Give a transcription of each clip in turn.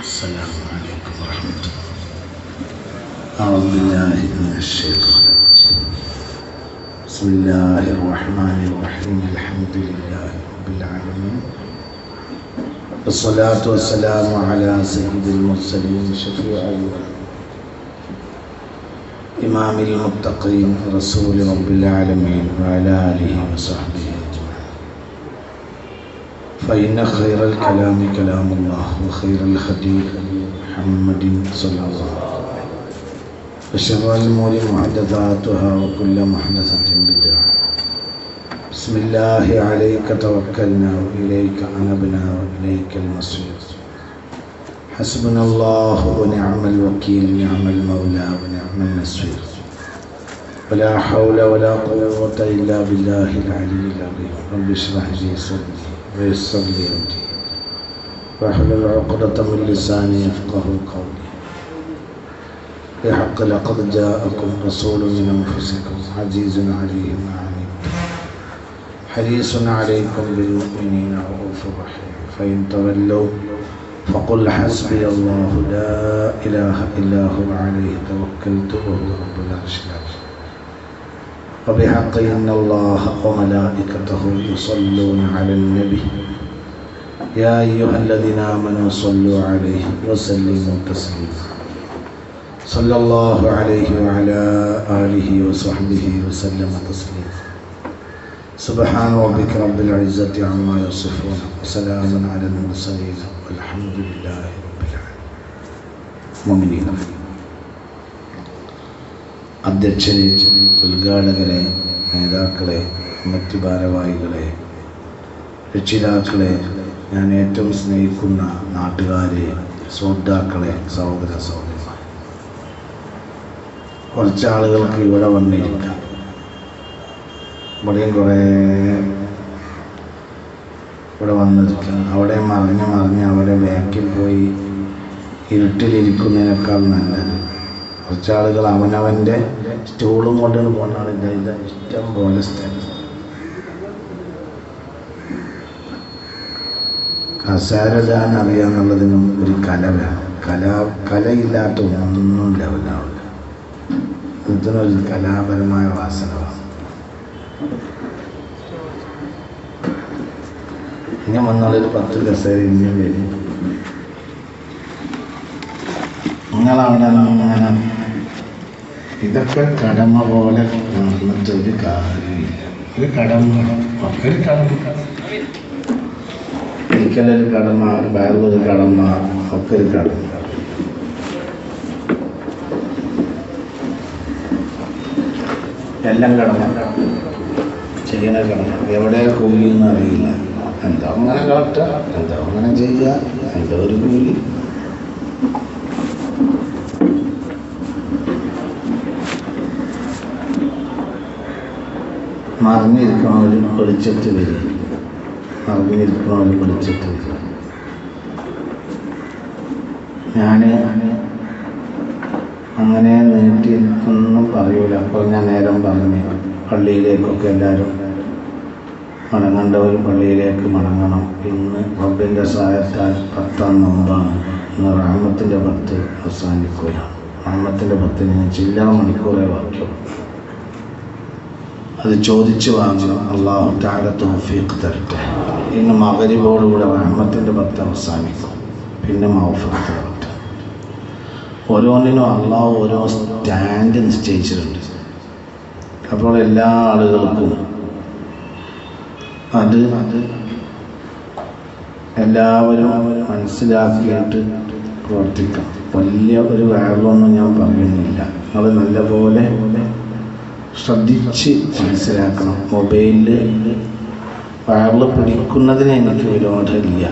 السلام عليكم ورحمة الله. أعوذ بالله من الشيطان الرجيم. بسم الله الرحمن الرحيم. الحمد لله رب العالمين، والصلاة والسلام على سيد المرسلين شفيع إمام المتقين رسول رب العالمين وعلى آله وصحبه أجمعين. فإن خير الكلام كلام الله، وخير الهدي محمد صلى الله عليه وسلم، وشر الأمور محدثاتها، وكل محدثة بدعة. بسم الله عليك توكلنا وإليك أنبنا وإليك المصير. حسبنا الله ونعم الوكيل، نعم المولى ونعم النصير. ولا حول ولا قوة إلا بالله العلي العظيم. رب اشرح لي صدري ويسر لي أمري واحلل عقدة من لساني يفقهوا قولي. بحق لقد جاءكم رسول من أنفسكم عزيز عليه ما عنتم حريص عليكم بالمؤمنين رؤوف رحيم. فإن تولوا فقل حسبي الله لا إله إلا هو عليه توكلت وهو رب العرش العظيم. وبحق إن الله وملائكته يصلون على النبي يا أيها الذين آمنوا صلوا عليه وسلموا تسليما. صلى الله عليه وعلى آله وصحبه وسلم تسليما. سبحان ربك رب العزة عما يصفون، وسلام على المرسلين، والحمد لله رب العالمين. മുഅ്മിനീന, അധ്യക്ഷരെ, ഉദ്ഘാടകരെ, നേതാക്കളെ, കമ്മിറ്റി ഭാരവാഹികളെ, രക്ഷിതാക്കളെ, ഞാൻ ഏറ്റവും സ്നേഹിക്കുന്ന നാട്ടുകാരെ, ശ്രോതാക്കളെ, സഹോദര സഹോദരിമാരെ, കുറച്ച് ആളുകൾക്ക് ഇവിടെ വന്നിരിക്കാം. ഇവിടെയും കുറേ ഇവിടെ വന്നിരിക്കാം. അവിടെ മറിഞ്ഞ് അവിടെ ബാക്കിൽ പോയി ഇരുട്ടിലിരിക്കുന്നതിനേക്കാൾ നല്ലത് കുറച്ചാളുകൾ അവനവൻ്റെ സ്റ്റൂളും കൊണ്ടാണ് പോകുന്നതാണ്. ഇല്ല, ഇഷ്ടം പോലെ സ്ഥലം കസേരടാൻ അറിയാന്നുള്ളതിനും ഒരു കല വേണം. കലയില്ലാത്ത ഒന്നും ലെവലാവില്ല. ഇതിനൊരു കലാപരമായ വാസന വേണം. ഇങ്ങനെ വന്നാലൊരു 10 കസേര ഇങ്ങനെ വരും. നിങ്ങളവിടെ അങ്ങനെ ഇതൊക്കെ കടമ പോലെ നടന്നിട്ടൊരു കാര്യമില്ല. ഒരു കടമ ഒരിക്കലൊരു കടമ, വേറൊരു കടമ, ഒക്കെ ഒരു കടമ. എല്ലാം കടമ, ചെയ്യുന്ന കടമ. എവിടെ കൂലിയെന്ന് അറിയില്ല. എന്താ അങ്ങനെ കാട്ടുക, എന്താ അങ്ങനെ ചെയ്യുക, എന്താ ഒരു കൂലി. മറിഞ്ഞിരിക്കണവർ വെളിച്ചത്ത് വരും, മറിഞ്ഞിരിക്കണവർ വെളിച്ചത്ത് വരും. ഞാൻ അങ്ങനെ നീട്ടിയിരിക്കൊന്നും പറയൂല. അപ്പോൾ ഞാൻ നേരം പറഞ്ഞു, പള്ളിയിലേക്കൊക്കെ എല്ലാവരും മടങ്ങേണ്ടവർ പള്ളിയിലേക്ക് മടങ്ങണം. ഇന്ന് റബ്ബിൻ്റെ സഹായത്താൽ 10-ാം നോമ്പാണ്. ഇന്ന് റഹ്മത്തിൻ്റെ 10 അവസാനിക്കുകയാണ്. റഹ്മത്തിൻ്റെ 10 ചില്ലറ മണിക്കൂറേ വാക്യം. അത് ചോദിച്ചു വാങ്ങണം. അല്ലാഹു തആല തൗഫീഖ് തരട്ടെ. ഇന്ന് മഗ്‌രിബോടുകൂടെ റഹ്മത്തിൻ്റെ 10 അവസാനിക്കും. പിന്നെ മഗ്‌ഫിറത്ത് തരട്ടെ. ഓരോന്നിനും അള്ളാഹു ഓരോ സ്റ്റാൻഡ് നിശ്ചയിച്ചിട്ടുണ്ട്. അപ്പോൾ എല്ലാ ആളുകൾക്കും അത് എല്ലാവരും മനസ്സിലാക്കിയിട്ട് പ്രവർത്തിക്കാം. വലിയ ഒരു വേഗമൊന്നും ഞാൻ പറയുന്നില്ല. നിങ്ങൾ നല്ലപോലെ ശ്രദ്ധിച്ച് മനസ്സിലാക്കണം. മൊബൈലിൽ വയറിൽ പിടിക്കുന്നതിന് എനിക്ക് വിരോധമില്ല.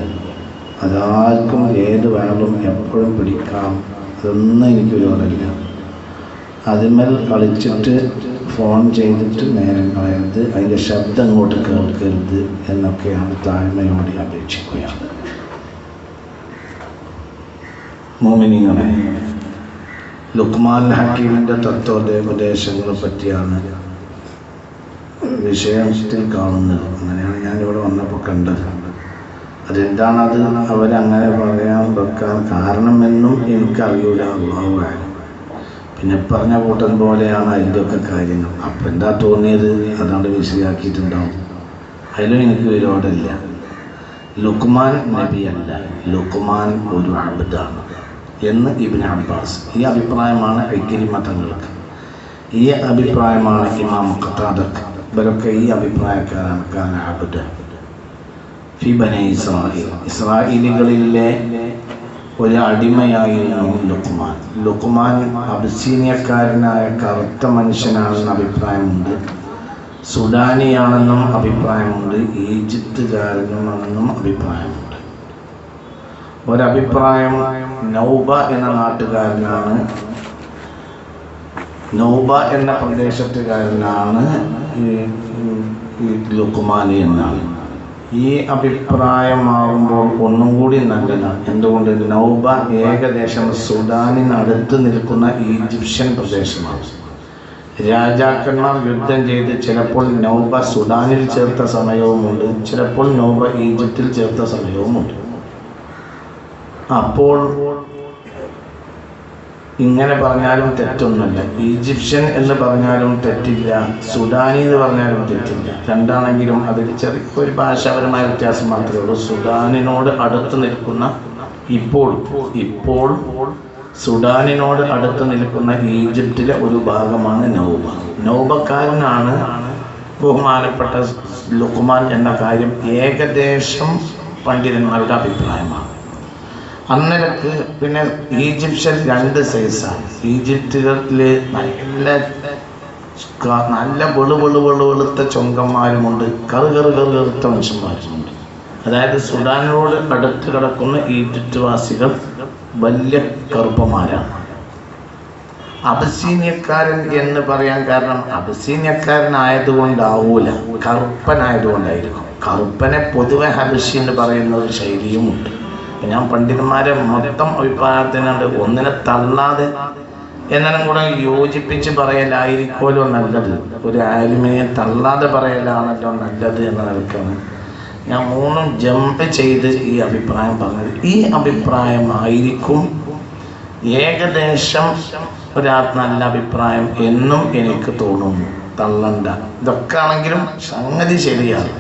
അതാർക്കും ഏത് വയറും എപ്പോഴും പിടിക്കാം. അതൊന്നും എനിക്ക് വിരോധമില്ല. അതിന്മേൽ കളിച്ചിട്ട് ഫോൺ ചെയ്തിട്ട് നേരം കളയരുത്. അതിൻ്റെ ശബ്ദം അങ്ങോട്ട് കേൾക്കരുത് എന്നൊക്കെയാണ് താഴ്മയോടെ അപേക്ഷിക്കുകയാണ്. മുഅ്മിനീങ്ങളെ, ലുഖ്മാൻ ഹക്കീമിൻ്റെ തത്വോപദേശങ്ങളെ പറ്റിയാണ് വിഷയത്തിൽ കാണുന്നത്. അങ്ങനെയാണ് ഞാനിവിടെ വന്നപ്പോൾ കണ്ടത്. അതെന്താണത് അവരങ്ങനെ പറയാൻ വെക്കാൻ കാരണമെന്നും എനിക്കറിയില്ല. അള്ളാഹുവാണ്. പിന്നെ പറഞ്ഞ കൂട്ടം പോലെയാണ് അതിൻ്റെയൊക്കെ കാര്യങ്ങൾ. അപ്പം എന്താ തോന്നിയത് അതാണ്ട് വിശദീകരിച്ചിട്ടുണ്ടാവും. അതിലും എനിക്ക് വിരോധമില്ല. ലുക്മാൻ നബിയല്ല, ലുക്മാൻ ഒരു അബ്ദാണ് എന്ന് ഇബ്നു അബ്ബാസ്. ഈ അഭിപ്രായമാണ് ഇക്രിമ തങ്ങൾക്ക്, ഈ അഭിപ്രായമാണ് ഇമാം ഖതാദക്ക്. ഇവരൊക്കെ ഈ അഭിപ്രായക്കാരാണ്. കാന അബ്ദ ഫി ബനി ഇസ്രായേൽ, ഇസ്രായേലികളിലെ ഒരു അടിമയായിരുന്നു ലുക്മാൻ. ലുക്മാൻ അബിസീനിയക്കാരനായ കറുത്ത മനുഷ്യനാണെന്ന അഭിപ്രായമുണ്ട്, സുഡാനിയാണെന്നും അഭിപ്രായമുണ്ട്, ഈജിപ്തുകാരനുമാണെന്നും അഭിപ്രായമുണ്ട്. ഒരഭിപ്രായം നൗബ എന്ന നാട്ടുകാരനാണ്, നൗബ എന്ന പ്രദേശത്തുകാരനാണ് ഈ ലുക്മാനി എന്നാണ്. ഈ അഭിപ്രായമാകുമ്പോൾ ഒന്നും കൂടി നല്ലതാണ്. എന്തുകൊണ്ട്? നൗബ ഏകദേശം സുഡാനിനടുത്ത് നിൽക്കുന്ന ഈജിപ്ഷ്യൻ പ്രദേശമാണ്. രാജാക്കന്മാർ യുദ്ധം ചെയ്ത് ചിലപ്പോൾ നൗബ സുഡാനിൽ ചേർത്ത സമയവുമുണ്ട്, ചിലപ്പോൾ നൗബ ഈജിപ്തിൽ ചേർത്ത സമയവുമുണ്ട്. അപ്പോൾ ഇങ്ങനെ പറഞ്ഞാലും തെറ്റൊന്നുമില്ല. ഈജിപ്ഷ്യൻ എന്ന് പറഞ്ഞാലും തെറ്റില്ല, സുഡാനി എന്ന് പറഞ്ഞാലും തെറ്റില്ല. രണ്ടാണെങ്കിലും അതിൽ ചെറിയൊരു ഭാഷാപരമായ വ്യത്യാസം മാത്രമേ ഉള്ളൂ. സുഡാനിനോട് അടുത്ത് നിൽക്കുന്ന ഇപ്പോൾ സുഡാനിനോട് അടുത്ത് നിൽക്കുന്ന ഈജിപ്തിലെ ഒരു ഭാഗമാണ് നൗബ. നൗബക്കാരനാണ് ബഹുമാനപ്പെട്ട ലുക്മാൻ എന്ന കാര്യം ഏകദേശം പണ്ഡിതന്മാരുടെ അഭിപ്രായമാണ്. അന്നേരക്ക് പിന്നെ ഈജിപ്ഷ്യൻ രണ്ട് സൈസാണ്. ഈജിപ്തിലെ നല്ല വെളുത്ത ചൊങ്കന്മാരുമുണ്ട്, കറുത്ത മനുഷ്യന്മാരുമുണ്ട്. അതായത് സുഡാനിനോട് അടുത്ത് കിടക്കുന്ന ഈജിപ്ത് വാസികൾ വലിയ കറുപ്പന്മാരാണ്. അബസീനിയക്കാരൻ എന്ന് പറയാൻ കാരണം അബസീനിയക്കാരനായതുകൊണ്ടാവൂല, കറുപ്പനായതുകൊണ്ടായിരിക്കും. കറുപ്പനെ പൊതുവെ ഹബശി എന്ന് പറയുന്ന ഒരു ശൈലിയുമുണ്ട്. ഞാൻ പണ്ഡിതന്മാരെ മൊത്തം അഭിപ്രായത്തിനുണ്ട്. ഒന്നിനെ തള്ളാതെ എന്നാലും കൂടെ യോജിപ്പിച്ച് പറയലായിരിക്കുമല്ലോ നല്ലത്. ഒരു ആലിമിനെ തള്ളാതെ പറയലാണല്ലോ നല്ലത് എന്ന നിലക്കാണ് ഞാൻ മൂന്നും ജമ്പ് ചെയ്ത് ഈ അഭിപ്രായം പറഞ്ഞത്. ഈ അഭിപ്രായമായിരിക്കും ഏകദേശം നല്ല അഭിപ്രായം എന്നും എനിക്ക് തോന്നുന്നു. തള്ളണ്ട. ഇതൊക്കെ ആണെങ്കിലും സംഗതി ശരിയാണ്.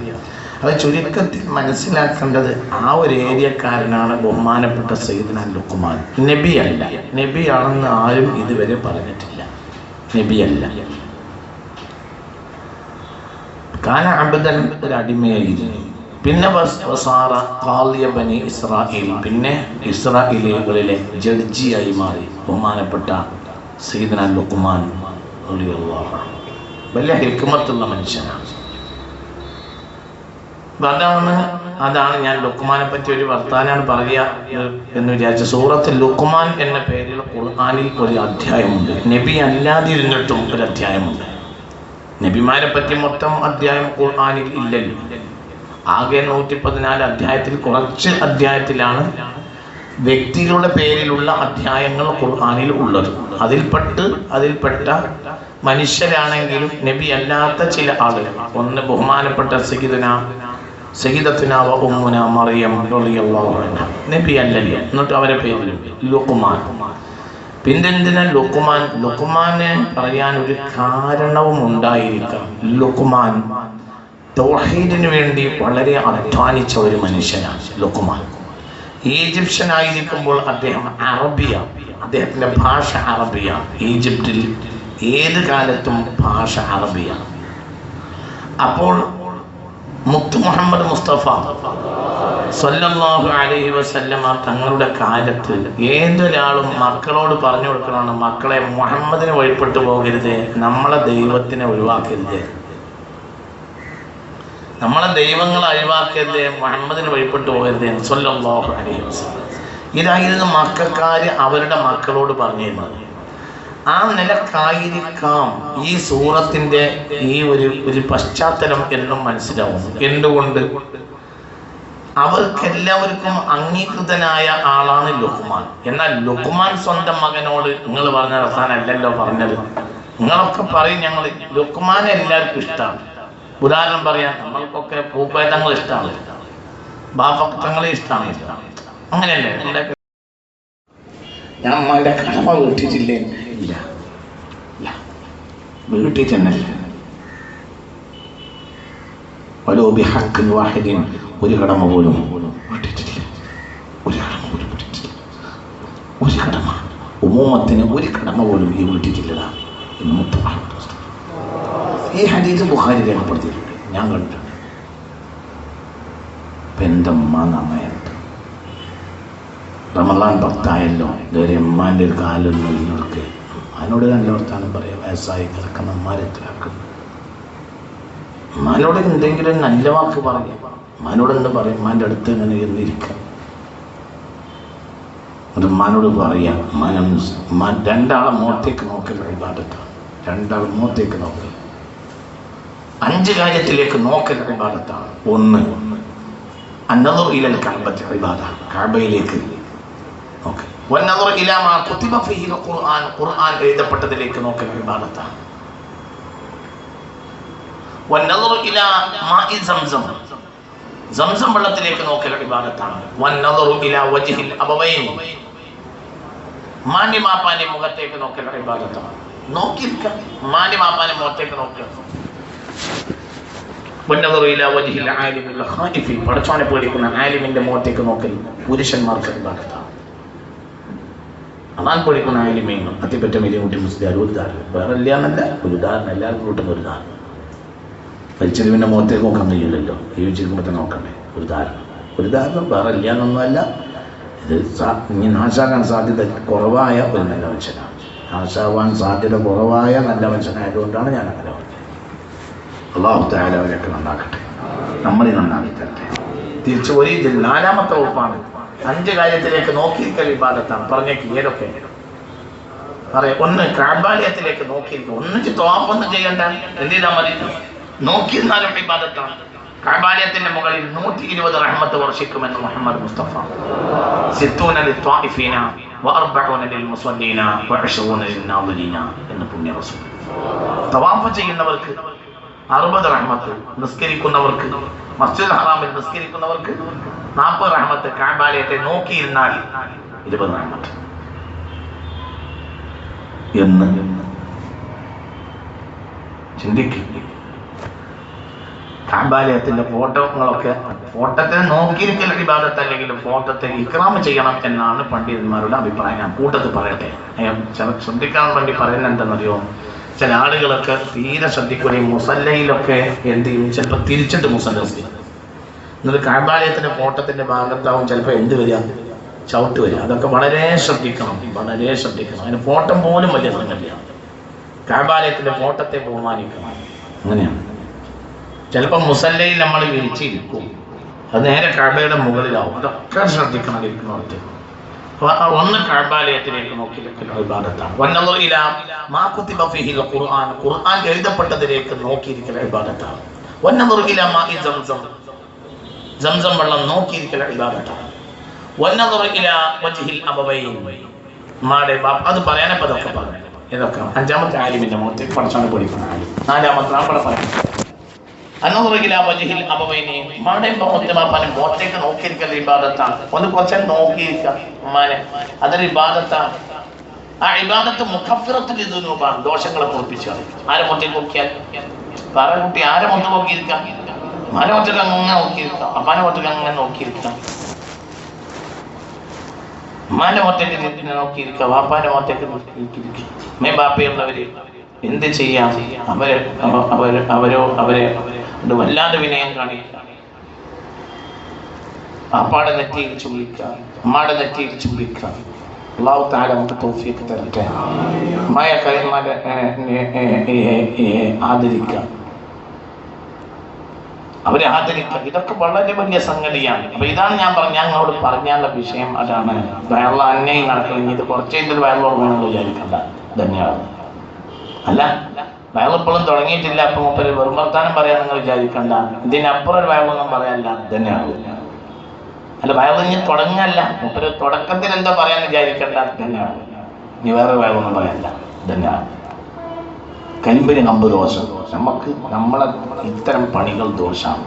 അത് ചുരുക്കത്തിൽ മനസ്സിലാക്കേണ്ടത് ആ ഒരു ഏരിയക്കാരനാണ് ബഹുമാനപ്പെട്ട സയ്യിദ്ന ലുക്മാൻ. നബിയല്ല, നബിയാണെന്ന് ആരും ഇതുവരെ പറഞ്ഞിട്ടില്ല. നബിയല്ല. കാന അബ്ദൻ, ഒരു അടിമയായിരുന്നു. പിന്നെ വസാറ ഖാലിയ ബനി ഇസ്രായേൽ, പിന്നെ ഇസ്രായേലികളിലെ ജഡ്ജിയായി മാറി ബഹുമാനപ്പെട്ട സയ്യിദ്ന ലുക്മാൻ റളിയല്ലാഹു അൻഹു. വലിയ ഹിക്മത്തുള്ള മനുഷ്യനാണ്. അതാണ് ഞാൻ ലുക്മാനെ പറ്റി ഒരു വർത്താനാണ് പറയുക എന്ന് വിചാരിച്ച. സൂറത്ത് ലുക്മാൻ എന്ന പേരിൽ ഖുർആനിൽ ഒരു അധ്യായമുണ്ട്. നബി അല്ലാതിരുന്നിട്ടും ഒരു അധ്യായമുണ്ട്. നബിമാരെ പറ്റി മൊത്തം അധ്യായം ഖുർആനിൽ ഇല്ലല്ലോ. ആകെ 114 അധ്യായത്തിൽ കുറച്ച് അധ്യായത്തിലാണ് വ്യക്തികളുടെ പേരിലുള്ള അധ്യായങ്ങൾ ഖുർആനിൽ ഉള്ളത്. അതിൽപ്പെട്ട മനുഷ്യരാണെങ്കിലും നബി അല്ലാത്ത ചില ആളുകൾ, ഒന്ന് ബഹുമാനപ്പെട്ട സയ്യിദത്തുനാ വ ഉമ്മുനാ മറിയം റളിയല്ലാഹു അൻഹ, നബി അല്ലല്ലോ, എന്നിട്ട് അവരെ പേരിലുണ്ട് ലുക്മാൻ. പിന്നെന്തിനാ ലുക്മാനെ പറയാൻ ഒരു കാരണവും ഉണ്ടായിരിക്കാം. ലുക്മാൻ തൗഹീദിന് വേണ്ടി വളരെ അധ്വാനിച്ച ഒരു മനുഷ്യനാണ് ലുക്മാൻ. ഈജിപ്ഷ്യൻ ആയിരിക്കുമ്പോൾ അദ്ദേഹം അറബിയാണ്, അദ്ദേഹത്തിന്റെ ഭാഷ അറബിയാണ്. ഈജിപ്തിൽ ഏത് കാലത്തും ഭാഷ അറബിയാണ്. അപ്പോൾ മുത്ത് മുഹമ്മദ് മുസ്തഫ സല്ലല്ലാഹു അലൈഹി വസല്ലമ തങ്ങളുടെ കാലത്ത് ഏതൊരാളും മക്കളോട് പറഞ്ഞു കൊടുക്കണമെന്ന്, മക്കളെ മുഹമ്മദിനെ വഴിപ്പെട്ടു പോകരുത്, നമ്മളെ ദൈവത്തിനെ ഒഴിവാക്കരുത്, നമ്മളെ ദൈവങ്ങളെ ഒഴിവാക്കരുത്, മുഹമ്മദിനെ വഴിപ്പെട്ടു പോകരുത് സല്ലല്ലാഹു അലൈഹി വസല്ലം. ഇതായിരുന്നു മക്കക്കാര് അവരുടെ മക്കളോട് പറഞ്ഞിരുന്നത്. ആ നിലക്കായിരിക്കാം ഈ സൂറത്തിന്റെ ഈ ഒരു പശ്ചാത്തലം എന്നും മനസ്സിലാവുന്നു. എന്തുകൊണ്ട്? അവർക്കെല്ലാവർക്കും അംഗീകൃതനായ ആളാണ് ലുക്മാൻ. എന്നാൽ ലുക്മാൻ സ്വന്തം മകനോട് നിങ്ങൾ പറഞ്ഞ റസാനല്ലല്ലോ പറഞ്ഞത്, നിങ്ങളൊക്കെ പറയും ഞങ്ങൾ ലുക്മാനെ എല്ലാവർക്കും ഇഷ്ടമാണ്. ഉദാഹരണം പറയാൻ, നമ്മൾക്കൊക്കെ പൂപ്പേതങ്ങൾ ഇഷ്ടമാണ്. ബാപ്പക്ക് തങ്ങളെ ഇഷ്ടമാണ്. അങ്ങനെയല്ലേ ഞാൻ അമ്മയുടെ കടമ വീട്ടിട്ടില്ലേ? ഇല്ല, വീട്ടിൽ തന്നെ ഒരു കടമ പോലും വീട്ടിട്ടില്ല. ഒരു കടമ ഉമ്മൂമത്തിന് ഒരു കടമ പോലും ഈ വീട്ടിട്ടില്ലതാ എന്ന് മുത്തമാണ്. ഈ ഹദീസ് ബുഖാരി രേഖപ്പെടുത്തിയിട്ടുണ്ട്, ഞാൻ കണ്ടിട്ടുണ്ട്. പെന്തമ്മ നമ്മയുണ്ട്. റമളാൻ 10 ആയല്ലോ, ഇതുവരെ ഉമ്മാൻ്റെ ഒരു കാലൊന്നും ഇന്നോർക്ക് അതിനോട് നല്ല വർത്താനം പറയാം. വയസ്സായി കിടക്കുന്ന അമ്മാരെത്തിലാക്കുന്നു. ഉമ്മാനോട് എന്തെങ്കിലും നല്ല വാക്ക് പറയാം. ഉമ്മാനോടെന്ത് പറയും? ഉമ്മാൻ്റെ അടുത്ത് ഇങ്ങനെ ഇരുന്നിരിക്കാം. അത് ഉമ്മാനോട് പറയാം. രണ്ടാളെ മുഖത്തേക്ക് നോക്കൽ ഇബാദത്താണ്. രണ്ടാൾ മുഖത്തേക്ക് നോക്കൽ. 5 കാര്യത്തിലേക്ക് നോക്കൽ ഇബാദത്താണ്. 1 അന്നദുർ ഇലൽ കഅബത്തി ഇബാദ, കഅബയിലേക്ക് നോക്കൽ. വന്നദുർ ഇലാ മാ കുതിബ ഫീഹിൽ ഖുർആൻ, ഖുർആൻ എഴുതപ്പെട്ടതിലേക്ക് നോക്കൽ ഇബാദത്താണ്. വന്നദുർ ഇലാ മാഇ സംസം, സംസം വെള്ളത്തിലേക്ക് നോക്കൽ ഇബാദത്താണ്. വന്നദുർ ഇലാ വജ്ഹിൽ അബവൈൻ, മാന്യ മാപ്പാന്റെ മുഖത്തേക്ക് നോക്കൽ ഇബാദത്താണ്. നോക്കിയിരിക്കുക, മാന്യ മാപ്പാന്റെ മുഖത്തേക്ക് നോക്കുക. പടച്ചോനെ പേടിക്കുന്ന ആലിമിന്റെ മുഖത്തേക്ക് നോക്കൽ പുരുഷന്മാർക്ക് ഇബാദത്താണ്. അതാണ് പേടിക്കുന്ന ആലിമീങ്ങൾ. അത്തിപ്പറ്റ വലിയ കുട്ടി മുസ്ലിം ഒരു ഉദാഹരണം, വേറെ ഇല്ല എന്നല്ല, ഒരു ഉദാഹരണം, എല്ലാവർക്കും കൂട്ടുന്ന ഒരു ഉദാഹരണം. വലിച്ചെരുവിൻ്റെ മുഖത്തേക്ക് നോക്കാൻ കഴിയില്ലല്ലോ, ജീവിച്ചിരിക്കുമ്പോൾ തന്നെ നോക്കണ്ടേ. ഒരു ഉദാഹരണം വേറെ ഇല്ല എന്നൊന്നുമല്ല. ഇത് ഇനി നാശാകാൻ സാധ്യത കുറവായ ഒരു നല്ല മനുഷ്യനാണ്. നാശാവാൻ സാധ്യത കുറവായ നല്ല മനുഷ്യനായതുകൊണ്ടാണ് ഞാൻ അങ്ങനെ പറഞ്ഞത്. അല്ലാഹു തആല അവരൊക്കെ നന്നാക്കട്ടെ, നമ്മളെ നന്നാക്കി തരട്ടെ. തിരിച്ച് ഒരു 4-ാമത്തെ വകുപ്പാണ് 5 കാര്യത്തിലേക്ക് നോക്കിയിരിക്കൽ ഇബാദത്താണ്. പറഞ്ഞേക്ക് ഏതൊക്കെ പറയാം. 1 കഅബാലയത്തിലേക്ക് നോക്കിയിരിക്കുക. ഒന്നിച്ച് തവാഫൊന്നും ചെയ്യണ്ട, എന്ത് ചെയ്താൽ മതി, നോക്കിയിരുന്നാലും ഇബാദത്താണ്. കഅബാലയത്തിന്റെ മുകളിൽ 120 റഹ്മത്ത് വർഷിക്കുമെന്ന് മുഹമ്മദ് മുസ്തഫ. 60 ലിത്വാഇഫീന വ40 ലിൽമുസല്ലീന വ20 ലിന്നാദിരീന എന്ന് പുണ്യ റസൂൽ. തവാഫ് ചെയ്യുന്നവർക്ക് 60 റഹ്മത്ത്, നിസ്കരിക്കുന്നവർക്ക് മസ്ജിദുൽ ഹറാമിൽ നിസ്കരിക്കുന്നവർക്ക് 40 റഹ്മത്ത്, കഅബാലയത്തെ നോക്കിയിരുന്നാൽ 20 റഹ്മത്ത് എന്ന് ചിന്തിക്കും. കഅബാലയത്തിന്റെ ഫോട്ടോകളൊക്കെ, ഫോട്ടോത്തെ നോക്കിയിരിക്കൽ ഇബാദത്തല്ലെങ്കിലും ഫോട്ടോത്തെ ഇക്റാം ചെയ്യണം എന്നാണ് പണ്ഡിതന്മാരുടെ അഭിപ്രായം. ഞാൻ കൂട്ടത്തിൽ പറയട്ടെ, ശ്രദ്ധിക്കാൻ വേണ്ടി പറയുന്നത് എന്താണെന്നറിയോ? ചില ആളുകളൊക്കെ തീരെ ശ്രദ്ധിക്കുകയും മുസല്ലയിലൊക്കെ എന്ത് ചെയ്യും, ചിലപ്പോൾ തിരിച്ചിട്ട് മുസല്ല ചെയ്യും. എന്നിട്ട് കഅബാലയത്തിന്റെ ഫോട്ടത്തിന്റെ ഭാഗത്താവും ചിലപ്പോൾ എന്ത് വരിക, ചവിട്ട് വരിക. അതൊക്കെ വളരെ ശ്രദ്ധിക്കണം, വളരെ ശ്രദ്ധിക്കണം. അതിന് ഫോട്ടം പോലും വലിയ സംഗതിയാണ്. കഅബാലയത്തിന്റെ ഫോട്ടത്തെ ബഹുമാനിക്കണം. അങ്ങനെയാണ്. ചിലപ്പോൾ മുസല്ലയിൽ നമ്മൾ വിരിച്ചിരിക്കും, അത് നേരെ കഅബയുടെ മുകളിലാവും. അതൊക്കെ ശ്രദ്ധിക്കണം ഇരിക്കുന്നിടത്ത്. 1 കഅബാലയത്തിലേക്ക് നോക്കിയിരിക്കൽ ഇബാദത്താണ്. വന്നദുർ ഇലാ മാ കുതിബ ഫീഹിൽ ഖുർആൻ, ഖുർആൻ എഴുതപ്പെട്ടതിലേക്ക് നോക്കിയിരിക്കൽ ഇബാദത്താണ്. വന്നദുർ ഇലാ മാഇ സംസം, സംസം വെള്ളം നോക്കിയിരിക്കൽ ഇബാദത്താണ്. വന്നദുർ ഇലാ വജ്ഹിൽ അബവൈൻ, മാടെ ബാപ്പ. അത് പറയാനപ്പോൾ അതൊക്കെ പറഞ്ഞു. ഇതൊക്കെ 5-ാമത്തെ ആലിമിന്റെ മുഖത്തേക്ക് പഠിച്ചാണ് പഠിക്കുന്ന ആലിം. 4-ാമത്തെ നമ്മുടെ പറയാം മുഖത്തേക്ക് നോക്കിയിരിക്കൽ ഇബാദത്താണ്. ഒന്ന് കുറച്ച് നോക്കിയിരിക്കുക ഉമ്മാനെ, അതൊരു ഇബാദത്താണ്. ആ ഇബാദത്ത് മുഖഫിറത്തുൽ ദുനൂബാണ്, ദോഷങ്ങളെ പൊറുപ്പിച്ചു. ആരെ മുഖത്തേക്ക് നോക്കിയാൽ പറ കുട്ടി, ആരെ മുഖത്ത് നോക്കിയിരിക്കാം? ഉമ്മാനെ മുഖത്തേക്ക് അങ്ങനെ നോക്കിയിരിക്കാം, അപ്പാനെ മുഖത്തേക്ക് അങ്ങനെ നോക്കിയിരിക്കാം, ഉമ്മാന്റെ മുഖത്തേക്ക് നോക്കിയിരിക്കുക, വാപ്പാന്റെ മുഖത്തേക്ക് നോക്കിയിരിക്കുക. മേ ബാപ്പയുള്ളവര് എന്ത് ചെയ്യാം? അവരെ വല്ലാതെ വിനയം കാണിക്കുക. അപ്പാടെ നെറ്റിയിൽ ചുംബിക്കുക, അമ്മാടെ നെറ്റിയിൽ ചുംബിക്കുക. അല്ലാഹു തആല നമുക്ക് തൗഫീഖ് തരട്ടെ. ആദരിക്കുക, അവരെ ആദരിക്കുക. ഇതൊക്കെ വളരെ വലിയ സംഗതിയാണ്. അപ്പൊ ഇതാണ് ഞാൻ ഞങ്ങളോട് പറഞ്ഞാലുള്ള വിഷയം. അതാണ് വയറുള്ള അന്യായം നടക്കുന്നത്. ഇത് കുറച്ച് കഴിഞ്ഞിട്ട് വയറുള്ളോട് വേണമെന്ന് വിചാരിക്കണ്ട. ധന്യവാദം. അല്ല, വയറിപ്പോഴും തുടങ്ങിയിട്ടില്ല, അപ്പൊ മൂപ്പര് വെറും വർത്താനം പറയാൻ നിങ്ങൾ വിചാരിക്കണ്ട. ഇതിനപ്പുറം ഒരു വയറൊന്നും പറയാനില്ല. ധന്യവാദം. അല്ല, വയറിഞ്ഞ് തുടങ്ങല്ല, മൂപ്പര് തുടക്കത്തിൽ എന്താ പറയാൻ വിചാരിക്കണ്ട. ധന്യവാദം. ഇനി വേറെ വയറൊന്നും പറയാനില്ല. ധന്യവാദം. കരിമ്പരി കമ്പ് ദോഷം. നമ്മളെ ഇത്തരം പണികൾ ദോഷമാണ്.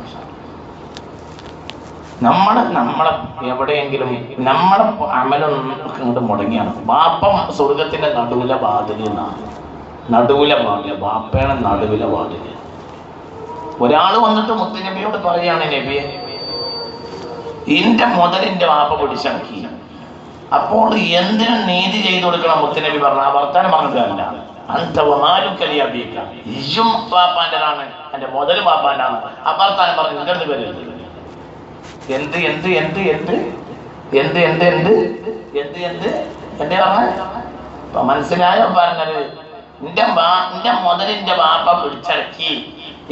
നമ്മളെ എവിടെയെങ്കിലും നമ്മളെ അമലൊന്നും ഇങ്ങോട്ട് മുടങ്ങിയാണ്. ബാപ്പം സ്വർഗത്തിന്റെ നടുവിലെ വാതിൽ എന്നാണ്. നടുവിലെ വാതിൽ, ബാപ്പയാണ് നടുവിലെ വാതിൽ. ഒരാൾ വന്നിട്ട് മുത്തുനബിയോട് പറയാണ്, നബിയെ എന്റെ മുതലിന്റെ വാപ്പ പിടിച്ചടക്കി, അപ്പോൾ എന്തിനും നീതി ചെയ്തു കൊടുക്കണം. മുത്തുനബി പറഞ്ഞു, ആ വർത്താനം പറഞ്ഞതല്ല, ഇയും പാപ്പാൻ്റെതാണ്, എന്റെ മുതൽ പാപ്പാൻ്റാണ്. ആ വർത്താനം പറഞ്ഞു ഇങ്ങോട്ട് വരരുത്. എന്ത് എന്ത് എന്ത് എന്ത് എന്ത് എന്ത് എന്ത് എന്ത് എന്ത് എന്റെ പറഞ്ഞ ഇപ്പൊ മനസ്സിലായോ? പറഞ്ഞത് എന്റെ മുതലിന്റെ വാപ്പ പിടിച്ചടക്കി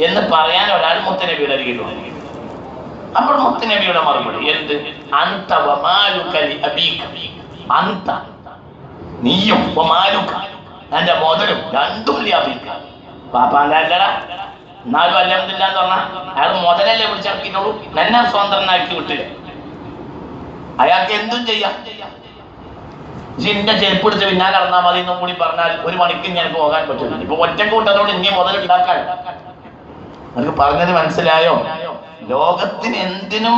എന്ന് പറയാൻ ഒരാൾ മുത്തുനബിയുടെ അരികിൽ വന്നു. അപ്പോൾ മുത്തുനബിയുടെ മറുപടി എന്ത്? അന്ത വമാലുകലി അബീക, അന്ത നീയും വമാലുക എന്റെ മുതലും രണ്ടും അബീക, പാപ്പാന്റെ അല്ലടാ. എന്നാലും അൽഹംദുലില്ലാ എന്ന് പറഞ്ഞാൽ അയാൾ മുതലല്ലേ പിടിച്ചിറക്കിയിട്ടുള്ളൂ, എന്നെ സ്വതന്ത്രനാക്കി വിട്ടില്ല. അയാൾക്ക് എന്തും ചെയ്യാം. ജിന്റെ ചെരുപ്പ് പിടിച്ച് പിന്നാലെ നടന്നാൽ മതി എന്നും കൂടി പറഞ്ഞാൽ 1 മണിക്ക് ഞങ്ങൾക്ക് പോകാൻ പറ്റില്ല. ഇപ്പൊ ഒറ്റ കൂട്ടത്തോട് ഇനി മുതൽ ഉണ്ടാക്കാൻ നമുക്ക് പറഞ്ഞത് മനസ്സിലായോ? ലോകത്തിന് എന്തിനും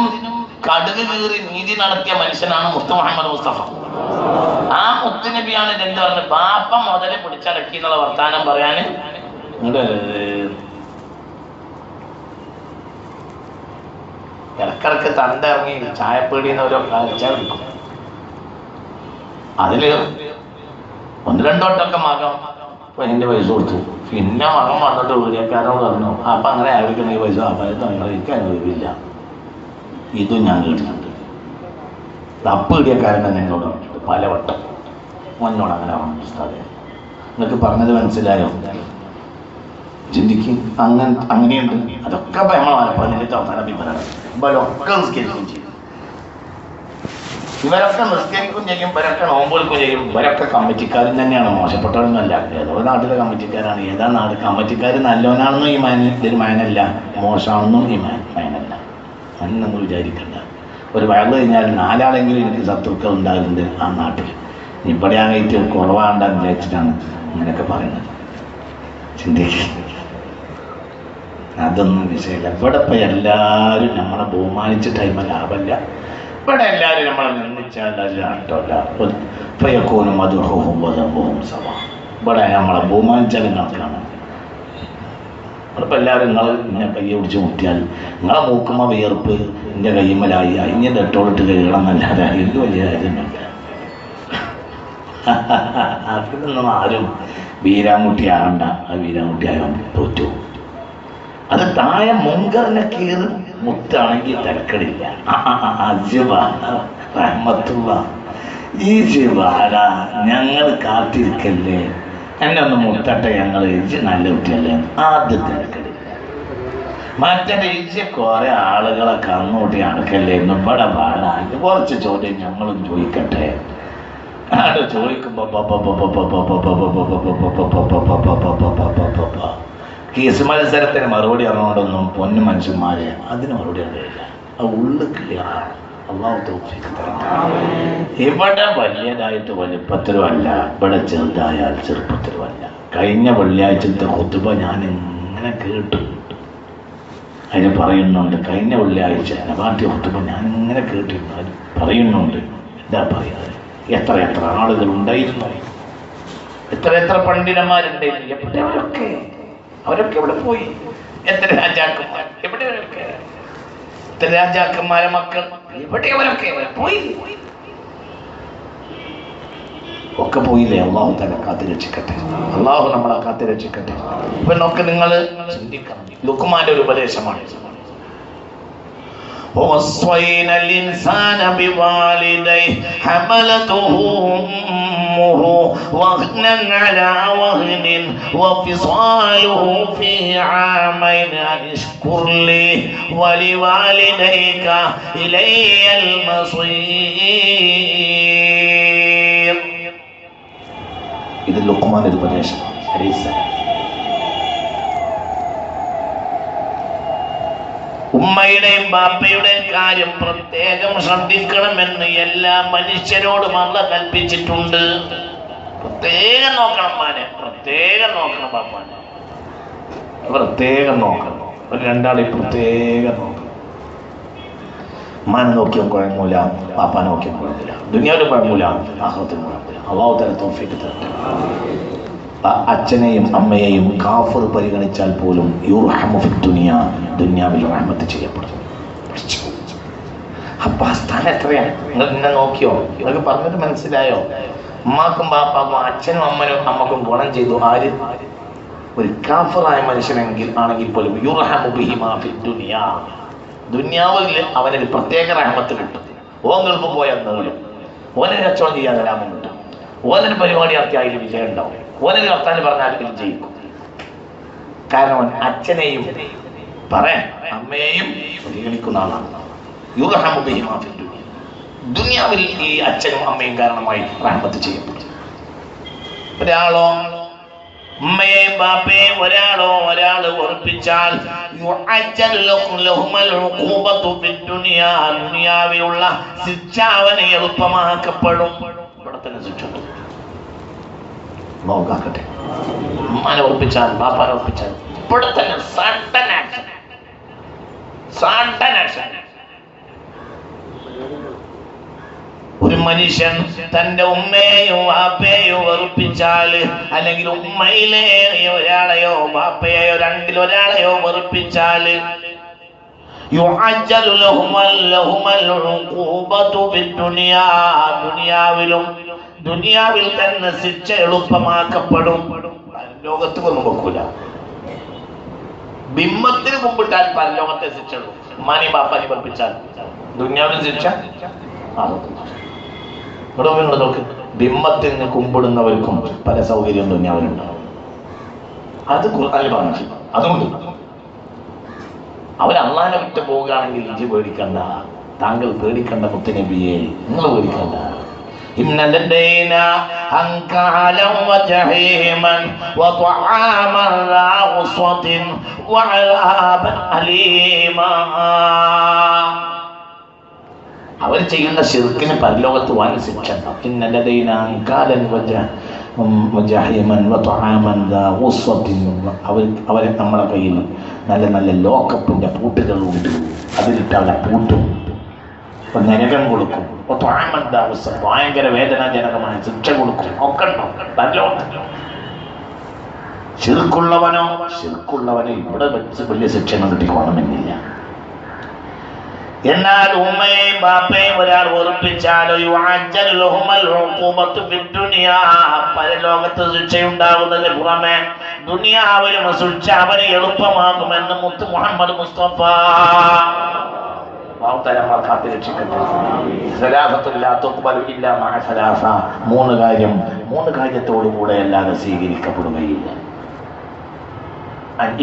കടുക് കീറി നീതി നടത്തിയ മനുഷ്യനാണ് മുത്ത് മുഹമ്മദ് മുസ്തഫ. ആ മുത്തുനബിയാണ് എന്ത് പറഞ്ഞത്? പാപ്പ മുതല് പിടിച്ചടക്കി എന്നുള്ള വർത്താനം പറയാന് ഇടക്കിടക്ക് തണ്ടിറങ്ങി ചായപ്പീടിന്ന് ഓരോ കാഴ്ച വിളിക്കും. അതില് 1-2 വട്ടമൊക്കെ മകൻ എന്റെ പൈസ കൊടുത്തു. പിന്നെ മകൻ വന്നിട്ട് വീടിയക്കാരോട് പറഞ്ഞു, അപ്പൊ അങ്ങനെ ആയിരിക്കണം ഈ പൈസ എനിക്ക് അനുഭവിക്കില്ല. ഇതും ഞാൻ കേട്ടിട്ടുണ്ട്. തപ്പ് വീടിയക്കാരൻ തന്നെ എന്നോട് പറഞ്ഞിട്ടുണ്ട് പലവട്ടം. മോനോട് അങ്ങനെ ഉസ്താദേ നിങ്ങൾക്ക് പറഞ്ഞത് മനസ്സിലായോ? ചിന്തിക്കും. അങ്ങനെയുണ്ട്. അതൊക്കെ നമ്മളൊക്കെ നിസ്കരിക്കും ചെയ്യും. ഇവരൊക്കെ നിസ്കരിക്കും ചെയ്യും, ഇവരൊക്കെ നോമ്പെടുക്കും ചെയ്യും. ഇവരൊക്കെ കമ്മിറ്റിക്കാരും തന്നെയാണ്, മോശപ്പെട്ടവരൊന്നുമല്ല. ഏതോ നാട്ടിലെ കമ്മിറ്റിക്കാരാണ്. ഏതാ നാട് കമ്മിറ്റിക്കാർ നല്ലവനാണെന്നും ഈ ഇതിന് മാനല്ല, മോശമാണെന്നും ഈ മാനല്ല. എന്നൊന്നും വിചാരിക്കണ്ട. ഒരു വയറ് കഴിഞ്ഞാൽ 4 ആളെങ്കിലും എനിക്ക് ശത്രുക്കൾ ഉണ്ടാകുന്നുണ്ട് ആ നാട്ടിൽ. ഇവിടെ ആയിട്ട് കുറവാണ്ടെന്ന് വിചാരിച്ചിട്ടാണ് അങ്ങനെയൊക്കെ പറയുന്നത്. ചിന്തിക്കുക. അതൊന്നും വിഷയമില്ല. ഇവിടെ ഇപ്പം എല്ലാവരും നമ്മളെ ബഹുമാനിച്ച ടൈമ ലാഭമല്ല. ഇവിടെ എല്ലാവരും നമ്മളെ നിർമ്മിച്ചാൽ അട്ടല്ല പയ്യക്കോനും മധുഹവും വധവും സഭ. ഇവിടെ നമ്മളെ ബഹുമാനിച്ചാലും കണക്കാണ്. ഇപ്പം എല്ലാവരും നിങ്ങൾ ഇങ്ങനെ കയ്യെ പിടിച്ച് മുട്ടിയാൽ നിങ്ങളെ മൂക്കുമ്പോൾ വിയർപ്പ് എൻ്റെ കയ്യുമ്മലായി അതിൻ്റെ ഡെറ്റോളിട്ട് കഴുകണം എന്നല്ലാതെ ഇത് വലിയ കാര്യമൊന്നുമില്ല. അതിനൊന്നും ആരും വീരാമുട്ടിയാകണ്ട. അത് വീരാമുട്ടിയാകാൻ തോറ്റു. അത് താഴെ മുങ്കറിനെ കീറി മുത്താണെങ്കിൽ തിരക്കടില്ല. റഹ്മത്തുള്ള ഈ ശിവാല ഞങ്ങൾ കാത്തിരിക്കല്ലേ, എന്നെ ഒന്ന് മുത്തട്ടെ, ഞങ്ങൾ ഇജ് നല്ല കുട്ടിയല്ലേ, ആദ്യം തിരക്കടില്ല. മറ്റേ ഇജ് കുറെ ആളുകളെ കണ്ണൂട്ടി അടക്കല്ലേ എന്ന് ഇവിടെ പാടാൻ കുറച്ച് ചോദ്യം ഞങ്ങളും ചോദിക്കട്ടെ. അവിടെ ചോദിക്കുമ്പോ കേസ് മത്സരത്തിന് മറുപടി അറിഞ്ഞോണ്ടൊന്നും പൊന്നു മനുഷ്യന്മാരെ അതിന് മറുപടി അറിയില്ല. അത് ഉള്ളു ക്ലിയറാണ്. അള്ളാഹു തൗഫീഖ് തരട്ടെ. ഇവിടെ വലിയതായിട്ട് വലിപ്പത്തിലുമല്ല, ഇവിടെ ചെറുതായാൽ ചെറുപ്പത്തിലുമല്ല. കഴിഞ്ഞ വെള്ളിയാഴ്ചത്തെ ഖുതുബ ഞാൻ ഇങ്ങനെ കേട്ടു. അതിന് പറയുന്നുണ്ട്, കഴിഞ്ഞ വെള്ളിയാഴ്ച നബാത്തി ഖുതുബ ഞാൻ ഇങ്ങനെ കേട്ടിരുന്നു. അത് പറയുന്നുണ്ട്. എന്താ പറയാ, എത്ര എത്ര ആളുകൾ ഉണ്ടായിരുന്നു, എത്ര എത്ര പണ്ഡിതന്മാരുണ്ടായിരുന്നു. എവിടെയൊക്കെ അവരൊക്കെ ഇവിടെ പോയി. എത്ര രാജാക്കന്മാർ എവിടെയൊക്കെ, എത്ര രാജാക്കന്മാരെ മക്കൾ എവിടെ അവരൊക്കെ പോയി, ഒക്കെ പോയില്ലേ. അള്ളാഹു തല കാത്തു രക്ഷിക്കട്ടെ. അള്ളാഹു നമ്മളെ കാത്തു രക്ഷിക്കട്ടെ. ഇപ്പൊ നോക്ക്, നിങ്ങൾ ചിന്തിക്കണം. ലുക്മാന്റെ ഒരു ഉപദേശമാണ്. ووصينا الإنسان بوالديه حملته أمه وهنا على وهن وفصاله في عامين أن اشكر لي ولوالديك إلي المصير. ഇത് ലുക്മാന്റെ ഉപദേശം. ഉമ്മയുടെയും ബാപ്പയുടെയും കാര്യം പ്രത്യേകം ശ്രദ്ധിക്കണമെന്ന് എല്ലാ മനുഷ്യരോടും അല്ലാഹു കൽപ്പിച്ചിട്ടുണ്ട്. പ്രത്യേകം നോക്കണം മാനെ, പ്രത്യേകം നോക്കണം ബാപ്പാനെ, പ്രത്യേകം നോക്കണം. ഒരു 2 ആളെ പ്രത്യേകം നോക്കണം. ഉമ്മാനെ നോക്കിയാൽ കുഴങ്ങൂല, പാപ്പാനെ നോക്കിയാൽ കുഴങ്ങൂല, ദുനിയാവിലും കുഴങ്ങൂല, ആഖിറത്തിലും കുഴങ്ങൂല. അല്ലാഹു തആല തൗഫീഖ് തരട്ടെ. അച്ഛനെയും അമ്മയെയും കാഫിർ പരിഗണിച്ചാൽ പോലും യുർഹമു ഫി ദുനിയ, ദുനിയാവിൽ റഹ്മത്ത് ചെയ്യപ്പെടും. അപ്പൊ ആ സ്ഥാനം എത്രയാണ്? നിങ്ങൾ എന്നെ നോക്കിയോ? നിങ്ങൾക്ക് പറഞ്ഞത് മനസ്സിലായോ? ഉമ്മാക്കും ബാപ്പാക്കും അച്ഛനും അമ്മക്കും ഗുണം ചെയ്തു ആര്? ഒരു കാഫിറായ മനുഷ്യനെങ്കിൽ ആണെങ്കിൽ പോലും യുർഹമു ബിഹിമാ ഫി ദുനിയ, ദുനിയാവിൽ അവനൊരു പ്രത്യേക റഹ്മത്ത് കിട്ടും. ഓൻ ഗൾഫ് പോയാൽ നേടും, ഓനൊരു കച്ചവടം ചെയ്യാൻ ലാഭം കിട്ടും, ഓനൊരു പരിപാടി നടത്തിയ അതിൽ വിജയം ഉണ്ടാവും, ഓനൊരു കർത്താൻ പറഞ്ഞാൽ വിജയിക്കും. കാരണം അച്ഛനെയും പറയാൻ അമ്മയെയും പരിഗണിക്കുന്ന ആളാണ്. യുർഹമു ബിഹിമാ ഫി ദുനിയ, ദുനിയാവിൽ ഈ അച്ഛനും അമ്മയും കാരണമായി റഹ്മത്ത് ചെയ്യപ്പെടും. ഒരാളോ ഉമ്മയെയും ബാപ്പയെയും ഒരാള് ഉറപ്പിച്ചാൽ ദുനിയാവിലുള്ള ശിക്ഷ അവന് എളുപ്പമാക്കപ്പെടും. ഇവിടെ തന്നെ ശിക്ഷ നോക്കാക്കട്ടെ. ഉമ്മാനെ ഉറപ്പിച്ചാൽ ബാപ്പാനെ ഉറപ്പിച്ചാൽ ഇവിടെ തന്നെ സഡൻ ആക്ഷൻ. ഒരു മനുഷ്യൻ തന്റെ ഉമ്മയെയോ ബാപ്പയെയോ വെറുപ്പിച്ചാൽ, അല്ലെങ്കിൽ ഉമ്മയിലേറിയ ഒരാളെയോ ബാപ്പയെയോ രണ്ടിലൊരാളെയോ വെറുപ്പിച്ചാൽ ദുനിയാവിൽ തന്നെ ശിക്ഷ എളുപ്പമാക്കപ്പെടും. ലോകത്ത് ഒന്നും വെക്കൂല. ബിംബത്തിന് മുമ്പിട്ടാൽ പരലോകത്തെ ശിക്ഷ ഉമ്മാനി ബാപ്പാനി വെറുപ്പിച്ചാൽ ദുനിയാവിൽ ശിക്ഷ. നോക്ക്, ബിംബത്തിന് കുമ്പിടുന്നവർക്കും പല സൗകര്യം ദുനിയാവിലുണ്ടാവും. അത് ഖുർആനിൽ പറഞ്ഞു. അതുകൊണ്ട് അവർ അള്ളാനെ വിട്ട് പോവുകയാണെങ്കിൽ ഇജി പേടിക്കണ്ട, താങ്കൾ പേടിക്കണ്ട മുത്തുനബിയെ, നിങ്ങൾ പേടിക്കണ്ട. إن لدينا أنكالا وجحيما وطعاما ذا غصة وعذابا أليما. അവർ ചെയ്യുന്ന ശിർക്കിന് പരലോകത്ത് വൻ ശിക്ഷ ഉണ്ടാവും. ഇന്ന ലദൈനാ അൻകാലൻ വജഹീമൻ വതആമൻ ദാ ഗുസ്വത്തിൻ. അവരെ നമ്മുടെ കയ്യിൽ നല്ല നല്ല ലോക്കപ്പിന്റെ പൂട്ടുകളുണ്ട്. അതിലിട്ട് അവരെ പൂട്ടും, നരകം കൊടുക്കും. ഭയങ്കര വേദനാജനകമായ ശിക്ഷ കൊടുക്കും. ഒക്കെ ശിർക്കുള്ളവനോ ഇവിടെ വെച്ച് വലിയ ശിക്ഷണം കിട്ടിക്കോണമെന്നില്ല. എന്നാൽ ഉമ്മയെയും ബാപ്പയും ഒരാൾ ഉറപ്പിച്ചാലോ പരലോകത്ത് ശിക്ഷയുണ്ടാകുന്നതിന് പുറമെ ദുനിയാവിലും ശിക്ഷ അവന് എളുപ്പമാകുമെന്ന് മുത്ത് മുഹമ്മദ് മുസ്തഫ മൂന്ന് കാര്യത്തോടുകൂടെ അല്ലാതെ സ്വീകരിക്കപ്പെടുകയില്ല.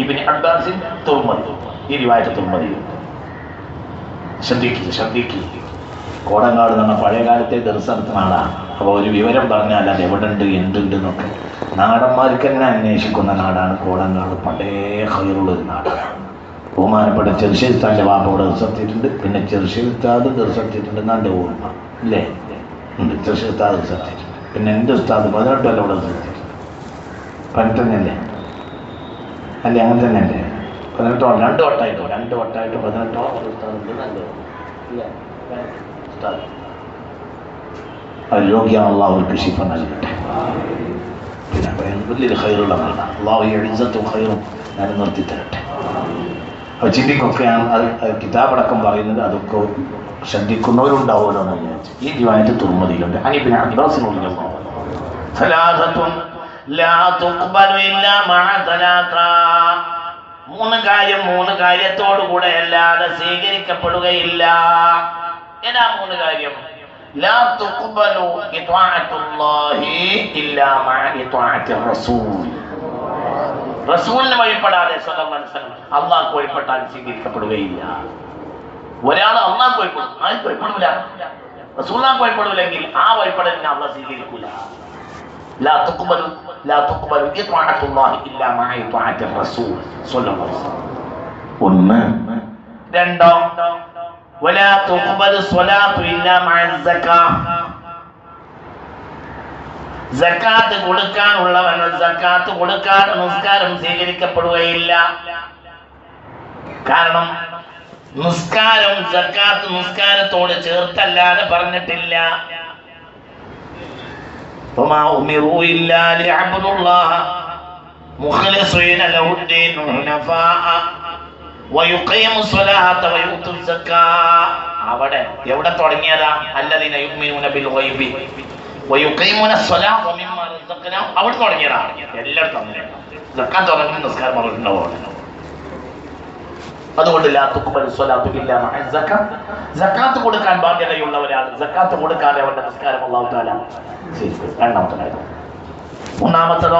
ഇബ്നു അബ്ബാസിൻ തുർമദി, ഈ റിവായത്ത് തുർമദിയുണ്ട്. ശ്രദ്ധിക്കുക. കോടങ്ങാട് എന്ന പഴയ കാലത്തെ ദർശനത്തിന് നാടാണ്. അപ്പോൾ ഒരു വിവരം പറഞ്ഞാൽ അത് എവിടെ ഉണ്ട്, എന്തുണ്ട് എന്നൊക്കെ നാടന്മാർക്ക് തന്നെ അന്വേഷിക്കുന്ന നാടാണ് കോടങ്ങാട്. പഴയ ഹൈറുള്ളൊരു നാടാണ്. ബഹുമാനപ്പെട്ട ചെറുശ്ശേരിത്താൻ്റെ വാപ്പ ഇവിടെ ദർശനത്തിയിട്ടുണ്ട്. പിന്നെ ചെറുശ്ശേരിത്താത് ദർശനത്തിയിട്ടുണ്ട് എന്നാണ്ട് ഓർമ്മ ഇല്ലേ? ഉണ്ട്, ചെറുശ്ശേരിത്താത് ദർശനത്തിയിട്ടുണ്ട്. പിന്നെ എൻ്റെ ഉസ്താദ് 18 കൊല്ലം ഇവിടെ ദർശനത്തിയിട്ടുണ്ട്. 18 തന്നെയല്ലേ? അല്ലേ? അങ്ങനെ തന്നെയല്ലേ? 18 2 വട്ടമായിട്ടോ 18 അത് യോഗ്യമുള്ള അവർക്ക് ശിഫ നൽകട്ടെ. പിന്നെ വലിയൊരു ഹൈറുള്ള നാടാണ്. അള്ളാഹു ഇസ്സത്തും ഹൈറും ഞാൻ നിർത്തി തരട്ടെ. അപ്പോൾ ചിന്തിക്കൊക്കെയാണ് അത് കിതാബടക്കം പറയുന്നത്. അതൊക്കെ ശ്രദ്ധിക്കുന്നവരുണ്ടാവുമല്ലോ എന്ന് വിചാരിച്ചു. ഈ റിവായത്ത് തുർമദിയിലുണ്ട്. അനിബിന് അബ്ബാസിനോട് മൂന്ന് കാര്യത്തോടുകൂടെ അല്ലാതെ സ്വീകരിക്കപ്പെടുകയില്ല. ഏതാ 3 കാര്യം? ലാ തുഖ്ബലു ഇത്വാഅത്തുല്ലാഹി ഇല്ലാ മഅ ഇത്വാഅത്തിർ റസൂൽ. റസൂലിന് വഴിപ്പെടാതെ അള്ളാഹ്ക്ക് വഴിപ്പെട്ടാൽ സ്വീകരിക്കപ്പെടുകയില്ല. ഒരാൾ അള്ളാഹ്ക്ക് വഴിപ്പെടും, ആർക്ക് വഴിപ്പെടില്ല. റസൂലിനാക്ക് വഴിപ്പെടില്ലെങ്കിൽ ആ വഴിപ്പെടലിനെ അള്ളാഹ് സ്വീകരിക്കൂല. ലാ തുഖ്ബലു ഇത്വാഅത്തുല്ലാഹി ഇല്ലാ മഅ ഇത്വാഅത്തിർ റസൂൽ സ്വല്ലല്ലാഹു അലൈഹി വസല്ലം. 1. 2 വലാ തുഖ്ബലു സ്വലാത്തു ഇല്ലാ മഅ സക്കാത്ത്. സക്കാത്ത് കൊടുക്കാനുള്ളവന് സക്കാത്ത് കൊടുക്കാതെ നിസ്കാരം സ്വീകരിക്കപ്പെടുകയില്ല. കാരണം നിസ്കാരം സക്കാത്ത് നിസ്കാരത്തോട് ചേർത്തല്ലാതെ പറഞ്ഞിട്ടില്ല. വമാ ഉമിറു ഇല്ലാ ലിയഅബ്ദുല്ലാഹ മുഖ്ലിസീന ലഹുദ്ദീൻ ഹുനഫാഅ വയുഖീമു സ്വലാത്ത വയുതു സക്കാത്ത്. അവിടെ എവിടെ തുടങ്ങിയതാ? അല്ലദീന യുഅ്മിനൂന ബിൽ ഗൈബി വയുഖീമുന സ്വലാത്ത വമിമ്മാ റസഖ്നാഹും. അവിടെ തുടങ്ങിയതാണ്. എല്ലായിടത്തും അങ്ങനെയാണ്. സക്കാത്ത് തുടങ്ങി നിസ്കാരം പറഞ്ഞിട്ടുണ്ടാവും. അതുകൊണ്ട് സക്കാത്ത് കൊടുക്കാൻ ബാധ്യതയുള്ള ഒരാൾ സക്കാത്ത് കൊടുക്കാതെ അവരുടെ നിസ്കാരം അല്ലാഹു തആല സ്വീകരിക്കും. രണ്ടാമത്തെ കാര്യം. മൂന്നാമത്തതോ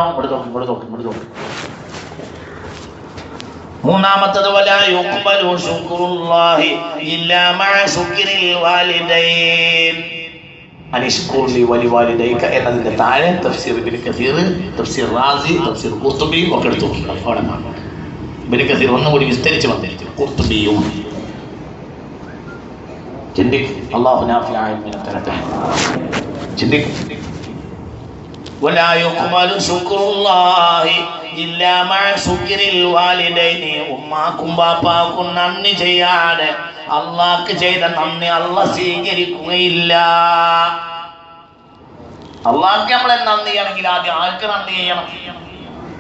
മൂന്നാമത്തത് വലാ യുഖ്ബലു ശുക്റുല്ലാഹി ഇല്ലാ മഅ ശുക്രിൽ വാലിദൈൻ അനിഷ്കുർലി വലിവാലിദൈക എന്നതിന്റെ താഴെ തഫ്സീർ ഇബ്നു കസീർ, തഫ്സീർ റാസി, തഫ്സീർ ഖുർത്തുബി ഒക്കെ എടുത്തു. അവിടെ ഇബ്നു കസീർ ഒന്നുകൂടി വിസ്തരിച്ച് വന്നിരിക്കുന്നു. ഖുർത്തുബിയും ചിന്തിക്ക്. അല്ലാഹു നാഫിഅ ഇൽമിനെ തരട്ടെ. ചിന്തിക്ക്. വലാ യുഖ്ബലു ശുക്റുല്ലാഹി ഇല്ലാ മഅ ശുക്രിൽ വാലിദൈനി. ഉമ്മാക്കും ബാപ്പാക്കും നന്ദി ചെയ്യാതെ അള്ളാഹ്ക്ക് ചെയ്ത നന്ദി അള്ളാഹ് സ്വീകരിക്കുകയില്ല. അള്ളാഹ്ക്ക് നമ്മളെ നന്ദി ചെയ്യണമെങ്കിൽ ആദ്യം ആർക്ക് നന്ദി ചെയ്യണം?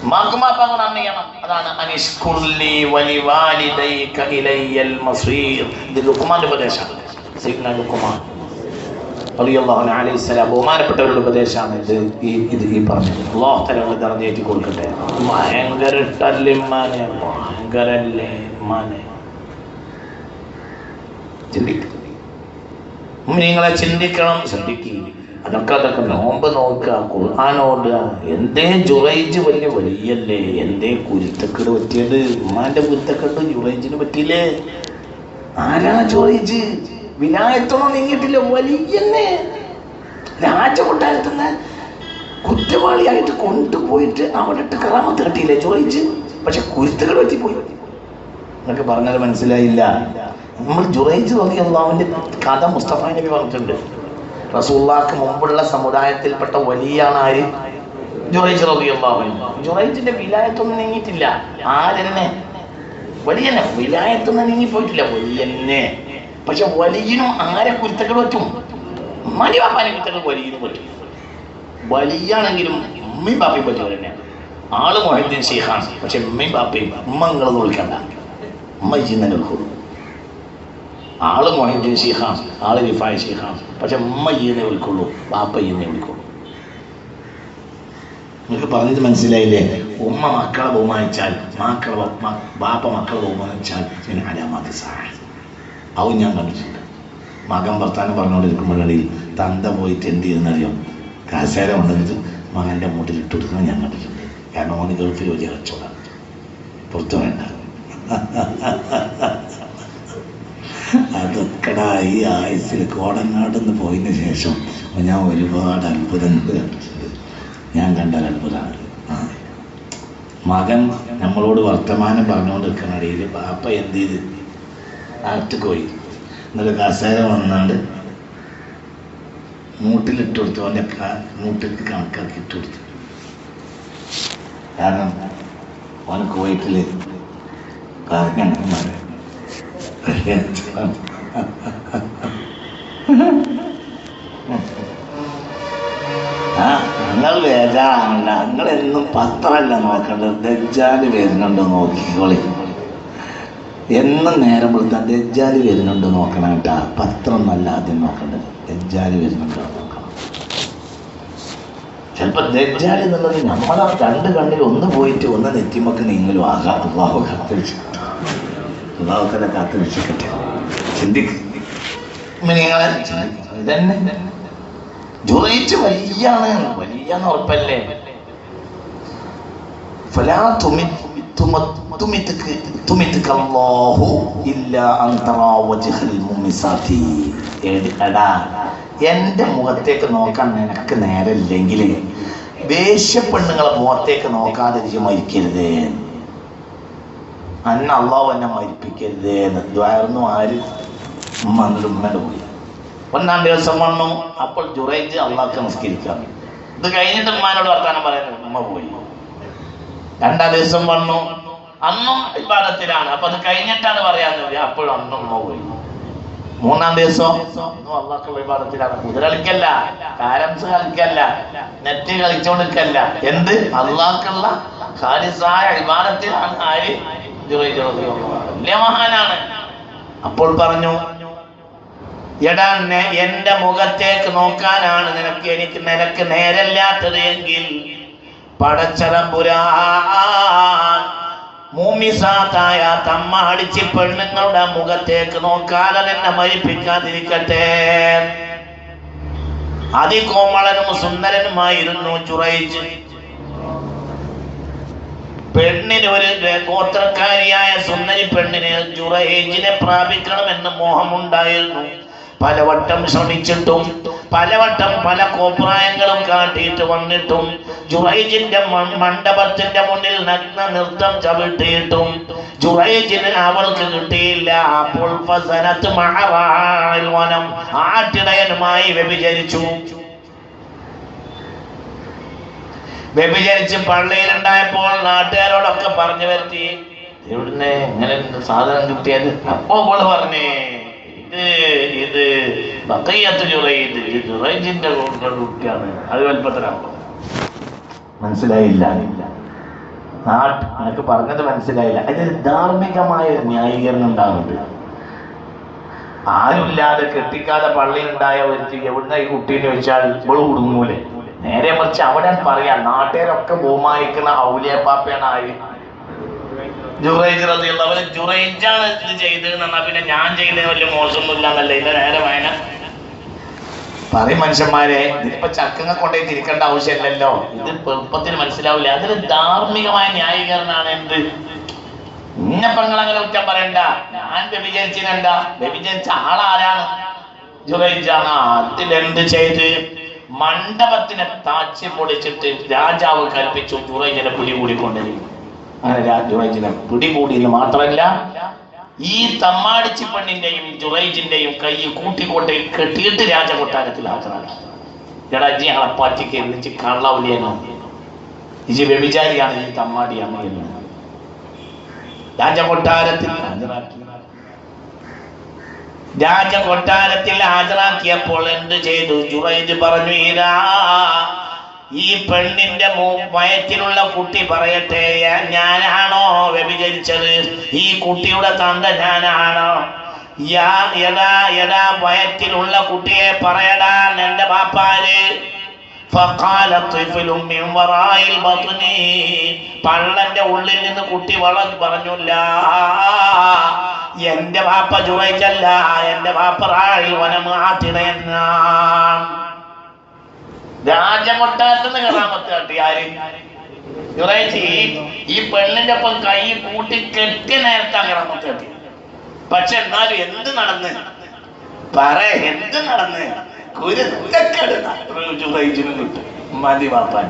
ഉമ്മാക്കും ബാപ്പാക്കും നന്ദി ചെയ്യണം. അതാണ് അനിഷ്കുർലി വലിവാലിദൈക ഇലയ്യൽ മസീർ. ഇത് ലുഖ്മാന്റെ ഉപദേശമാണ്. സയ്യിദ്നാ ലുഖ്മാൻ റളിയല്ലാഹു അൻഹു അലൈഹിസ്സലാം ബഹുമാനപ്പെട്ടവരുടെ ഉപദേശമാണ് ഇത് ഈ പറഞ്ഞത്. അല്ലാഹു തആല ദർജയേറ്റി കൊടുക്കട്ടെ. ഭയങ്കര ഇട്ടല്ലിമ്മാനെ, ഭയങ്കരല്ലേ ഉമ്മാനെ. നിങ്ങളെ ചിന്തിക്കണം, ശ്രദ്ധിക്കുക. അതൊക്കെ നോമ്പ് നോക്കുക, ഖുർആൻ ഓതുക. എന്തേ ജുറൈജ് വലിയല്ലേ? എന്തേ കുരുത്തക്കേട് പറ്റിയത്? ഉമ്മാന്റെ കുരുത്തക്കേട് ജുറൈജിന് പറ്റിയില്ലേ? ആരാ ജുറൈജ്? വിനായത്തൊന്നും നീങ്ങിയിട്ടില്ല, വലിയന്നെ. രാജകൊട്ടാരത്തുന്ന കുറ്റവാളിയായിട്ട് കൊണ്ടുപോയിട്ട് അവിടെ ഇട്ട് കറാമത്ത് കിട്ടിയില്ലേ ജുറൈജ്? പക്ഷെ കുരുത്തക്കേട് പറ്റിപ്പോയി. എന്നൊക്കെ പറഞ്ഞത് മനസ്സിലായില്ല. നമ്മൾ ജുറൈജ് റളിയല്ലാഹുവിന്റെ കഥ മുസ്തഫ നബി പറഞ്ഞിട്ടുണ്ട്. റസൂലുള്ളാഹിക്ക് മുമ്പുള്ള സമുദായത്തിൽപ്പെട്ട വലിയാണ് ആര്? ജുറൈജ് റളിയല്ലാഹു അൻഹു. ജുറൈജിന്റെ വിലായത്തൊന്നും നീങ്ങിയിട്ടില്ല. ആരെന്നെ? വലിയന്നെ. വിലായത്തൊന്നും നീങ്ങിപ്പോയിട്ടില്ല, വലിയന്നെ. പക്ഷെ വലിയനും ആരെ കുരുത്തക്കേട് പറ്റും? ഉമ്മാന്റെ ബാപ്പാനെ കുരുത്തക്കേട് വലിയനും പറ്റും. വലിയാണെങ്കിലും ഉമ്മയും ബാപ്പയും പറ്റും തന്നെ. ആള് മൊഹീദ്ദീൻ ശൈഖാണ്, പക്ഷെ ഉമ്മയും ബാപ്പയും ഉമ്മ നിങ്ങളൊന്നും വിളിക്കണ്ട, ഉമ്മ ചെയ്യുന്ന കേൾക്കുള്ളൂ. ആള് മൊഹീദ്ദീൻ ശൈഖാണ്, ആള് റിഫായി ശൈഖാണ്, പക്ഷെ ഉമ്മ ചെയ്യുന്നേ വിളിക്കുള്ളൂ, ബാപ്പ ചെയ്യുന്നേ വിളിക്കുള്ളൂ. നിങ്ങൾക്ക് പറഞ്ഞത് മനസ്സിലായില്ലേ? ഉമ്മ മക്കളെ ബഹുമാനിച്ചാൽ, ബാപ്പ മക്കളെ ബഹുമാനിച്ചാൽ പിന്നെ അലാമത്ത് സഹായം ആവും. ഞാൻ കണ്ടിട്ടുണ്ട്. മകൻ ഭർത്താനം പറഞ്ഞുകൊണ്ടിരിക്കുമ്പോഴാണെങ്കിൽ തന്ത പോയിട്ട് എന്ത് ചെയ്യുന്നറിയോ? കസേര കൊണ്ടുവന്നിട്ട് മകൻ്റെ മൂട്ടിലിട്ട് കൊടുക്കുന്നത് ഞാൻ കണ്ടിട്ടുണ്ട്. കാരണം ഓന് ഗൾഫിൽ വലിയ കച്ചവടം, പുറത്തു വേണ്ട. അതൊക്കെടാ ഈ ആയുസ്സിൽ കോടനാടെന്ന് പോയതിന് ശേഷം ഞാൻ ഒരുപാട് അത്ഭുതങ്ങൾ കണ്ടിട്ടുണ്ട്. ഞാൻ കണ്ട അത്ഭുതമാണ്. മകൻ നമ്മളോട് വർത്തമാനം പറഞ്ഞുകൊണ്ടിരിക്കുന്ന ഇടയിൽ ബാപ്പ എന്ത് ചെയ്ത് അകത്തേക്ക് പോയി. എന്നിട്ട് കസേര വന്നാണ്ട് മൂട്ടിലിട്ട് കൊടുത്തു. അവൻ്റെ മൂട്ടിലേക്ക് കണക്കാക്കി ഇട്ട് കൊടുത്തു. കാരണം അവന് കുവൈറ്റിൽ കാരണന്മാരെ നിങ്ങൾ വേജാറണ്ട. നിങ്ങളെന്നും പത്രമല്ല നോക്കണ്ടത്, ദജ്ജാല് വരുന്നുണ്ടോ നോക്കിക്കോളി. എന്നും നേരം വിളിത്താൻ ദജ്ജാല് വരുന്നുണ്ടോ നോക്കണം കേട്ടാ. പത്രം നല്ല ആദ്യം നോക്കേണ്ടത്, ദജ്ജാല് വരുന്നുണ്ടോ നോക്കണം. ചിലപ്പോൾ ദജ്ജാല് എന്നുള്ളത് നമ്മളെ രണ്ട് കണ്ണിൽ ഒന്ന് പോയിട്ട് ഒന്ന് നെറ്റിമക്ക് നീങ്ങലും ആകാം. അള്ളാഹു കാത്തിരിക്കട്ടെ, അള്ളാഹുക്കടെ കാത്തിരിക്കട്ടെ. ചിന്തിക്കുക ഇതന്നെ. ജുറൈജ് വലിയാണ്, വലിയാന്ന് ഉറപ്പല്ലേ? എന്റെ മുഖത്തേക്ക് നോക്കാൻ നിനക്ക് നേരമില്ലെങ്കിൽ വേശ്യപ്പെണ്ണുങ്ങളെ മുഖത്തേക്ക് നോക്കാതെ മരിക്കരുത്. അന്ന അള്ളാഹു എന്നെ മരിപ്പിക്കരുത് എന്ന് ദ്വാരന്നു. ആര്? ഉമ്മ. എന്നിട്ട് ഉമ്മയുടെ പോയി. ഒന്നാം ദിവസം വന്നു. അപ്പോൾ ജുറൈജ് അള്ളാഹ്ക്ക് നമസ്കരിക്കാം. ഇത് കഴിഞ്ഞിട്ട് ഉമ്മാനോട് വർത്താനം പറയുന്നത്, ഉമ്മ പോയി. രണ്ടാം ദിവസം വന്നു. അന്നും ഇബാദത്തിലാണ്. അപ്പൊ അത് കഴിഞ്ഞിട്ടാണ് പറയാന്ന്. അപ്പോഴും അന്നും പോയി. മൂന്നാം ദിവസം അള്ളാഹുള്ള ഇബാദത്തിലാണ്. കുതിര കളിക്കല്ല, കാരംസ് കളിക്കല്ല, നെറ്റ് കളിച്ചോണ്ടിരിക്കല്ല. എന്ത്? അള്ളാഹുള്ള ഖാലിസായ ഇബാദത്തിലാണ്. ആര്? ജുറൈജ് റളിയല്ലാഹു വലിയ മഹാനാണ്. അപ്പോൾ പറഞ്ഞു, എടാ എന്റെ മുഖത്തേക്ക് നോക്കാനാണ് നിനക്ക് നേരല്ലാത്തത് എങ്കിൽ പടച്ചതമ്പുരാൻ മൂമിസാത്തായ തമ്മാടിച്ച് പെണ്ണുങ്ങളുടെ മുഖത്തേക്ക് നോക്കാതെ എന്നെ മരിപ്പിക്കാതിരിക്കട്ടെ. അതികോമളനും സുന്ദരനുമായിരുന്നു ജുറൈജ്. പെണ്ണിന് ഒരു ഗോത്രക്കാരിയായ സുന്ദരി പെണ്ണിന് ജുറൈജിനെ പ്രാപിക്കണമെന്ന് മോഹമുണ്ടായിരുന്നു. പലവട്ടം ശ്രമിച്ചിട്ടും പലവട്ടം പല കോപ്രായങ്ങളും കാട്ടിയിട്ട് വന്നിട്ടും ജുറൈജിന്റെ മണ്ഡപത്തിന്റെ മുന്നിൽ നഗ്ന നൃത്തം ചവിട്ടിയിട്ടും ജുറൈജിന് അവൾക്ക് കിട്ടിയില്ല. അപ്പോൾ ഫസനത്ത് മഅറാഇൽ വനം, ആട്ടിടയനുമായി വ്യഭിചരിച്ചു. വ്യഭിചരിച്ച് പള്ളിയിലുണ്ടായപ്പോൾ നാട്ടുകാരോടൊക്കെ പറഞ്ഞു വരുത്തി, ഇവിടുന്ന് ഇങ്ങനെ സാധനം കിട്ടിയത്. അപ്പോ അവള് പറഞ്ഞേ, ഇത് ബഖിയത്ത് ജുറൈജ്, ജുറൈജിന്റെ കുട്ടിയാണ്. അത് വലുപ്പത്തിലാകും. മനസ്സിലായില്ല? എനിക്ക് പറഞ്ഞത് മനസ്സിലായില്ല. അതിൽ ധാർമ്മികമായ ന്യായീകരണം ഉണ്ടാകുന്നുണ്ട്. ആരുമില്ലാതെ കെട്ടിക്കാതെ പള്ളിയിലുണ്ടായ ഒരുത്തി എവിടുന്ന ഈ കുട്ടീനെ വെച്ചാൽ ഇപ്പോൾ കുടുങ്ങൂലെ? നേരെ മറിച്ച് അവിടെ പറയാം, നാട്ടുകാരൊക്കെ ബഹുമാനിക്കുന്ന ഔലിയപ്പാപ്പയാണ് ആര്? ജുറൈജ് റളിയല്ലാഹു. ജുറൈജാണ് ഇത് ചെയ്തതെന്ന് പറഞ്ഞാൽ പിന്നെ ഞാൻ ചെയ്യുന്നതിന് വലിയ മോശമൊന്നുമില്ല എന്നല്ല ഇതിന്റെ നേരെ വായന പറയും. മനുഷ്യന്മാരെ, ഇതിപ്പോ ചക്കങ്ങ കൊണ്ടേ തിരിക്കേണ്ട ആവശ്യമില്ലല്ലോ. ഇത് എളുപ്പത്തിന് മനസ്സിലാവില്ല. അതൊരു ധാർമ്മികമായ ന്യായീകരണമാണ്. എന്ത്? ഇന്നപ്പോ നിങ്ങൾ അങ്ങനെ കുറ്റം പറയണ്ട. ഞാൻ വ്യഭിചരിച്ചിട്ടുണ്ട. വ്യഭിചരിച്ച ആളാരാണ്? ജുറൈജാണ്. അതിലെന്ത് ചെയ്ത്? മണ്ഡപത്തിനെ താഴ്ച പൊളിച്ചിട്ട് രാജാവ് കൽപ്പിച്ചു ജുറൈജിനെ പിടികൂടിക്കൊണ്ടിരിക്കും. അങ്ങനെ ജുറൈജിനെ പിടികൂടി എന്ന് മാത്രമല്ല, ഈ തമ്മാടിച്ചി പെണ്ണിന്റെയും ജുറൈജിന്റെയും കൈ കൂട്ടിക്കൊണ്ടേ കെട്ടിയിട്ട് രാജകൊട്ടാരത്തിൽ ഹാജരാക്കി. എടാ ജി ഞങ്ങളെ പാറ്റിക്ക് എന്നിച്ച് കള്ളൗലിയനോ, ഇജി വ്യഭിചാരിയാണ്, ഈ തമ്മാടിയാണ് എന്ന് രാജകൊട്ടാരത്തിൽ ഹാജരാക്കി. രാജകൊട്ടാരത്തിൽ ഹാജരാക്കിയപ്പോൾ എന്ത് ചെയ്തു? ജുറൈജ് പറഞ്ഞു, ഇതാ ഈ പെണ്ണിന്റെ വയറ്റിലുള്ള കുട്ടി പറയട്ടെ, ഞാനാണോ വ്യഭിചരിച്ചത്? ഈ കുട്ടിയുടെ തന്ത ഞാനാണോ? എടാ വയറ്റിലുള്ള കുട്ടിയെ പറയടാ, എന്റെ ബാപ്പാര്. പള്ളന്റെ ഉള്ളിൽ നിന്ന് കുട്ടി പറഞ്ഞില്ല, എന്റെ ബാപ്പ ജുറൈജല്ല, എന്റെ ബാപ്പ റാഇൽ വനം, ആട്ടിടയനാണ്. രാജകൊട്ടാരത്തിന് കറാമത്ത് കാട്ടി ആര്? ജുറൈജ്. ഈ പെണ്ണിന്റെ ഒപ്പം കൈ കൂട്ടി കെട്ടിയ നേരത്തെ കറാമത്ത് കാട്ടി. പക്ഷെ എന്നാലും എന്ത് നടന്ന് എന്ത് നടന്ന് കുരുത്തക്കേട് ജുറൈജിന് കിട്ടും. മതി വാപ്പാൻ.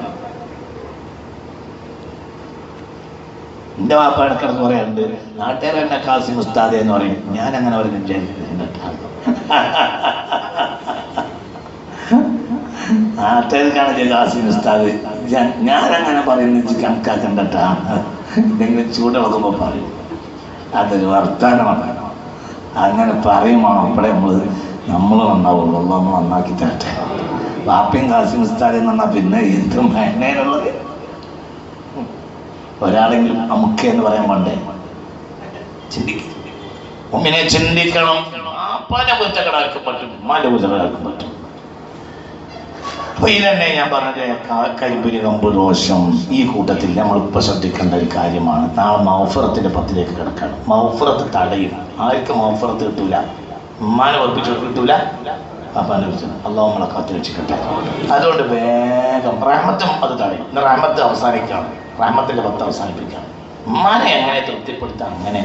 എന്റെ വാപ്പ ഇടക്കിടക്ക് പറയാറുണ്ട്, നാട്ടുകാരെ എന്നെ കാസിം ഉസ്താദെ എന്ന് പറയും. ഞാൻ അങ്ങനെ പറഞ്ഞു നാട്ടുകാർക്കാണ് കാസിം ഉസ്താദ്. ഞാനങ്ങനെ പറയുന്നത് കണക്കാക്കണ്ടട്ടാ. എന്തെങ്കിലും ചൂടളക്കുമ്പോ പറയും. അതൊരു വർത്താനമാണ്. അങ്ങനെ പറയുമോ അപ്പോഴേ നമ്മൾ നന്നാവുള്ളൂ. നമ്മൾ നന്നാക്കി തരട്ടെ. വാപ്പയും കാസിം ഉസ്താദ് എന്ന് പറഞ്ഞാൽ പിന്നെ എന്തും ഭയങ്കരമുള്ളത്. ഒരാളെങ്കിലും നമുക്ക് എന്ന് പറയാൻ വേണ്ടേ? ചിന്തിക്കും. ഒന്നിനെ ചിന്തിക്കണം. പല കുറ്റക്കടാർക്കും പറ്റും, മല കുറ്റക്കടാർക്കും പറ്റും. അപ്പൊ ഇതന്നെ ഞാൻ പറഞ്ഞത്, കരിമ്പുരി കമ്പ് ദോഷം. ഈ കൂട്ടത്തിൽ നമ്മളിപ്പോൾ ശ്രദ്ധിക്കേണ്ട ഒരു കാര്യമാണ്. നാളെ മൗഫറത്തിന്റെ പത്തിലേക്ക് കിടക്കണം. മൗഫറത്ത് തടയും. ആർക്കും മൗഫറത്ത് കിട്ടൂല. ഉമ്മാനെ ഉറപ്പിച്ചു കിട്ടൂല, പാപ്പാനെ വിളിച്ചു. അള്ളാഹു നമ്മളെ കാത്തു വെച്ചിട്ടെ. അതുകൊണ്ട് വേഗം റഹ്മത്തും അത് തടയും. റഹ്മത്ത് അവസാനിക്കണം. റഹ്മത്തിന്റെ പത്ത് അവസാനിപ്പിക്കണം. ഉമ്മാനെ എങ്ങനെ തൃപ്തിപ്പെടുത്താം? അങ്ങനെ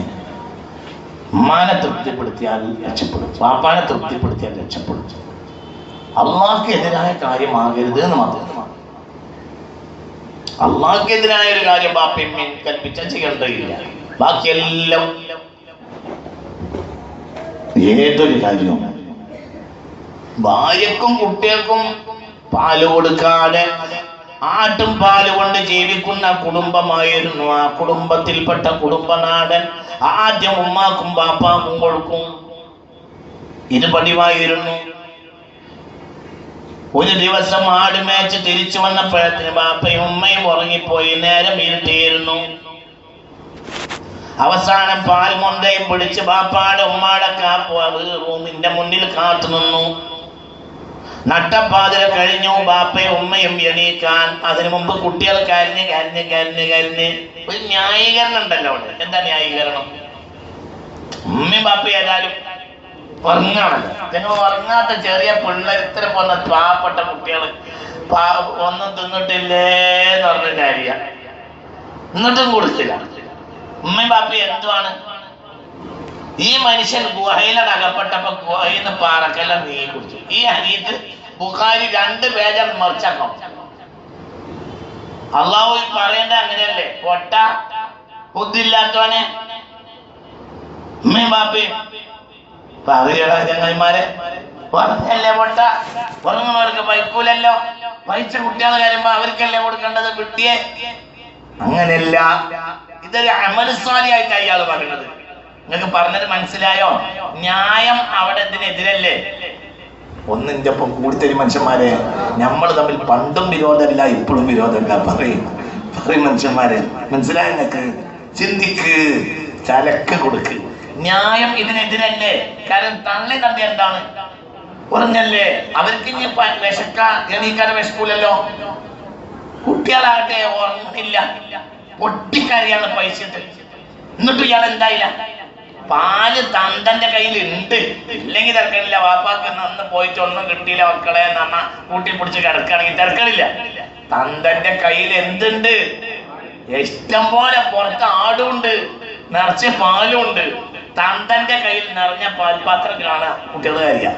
ഉമ്മാനെ തൃപ്തിപ്പെടുത്തിയാൽ രക്ഷപ്പെടും. പാപ്പാനെ തൃപ്തിപ്പെടുത്തിയാൽ രക്ഷപ്പെടും. അള്ളാഹ്ക്കെതിരായ കാര്യമാകരുത് എന്ന് മാത്രം. അള്ളാഹ്ക്കെതിരായ ഒരു കാര്യം ബാപ്പയും കൽപ്പിച്ചാൽ ചെയ്യേണ്ടതില്ല. ബാക്കിയെല്ലാം ഏതൊരു കാര്യവും ഭാര്യക്കും കുട്ടികൾക്കും പാല് കൊടുക്കാതെ ആട്ടും പാല് കൊണ്ട് ജീവിക്കുന്ന കുടുംബമായിരുന്നു. ആ കുടുംബത്തിൽപ്പെട്ട കുടുംബനാടൻ ആദ്യം ഉമ്മാക്കും ബാപ്പാക്കും കൊടുക്കും. ഇത് പതിവായിരുന്നു. ഒരു ദിവസം ആട് മേച്ച് തിരിച്ചു വന്നപ്പോഴത്തിന് ബാപ്പയും ഉമ്മയും ഉറങ്ങിപ്പോയി. നേരം ഇരുട്ടിയിരുന്നു. അവസാനം പാൽ മൊന്തയും പിടിച്ച് ബാപ്പാടെ ഉമ്മാടെ റൂമിന്റെ മുന്നിൽ കാത്തു നിന്നു. നട്ടപ്പാതിര കഴിഞ്ഞു. ബാപ്പയും ഉമ്മയും എണീക്കാൻ. അതിനു മുമ്പ് കുട്ടികൾ കരഞ്ഞ് ഒരു ന്യായീകരണം ഉണ്ടല്ലോ അവിടെ. എന്താ ന്യായീകരണം? ഉമ്മയും ബാപ്പയും ഏതായാലും ഉറങ്ങാണല്ലോ. നിങ്ങൾ ഉറങ്ങാത്ത ചെറിയ പിള്ളേർ ഇത്ര പോന്ന പാവപ്പെട്ട കുട്ടികൾ ഒന്നും തിന്നിട്ടില്ലേന്ന് പറഞ്ഞ കാര്യ, എന്നിട്ടും കൊടുത്തില്ല. ഉമ്മയും ബാപ്പയും എന്തുവാണ്? ഈ മനുഷ്യൻ ഗുഹയിലൂടെ അകപ്പെട്ടപ്പോ ഗുഹയിൽ നിന്ന് പാറക്കെല്ലാം നീങ്ങി കുടിച്ചു. ഈ ഹദീസ് ബുഖാരി 2 പേജ് മറിച്ചാക്കാം. അള്ളാഹു പറയേണ്ട അങ്ങനെയല്ലേ? പൊട്ട ബുദ്ധിയില്ലാത്തവനെ ഉമ്മയും ബാപ്പയും പകുതിയുടെ ചങ്ങന്മാരെ പറഞ്ഞല്ലേ പൊട്ട. ഉറങ്ങുന്നവർക്ക് പൈക്കൂലല്ലോ. പൈച്ച കുട്ടികൾ വരുമ്പോ അവർക്കല്ലേ കൊടുക്കേണ്ടത് വിട്ടിയെ. അങ്ങനെയല്ല. ഇതൊരു അമല് സ്വാലിയായിട്ട് അയാൾ പറയുന്നത്. നിങ്ങൾക്ക് പറഞ്ഞത് മനസ്സിലായോ? ന്യായം അവിടെ ഇതിനെതിരല്ലേ? ഒന്നിന്റെ ഒപ്പം കൂടുതൽ മനുഷ്യന്മാരെ നമ്മൾ തമ്മിൽ പണ്ടും വിരോധമല്ല, ഇപ്പോഴും വിരോധമല്ല. പറയും മനുഷ്യന്മാരെ, മനസ്സിലായ? നിങ്ങൾക്ക് ചിന്തിക്ക്, തലക്ക് കൊടുക്ക്. ന്യായം ഇതിനെതിരല്ലേ? കാരണം തള്ളി തള്ളി എന്താണ് പറഞ്ഞല്ലേ? അവർക്ക് ഇനി എണീക്കാതെ വിശക്കൂലല്ലോ. കുട്ടികളാകട്ടെ ഉറങ്ങില്ല, പൊട്ടിക്കറിയാണ് പൈസ. എന്നിട്ട് ഇയാൾ എന്തായില്ല? പാല് തന്തന്റെ കയ്യിൽ ഉണ്ട്, ഇല്ലെങ്കിൽ തിരക്കണില്ല. വാപ്പാക്ക് നന്ന് പോയിട്ട് ഒന്നും കിട്ടിയില്ല മക്കളെ നന്ന കൂട്ടി പിടിച്ച് കിടക്കുകയാണെങ്കിൽ തിരക്കണില്ല. തന്തന്റെ കയ്യിൽ എന്തുണ്ട്? ഇഷ്ടം പോലെ. പുറത്ത് ആടുണ്ട്, നിറച്ച് പാലും ഉണ്ട്. തന്തന്റെ കയ്യിൽ നിറഞ്ഞ പാൽപാത്രം കാണാം കുട്ടികൾ കാര്യ.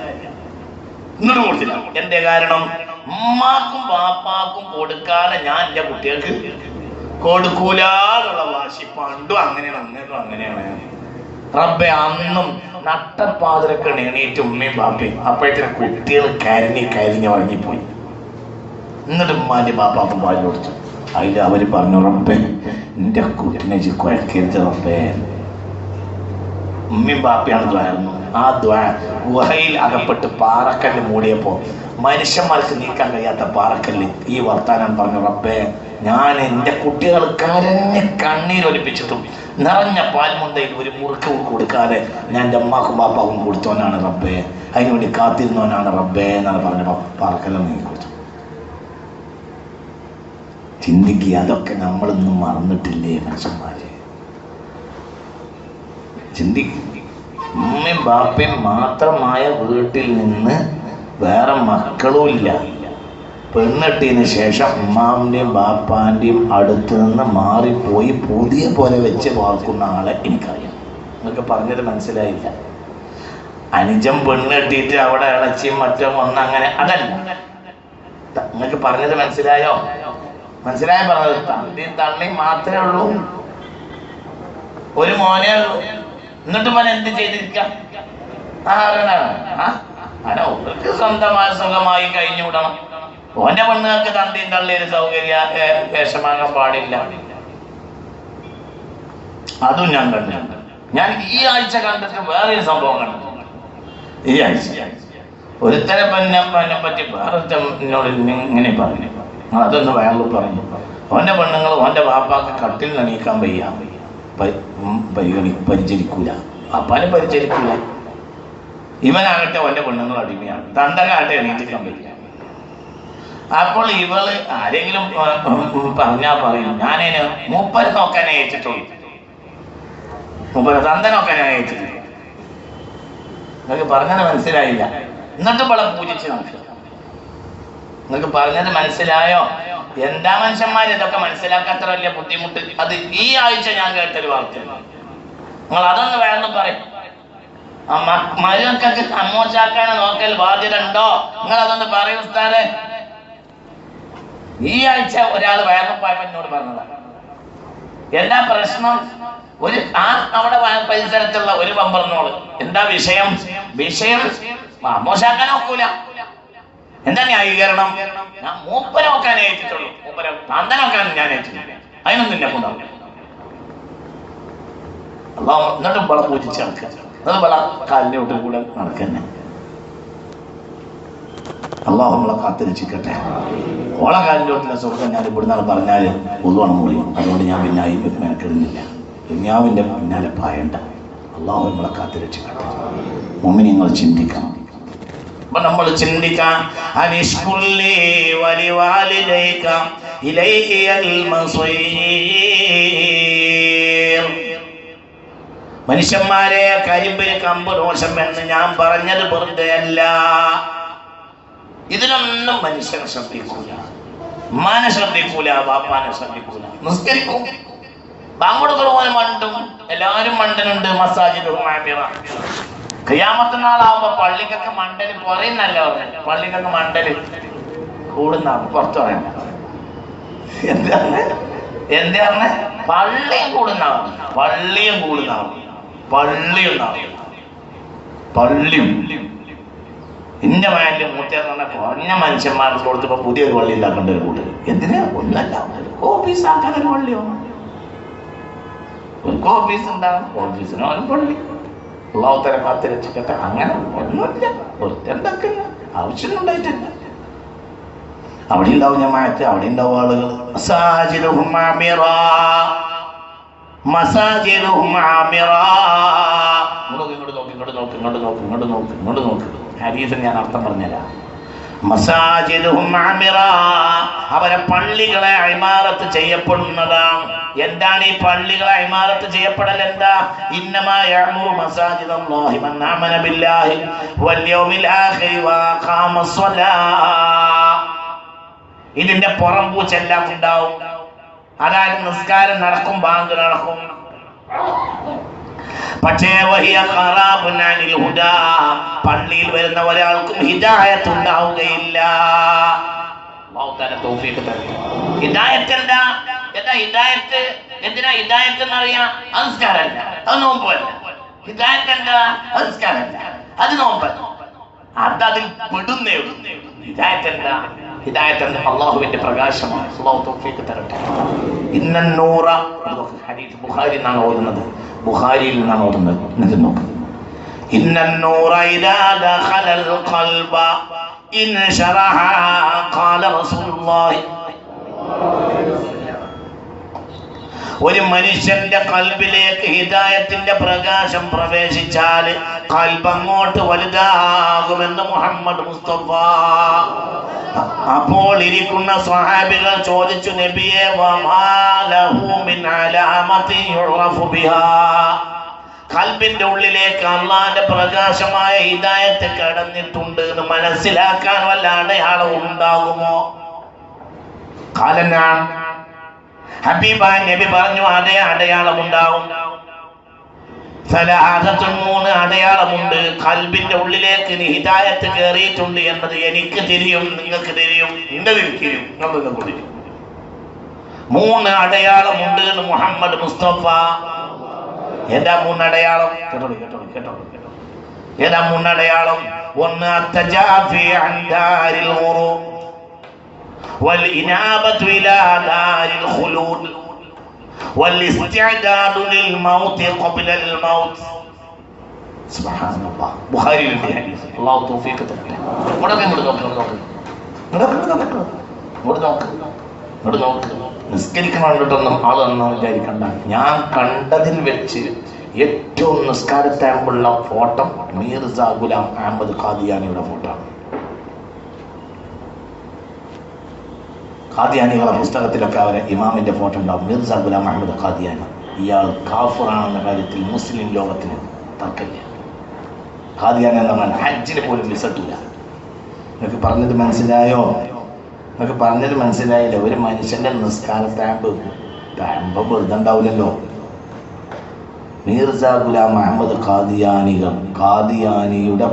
എന്നിട്ട് കൊടുത്തില്ല. എന്റെ കാരണം ഉമ്മാക്കും ബാപ്പാക്കും കൊടുക്കാതെ ഞാൻ എന്റെ കുട്ടികൾക്ക് കൊടുക്കൂലുള്ള വാശി. പണ്ടും അങ്ങനെയാണ്. റബ്ബെ അന്നും നട്ടപ്പാതിരൊക്കെ എണീറ്റ് ഉമ്മയും ബാപ്പയും. അപ്പോഴത്തേന് കുട്ടികൾ കരിഞ്ഞ് ഉറങ്ങിപ്പോയി. എന്നിട്ട് ഉമ്മാന്റെ ബാപ്പാക്കും പാല് കൊടുത്തു. അതിൽ അവര് പറഞ്ഞു, റബ്ബെ എന്റെ കുട്ടിനെ കുഴക്കരുത് റബ്ബെ. ഉമ്മയും ബാപ്പയാണ് ദ്വാരുന്നു. ആ ഗുഹയിൽ അകപ്പെട്ട് പാറക്കല്ല് മൂടിയപ്പോ മനുഷ്യന്മാർക്ക് നീക്കാൻ കഴിയാത്ത പാറക്കല്ല് ഈ വർത്താനം പറഞ്ഞു, റബ്ബെ ഞാൻ എന്റെ കുട്ടികൾ കരഞ്ഞ് കണ്ണീരൊലിപ്പിച്ചിട്ടും നിറഞ്ഞ പാൽമുണ്ടയിൽ ഒരു മുറുക്ക് കൊടുക്കാതെ ഞാൻ എൻ്റെ അമ്മാക്കും ബാപ്പാക്കും കൊടുത്തവനാണ് റബ്ബെ, അതിനുവേണ്ടി കാത്തിരുന്നവനാണ് റബ്ബെ എന്നാണ് പറഞ്ഞ പാറക്കല്ല് നീ കൊടുത്തു. ചിന്തിക്കുക, അതൊക്കെ നമ്മളൊന്നും മറന്നിട്ടില്ലേ മനുഷ്യന്മാര്? ചിന്തിക്കുക. ഉമ്മയും ബാപ്പയും മാത്രമായ വീട്ടിൽ നിന്ന് വേറെ മക്കളും ഇല്ല. പെണ്ണെട്ടിയതിന് ശേഷം ഉമ്മാവിൻ്റെയും ബാപ്പാൻ്റെയും അടുത്ത് നിന്ന് മാറിപ്പോയി പുതിയ പോലെ വെച്ച് വാർക്കുന്ന ആളെ എനിക്കറിയാം. നിങ്ങൾക്ക് പറഞ്ഞത് മനസ്സിലായില്ല. അനുജം പെണ്ണെട്ടിയിട്ട് അവിടെ ഇളച്ചിയും മറ്റും ഒന്നങ്ങനെ അതല്ല. നിങ്ങൾക്ക് പറഞ്ഞത് മനസ്സിലായോ? മനസ്സിലായ പറഞ്ഞത് തന്റെയും തള്ളിയും മാത്രമേ ഉള്ളൂ. ഒരു മോനേ ഉള്ളൂ. എന്നിട്ട് മോൻ എന്ത് ചെയ്തിരിക്കാം? അവർക്ക് സ്വന്തമായി സുഖമായി കഴിഞ്ഞുവിടണം. ഓന്റെ പെണ്ണുങ്ങൾക്ക് തന്റെയും തള്ളിയൊരു സൗകര്യ വേഷമാകാൻ പാടില്ല. അതും ഞാൻ കണ്ടിട്ടുണ്ട്. ഞാൻ ഈ ആഴ്ച കണ്ടിട്ട് വേറൊരു സംഭവം കണ്ടു. ഈ ആഴ്ച ഒരുത്തരെ പെണ്ണെ പറ്റി വേറൊരുത്തനോട് ഇങ്ങനെ പറഞ്ഞു. അതൊന്ന് വേറെ പറഞ്ഞു. ഓന്റെ പെണ്ണുങ്ങൾ ഓന്റെ വാപ്പാക്ക് കട്ടിൽ നണീക്കാൻ പരിചരിക്കൂല, വാപ്പാനെ പരിചരിക്കൂല. ഇവനാകട്ടെ ഓന്റെ പെണ്ണുങ്ങൾ അടിമയാണ്, തണ്ടകാകട്ടെ എണീറ്റിക്കാൻ വയ്യ. അപ്പോൾ ഇവള് ആരെങ്കിലും പറഞ്ഞാ പറയും, ഞാനതിന് മൂപ്പര് നോക്കാനേ അയച്ചിട്ടുള്ളൂ, മൂപ്പര് തന്ത നോക്കാനേ അയച്ചിട്ടുള്ളൂ. നിങ്ങൾക്ക് പറഞ്ഞത് മനസ്സിലായില്ല. എന്നിട്ട് ഇവളെ പൂജിച്ച് നോക്കുക. നിങ്ങൾക്ക് പറഞ്ഞത് മനസ്സിലായോ? എന്താ മനുഷ്യന്മാർ ഇതൊക്കെ മനസ്സിലാക്കാത്ത വലിയ ബുദ്ധിമുട്ട്. അത് ഈ ആഴ്ച ഞാൻ കേട്ടൊരു വാർത്തയാണ്. നിങ്ങൾ അതൊന്ന് വേണമെന്ന് പറയും. മരുമക്കൾക്ക് അമ്മോച്ചാക്കാനെ നോക്കൽ ബാധ്യത ഉണ്ടോ? നിങ്ങൾ അതൊന്ന് പറയും ഉസ്താദേ. ഈ ആഴ്ച ഒരാൾ വേറെപ്പായപ്പോ എന്നോട് പറഞ്ഞതാണ്. എല്ലാ പ്രശ്നം ഒരു അവിടെ പരിസരത്തുള്ള ഒരു പമ്പറന്നോള് എന്താ വിഷയം? വിഷയം അമ്മോശാക്കാൻ നോക്കൂല. എന്താ ന്യായീകരണം? ഞാൻ മൂപ്പരെ നോക്കാൻ ഏറ്റിട്ടുള്ളൂ, മൂപ്പരെ തന്തനോക്കാൻ ഞാൻ ഏറ്റിട്ടില്ല, അതിനൊന്നും എന്നെ കൊണ്ടാവില്ല. അള്ളാഹ് എന്നിട്ടും വള പൂജിച്ച് നടക്കുക, അത് വള കാലിന്റെ ഒട്ടിൽ കൂടെ നടക്കന്നെ. അള്ളാഹു നമ്മളെ കാത്തിരക്ഷിക്കട്ടെ. ഓള കാലിന്റെ ഒട്ടിലെ സ്വർഗം ഞാൻ ഇവിടുന്നാണ് പറഞ്ഞാൽ പൊതുവാണ് മുറിയും. അതുകൊണ്ട് ഞാൻ പിന്നായി മെനക്കെടുന്നില്ല. ദുനിയാവിന്റെ പിന്നാലെ പായണ്ട. അള്ളാഹു നമ്മളെ കാത്തിരക്ഷിക്കട്ടെ. മുഅ്മിനീങ്ങൾ ചിന്തിക്കണം. അപ്പൊ നമ്മൾ ചിന്തിക്കാം, അനിഷ്കുല്ലി വലിവാലിദൈക ഇലൈഹിൽ മസീർ. മനുഷ്യന്മാരെ, കരിമ്പിന് കമ്പ് ദോഷം എന്ന് ഞാൻ പറഞ്ഞത് വെറുതെ അല്ല. ഇതിലൊന്നും മനുഷ്യനെ ശ്രദ്ധിക്കൂല, ഉമ്മാനെ ശ്രദ്ധിക്കൂല, ബാപ്പാനെ ശ്രദ്ധിക്കൂല. നിസ്കരിക്കും, ബാങ്കൊടുക്കൾ പോലെ മണ്ടും, എല്ലാവരും മണ്ടനുണ്ട്. മസാജിദ് ഖിയാമത്ത് നാളാവുമ്പോ പള്ളിക്കൊക്കെ മണ്ടല് പറയുന്നല്ല പറഞ്ഞു, പള്ളിക്കൊക്കെ മണ്ടല് കൂടുന്ന പുറത്തു പറയണ്ട. എന്താണ് പള്ളിയും കൂടുന്നാവും, പള്ളിയും കൂടുന്നാവും, പള്ളിയുണ്ടാവും, പള്ളിയും. എന്റെ മയന്റെ മൂത്തേന്ന് പറഞ്ഞാൽ കുറഞ്ഞ മനുഷ്യന്മാർക്ക് കൊടുത്തപ്പോ പുതിയൊരു പള്ളി ഉണ്ടാക്കേണ്ട ഒരു കൂട്ട്. എന്തിനാ? ഒന്നല്ല, ഓഫീസ് ആക്കാൻ ഒരു പള്ളിയോ, ഒരു ഓഫീസ് ഉണ്ടാകും, ഓഫീസിനോ ഒരു പള്ളി. അള്ളാഹുത്തല കാത്തിരക്ഷിക്കട്ടെ. അങ്ങനെ ഒന്നുമില്ല, എന്തൊക്കെ ആവശ്യമൊന്നുണ്ടായിട്ടില്ല. അവിടെ ഉണ്ടാവും ജമാഅത്ത്, അവിടെ ഉണ്ടാവും ആളുകൾ. മസാജിദുഹും ആമിറാ, മസാജിദുഹും ആമിറാ. ഇങ്ങോട്ട് നോക്ക്. ഹദീസിന് ഞാൻ അർത്ഥം പറഞ്ഞുതരാം. മസാജിദുഹും ആമിറാ, അവരെ പള്ളികളെ ഇമാറത്ത് ചെയ്യപ്പെടുന്നതാണ്. എന്താണ് ഈ പള്ളികളെ ഇമാറത്ത് ചെയ്യപ്പെടൽ? എന്താ? ഇന്നമാ യഅ്മുറു മസാജിദല്ലാഹി മൻ ആമന ബില്ലാഹി വൽ യൗമിൽ ആഖിരി വഅഖാമ സ്വലാഹ്. ഇതിന്റെ പുറംപൂച്ചെല്ലാം ഉണ്ടാവും. അതായത് നിസ്കാരം നടക്കും, ബാങ്ക് നടക്കും, പക്ഷേ പള്ളിയിൽ വരുന്ന ഒരാൾക്കും ഹിദായത്ത് ഉണ്ടാവുകയില്ല. ഹിദായത്ത് എന്താ? ഹിദായത്ത് എന്തിനാ? ഹിദായത്ത് എന്നറിയാം, സംസ്കാരമല്ല, അത് നോമ്പല്ല. ഹിദായത്ത് എന്താ? സംസ്കാരമല്ല, അത് നോമ്പല്ല, അതതിൽ പെടുന്നേ ഉള്ളൂ. ഹിദായത്ത് എന്താ? ഹിദായത്ത് എന്താ? അള്ളാഹുവിന്റെ പ്രകാശമാണ്. അള്ളാഹു തൗഫീഖ് തരട്ടെ. ഇന്നന്നൂറ, ഹദീസ് ബുഖാരി എന്നാണ് ഓതുന്നത്, ബുഖാരിയിൽ നിന്നാണ് ഓതുന്നത്. എന്നിട്ട് നോക്ക്, ഇന്നന്നൂറ ഇദാ ദഖലൽ ഖൽബ ഇൻശറഹ ഖാല റസൂലുള്ളാഹി. ഒരു മനുഷ്യന്റെ കൽബിലേക്ക് ഹിദായത്തിന്റെ പ്രകാശം പ്രവേശിച്ചാൽ കൽബ് അങ്ങോട്ട് വലുതാകുമെന്ന് മുഹമ്മദ് മുസ്തഫ. അപ്പോൾ ഇരിക്കുന്ന സ്വഹാബികൾ ചോദിച്ചു, നബിയേ, വമാ ലഹു മിൻ അലാമത്തി യുറഫു ബിഹാ. കൽബിന്റെ ഉള്ളിലേക്ക് അള്ളാന്റെ പ്രകാശമായ ഹിദായത്ത് കടന്നിട്ടുണ്ട് എന്ന് മനസ്സിലാക്കാൻ വല്ല അടയാളം ഉണ്ടാകുമോ? കാലനാ, ഹബീബായ നബി പറഞ്ഞു, അതേ അടയാളം ഉണ്ടാവും. മൂന്ന് അടയാളമുണ്ട്. കൽബിന്റെ ഉള്ളിലേക്ക് ഹിദായത്ത് കയറിയിട്ടുണ്ട് എന്നത് എനിക്ക് തിരിയും, നിങ്ങൾക്ക് തിരിയും, തിരിയും, നിങ്ങൾക്ക് തിരിയും. 3 അടയാളമുണ്ട് എന്ന് മുഹമ്മദ് മുസ്തഫ. ഏതാ 3 അടയാളം? കേട്ടോ. ഏതാ 3 അടയാളം? ഒന്ന്, അത്തജാഫി അൻ ദാരിൽ ഖുറൂ വൽ ഇനാബത്തു ഇലാ ദാരിൽ ഖുലൂദ് والاستعداد للموت قبل الموت. سبحان الله. ബുഖാരിയിൽ ഉണ്ട് ഹദീസ്. അല്ലാഹു തൗഫീഖ് തരട്ടെ. നോക്ക്. നിസ്കരിക്കണം കണ്ടിട്ടൊന്നും ആളൊന്നും വിചാരിക്കണ്ട. ഞാൻ കണ്ടതിൽ വെച്ച് ഏറ്റവും നിസ്കാരത്താകുള്ള ഫോട്ടോ മീർസ ഗുലാം അഹമ്മദ് ഖാദിയാനിയുടെ ഫോട്ടോ. ഖാദിയാനികളെ പുസ്തകത്തിലൊക്കെ അവരെ ഇമാമിന്റെ ഫോട്ടോ ഉണ്ടാവും. മിർസ ഗുലാം അഹമ്മദ് ഖാദിയാനി. ഇയാൾ കാഫിറാണെന്ന കാര്യത്തിൽ മുസ്ലിം ലോകത്തിന് തർക്കമില്ല. ഖാദിയാനി എന്ന് പറഞ്ഞാൽ ഹജ്ജിന് പോലും വിസട്ടില്ല. നിങ്ങൾക്ക് പറഞ്ഞത് മനസ്സിലായോ? നിങ്ങൾക്ക് പറഞ്ഞത് മനസ്സിലായില്ല? ഒരു മനുഷ്യന്റെ നിസ്കാര ടാമ്പ് വെറുതെ ഉണ്ടാവില്ലല്ലോ. മിർസ ഗുലാം അഹമ്മദ് ഖാദിയാനിയുടെ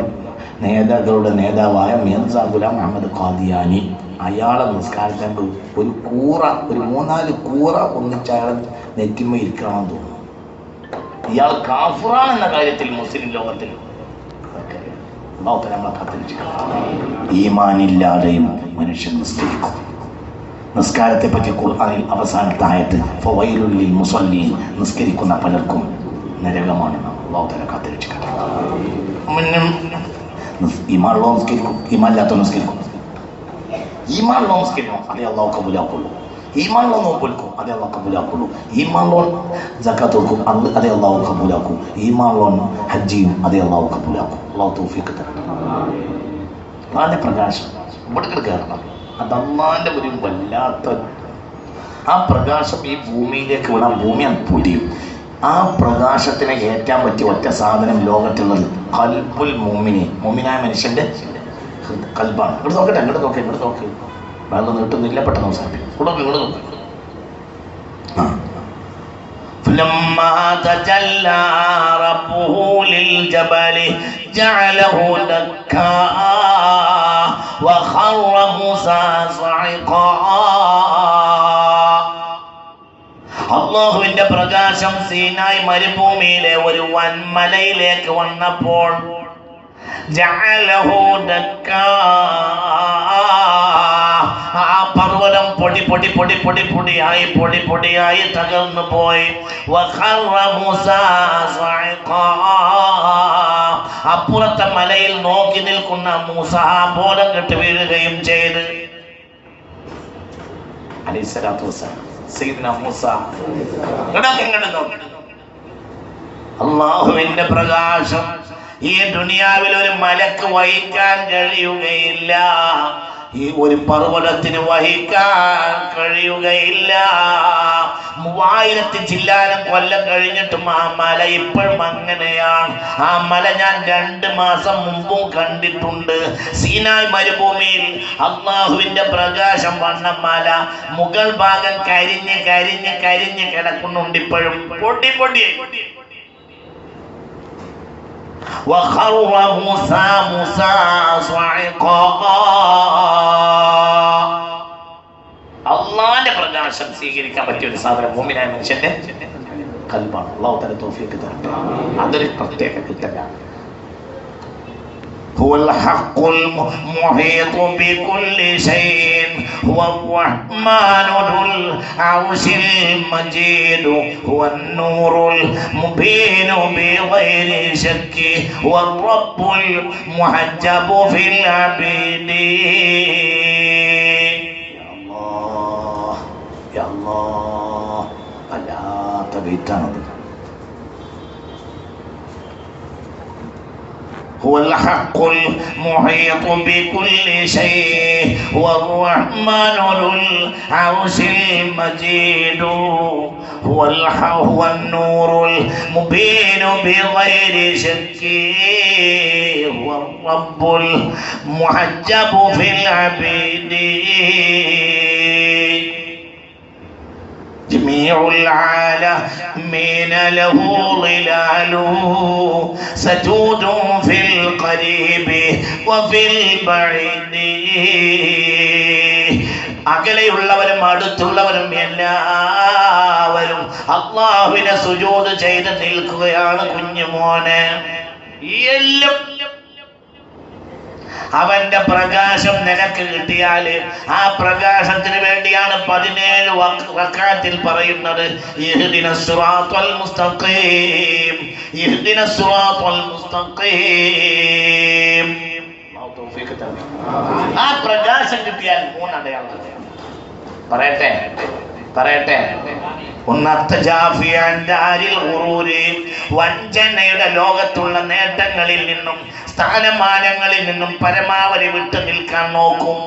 നേതാക്കളുടെ നേതാവായ മിർസ ഗുലാം അഹമ്മദ് ഖാദിയാനി, അയാളെ നിസ്കാരത്താണ്ട് ഒരു 3-4 കൂറ ഒന്നിച്ചയാളെ നെറ്റിമ ഇരിക്കണമെന്ന് തോന്നുന്നു. ഇയാൾ കാഫിറാണെന്ന കാര്യത്തിൽ മുസ്ലിം ലോകത്തിൽ അല്ലാഹു നമ്മളെ കാത്തിരക്ഷിക്കണം. ഈമാനില്ലാതെയും മനുഷ്യൻ നിസ്കരിക്കും. നിസ്കാരത്തെ പറ്റി ഖുർആനിൽ അവസാനത്തെ ആയത്ത് ഫവൈലുൽ ലിൽ മുസല്ലീൻ, നിസ്കരിക്കുന്ന പലർക്കും നരകമാണ്. അല്ലാഹു തആല കാത്തിരക്ഷിക്കട്ടെ. ഈമാനുള്ള നിസ്കരിക്കും, ഈമാനില്ലാത്ത നിസ്കരിക്കും. ഈമാനുള്ള നിസ്കരിക്കും, അതേ അല്ലാഹു കബൂലാക്കുള്ളൂ. ഈമാനുള്ള നോമ്പെടുക്കും, അതേ അല്ലാഹു കബൂലാക്കുള്ളൂ. ഈമാനുള്ള സക്കാത്ത് കൊടുക്കും, അതേ അല്ലാഹു കബൂലാക്കും. ഈമാനുള്ള ഹജ്ജ് ചെയ്യും, അതേ അല്ലാഹു കബൂലാക്കും. അല്ലാഹു തൗഫീഖ് തരട്ടെ. അതാണ് പ്രകാശം. ഇവിടെ കയറണം. അത് അല്ലാഹുവിൻ്റെ ഒരു വല്ലാത്ത ആ പ്രകാശം ഈ ഭൂമിയിലേക്ക് വിടാൻ ഭൂമി അത് പൊടിയും. ആ പ്രകാശത്തിനെ കയറ്റാൻ പറ്റിയ ഒറ്റ സാധനം ലോകത്തുള്ളത് ഖൽബുൽ മുഅ്മിനി, മുഅ്മിനായ മനുഷ്യന്റെ കൽബാണ്. ഇങ്ങോട്ട് നോക്കട്ടെ, ഇങ്ങോട്ട് നോക്കി, ഇങ്ങോട്ട് നോക്കി. വെള്ളം നീട്ടുന്നില്ല, പെട്ടെന്ന് അവസാനിപ്പിക്കും. ഇങ്ങോട്ട് നോക്കി. فلما تجلى ربه للجبل جعله دكا وخر موسى صعقا. അല്ലാഹുവിന്റെ പ്രകാശം സീനായ് മരുഭൂമിയിലെ ഒരു വൻമലയിലേക്ക് വന്നപ്പോൾ ജഅലഹു ദക്കാ, ആ പർവ്വതം പൊടിയായി തകർന്നു പോയി. വഖറ മൂസാ സഅഖാ, അപ്പുറത്തെ മലയിൽ നോക്കി നിൽക്കുന്ന മൂസ ബോധം കെട്ട് വീഴുകയും ചെയ്ത്. അലൈഹിസ്സലാത്തു വസ്സലാം സയ്യിദ്ന മൂസ അല്ലാഹുവിന്റെ പ്രകാശം ഈ ദുനിയാവിൽ ഒരു മലക്ക് വഹിക്കാൻ കഴിയുകയില്ല, ഈ ഒരു പർവ്വതത്തിന് വഹിക്കാൻ കഴിയുകയില്ല. 3000 ചില്ലാനം കൊല്ലം കഴിഞ്ഞിട്ടും ആ മല ഇപ്പോഴും അങ്ങനെയാണ്. ആ മല ഞാൻ 2 മാസം മുമ്പും കണ്ടിട്ടുണ്ട്. സീനായ് മരുഭൂമിയിൽ അല്ലാഹുവിന്റെ പ്രകാശം വന്ന മല മുകൾ ഭാഗം കരിഞ്ഞ് കിടക്കുന്നുണ്ട് ഇപ്പോഴും. പൊടി وخر موسى صعقا. അല്ലാഹുവിന്റെ പ്രകാശം സ്വീകരിക്കാൻ പറ്റിയ ഒരു സാധനം മുഅ്മിനായ മനുഷ്യന്റെ ഖൽബാണ്. അല്ലാഹു തആല തൗഫീഖ് തരട്ടെ. അതൊരു പ്രത്യേക കിട്ടലാണ്. هو الحق المحيط بكل شيء هو الرحمن ذو العرش المجيد هو النور المبين بغير شك هو الرب المحجب في العبيد. يا الله ألا تبيتنا. هو الحق المحيط بكل شيء هو الرحمن ذو العرش المجيد هو النور المبين بغير شك هو الرب المحجب في العبيد. جميع العالمين له ظلال سجود في القريب وفي البعيد. അകലെയുള്ളവരും അടുത്തുള്ളവരും എല്ലാവരും അല്ലാഹുവിനെ സുജൂദ് ചെയ്ത് നിൽക്കുകയാണ്. കുഞ്ഞുമോനെ, എല്ലാം അവന്റെ പ്രകാശം നിനക്ക് കിട്ടിയാല് ആ പ്രകാശത്തിന് വേണ്ടിയാണ് 17 റക്അത്തിൽ പറയുന്നത് ഇഹ്ദിനസ് സിറാത്തൽ മുസ്തഖീം, ഇഹ്ദിനസ് സിറാത്തൽ മുസ്തഖീം. ആ പ്രകാശം കിട്ടിയാൽ 3 അടയാളം പറയട്ടെ. വഞ്ചനയുടെ ലോകത്തുള്ള നേട്ടങ്ങളിൽ നിന്നും സ്ഥാനമാനങ്ങളിൽ നിന്നും പരമാവധി വിട്ടു നിൽക്കാൻ നോക്കും.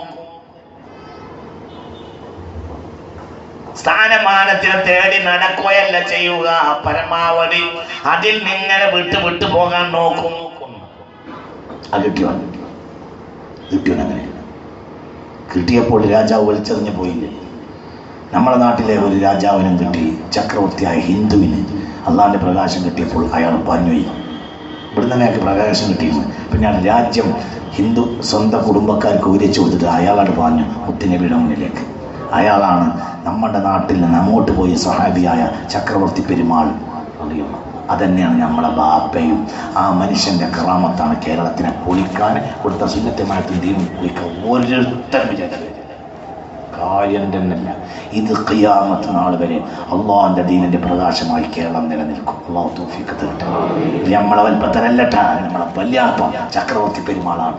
സ്ഥാനമാനത്തിന് തേടി നടക്കുകയല്ല ചെയ്യുക, പരമാവധി അതിൽ നിങ്ങനെ വിട്ടു പോകാൻ നോക്കും. അങ്ങനെ കിട്ടിയപ്പോൾ രാജാവ് വലിച്ചെറിഞ്ഞു പോയില്ലേ. നമ്മുടെ നാട്ടിലെ ഒരു രാജാവിനും കിട്ടി, ചക്രവർത്തിയായ ഹിന്ദുവിന് അള്ളാഹിന്റെ പ്രകാശം കിട്ടിയപ്പോൾ അയാൾ പാഞ്ഞുപോയി. ഇവിടെ തന്നെ അയാൾക്ക് പ്രകാശം കിട്ടിയിരുന്നു. പിന്നെ അയാൾ രാജ്യം ഹിന്ദു സ്വന്തം കുടുംബക്കാർക്ക് ഉയരിച്ചു കൊടുത്തിട്ട് അയാളാണ് പാഞ്ഞു മുത്തുനബിയുടെ മുന്നിലേക്ക്. അയാളാണ് നമ്മുടെ നാട്ടിൽ നിന്ന് അങ്ങോട്ട് പോയി സ്വഹാബിയായ ചക്രവർത്തി പെരുമാൾ അറിയുന്നു. അതന്നെയാണ് നമ്മളെ ബാപ്പയും. ആ മനുഷ്യൻ്റെ കറാമത്താണ് കേരളത്തിനെ പൊളിക്കാൻ കൊടുത്ത സുന്നത്തമായത്തിൻ്റെയും പൊളിക്കാൻ ഓരോരുത്തരും വിചാരിച്ചത് കാര്യം തന്നെയല്ല. ഇത് ഖിയാമത്ത് നാൾ വരെ അള്ളാഹിൻ്റെ ദീനിൻ്റെ പ്രകാശമായി കേരളം നിലനിൽക്കും. അള്ളാഹു തൗഫീഖ് തരട്ടെ. നമ്മളെ വൽപ്പത്തരല്ലട്ട, നമ്മളെ വല്യാപ്പ ചക്രവർത്തി പെരുമാളാണ്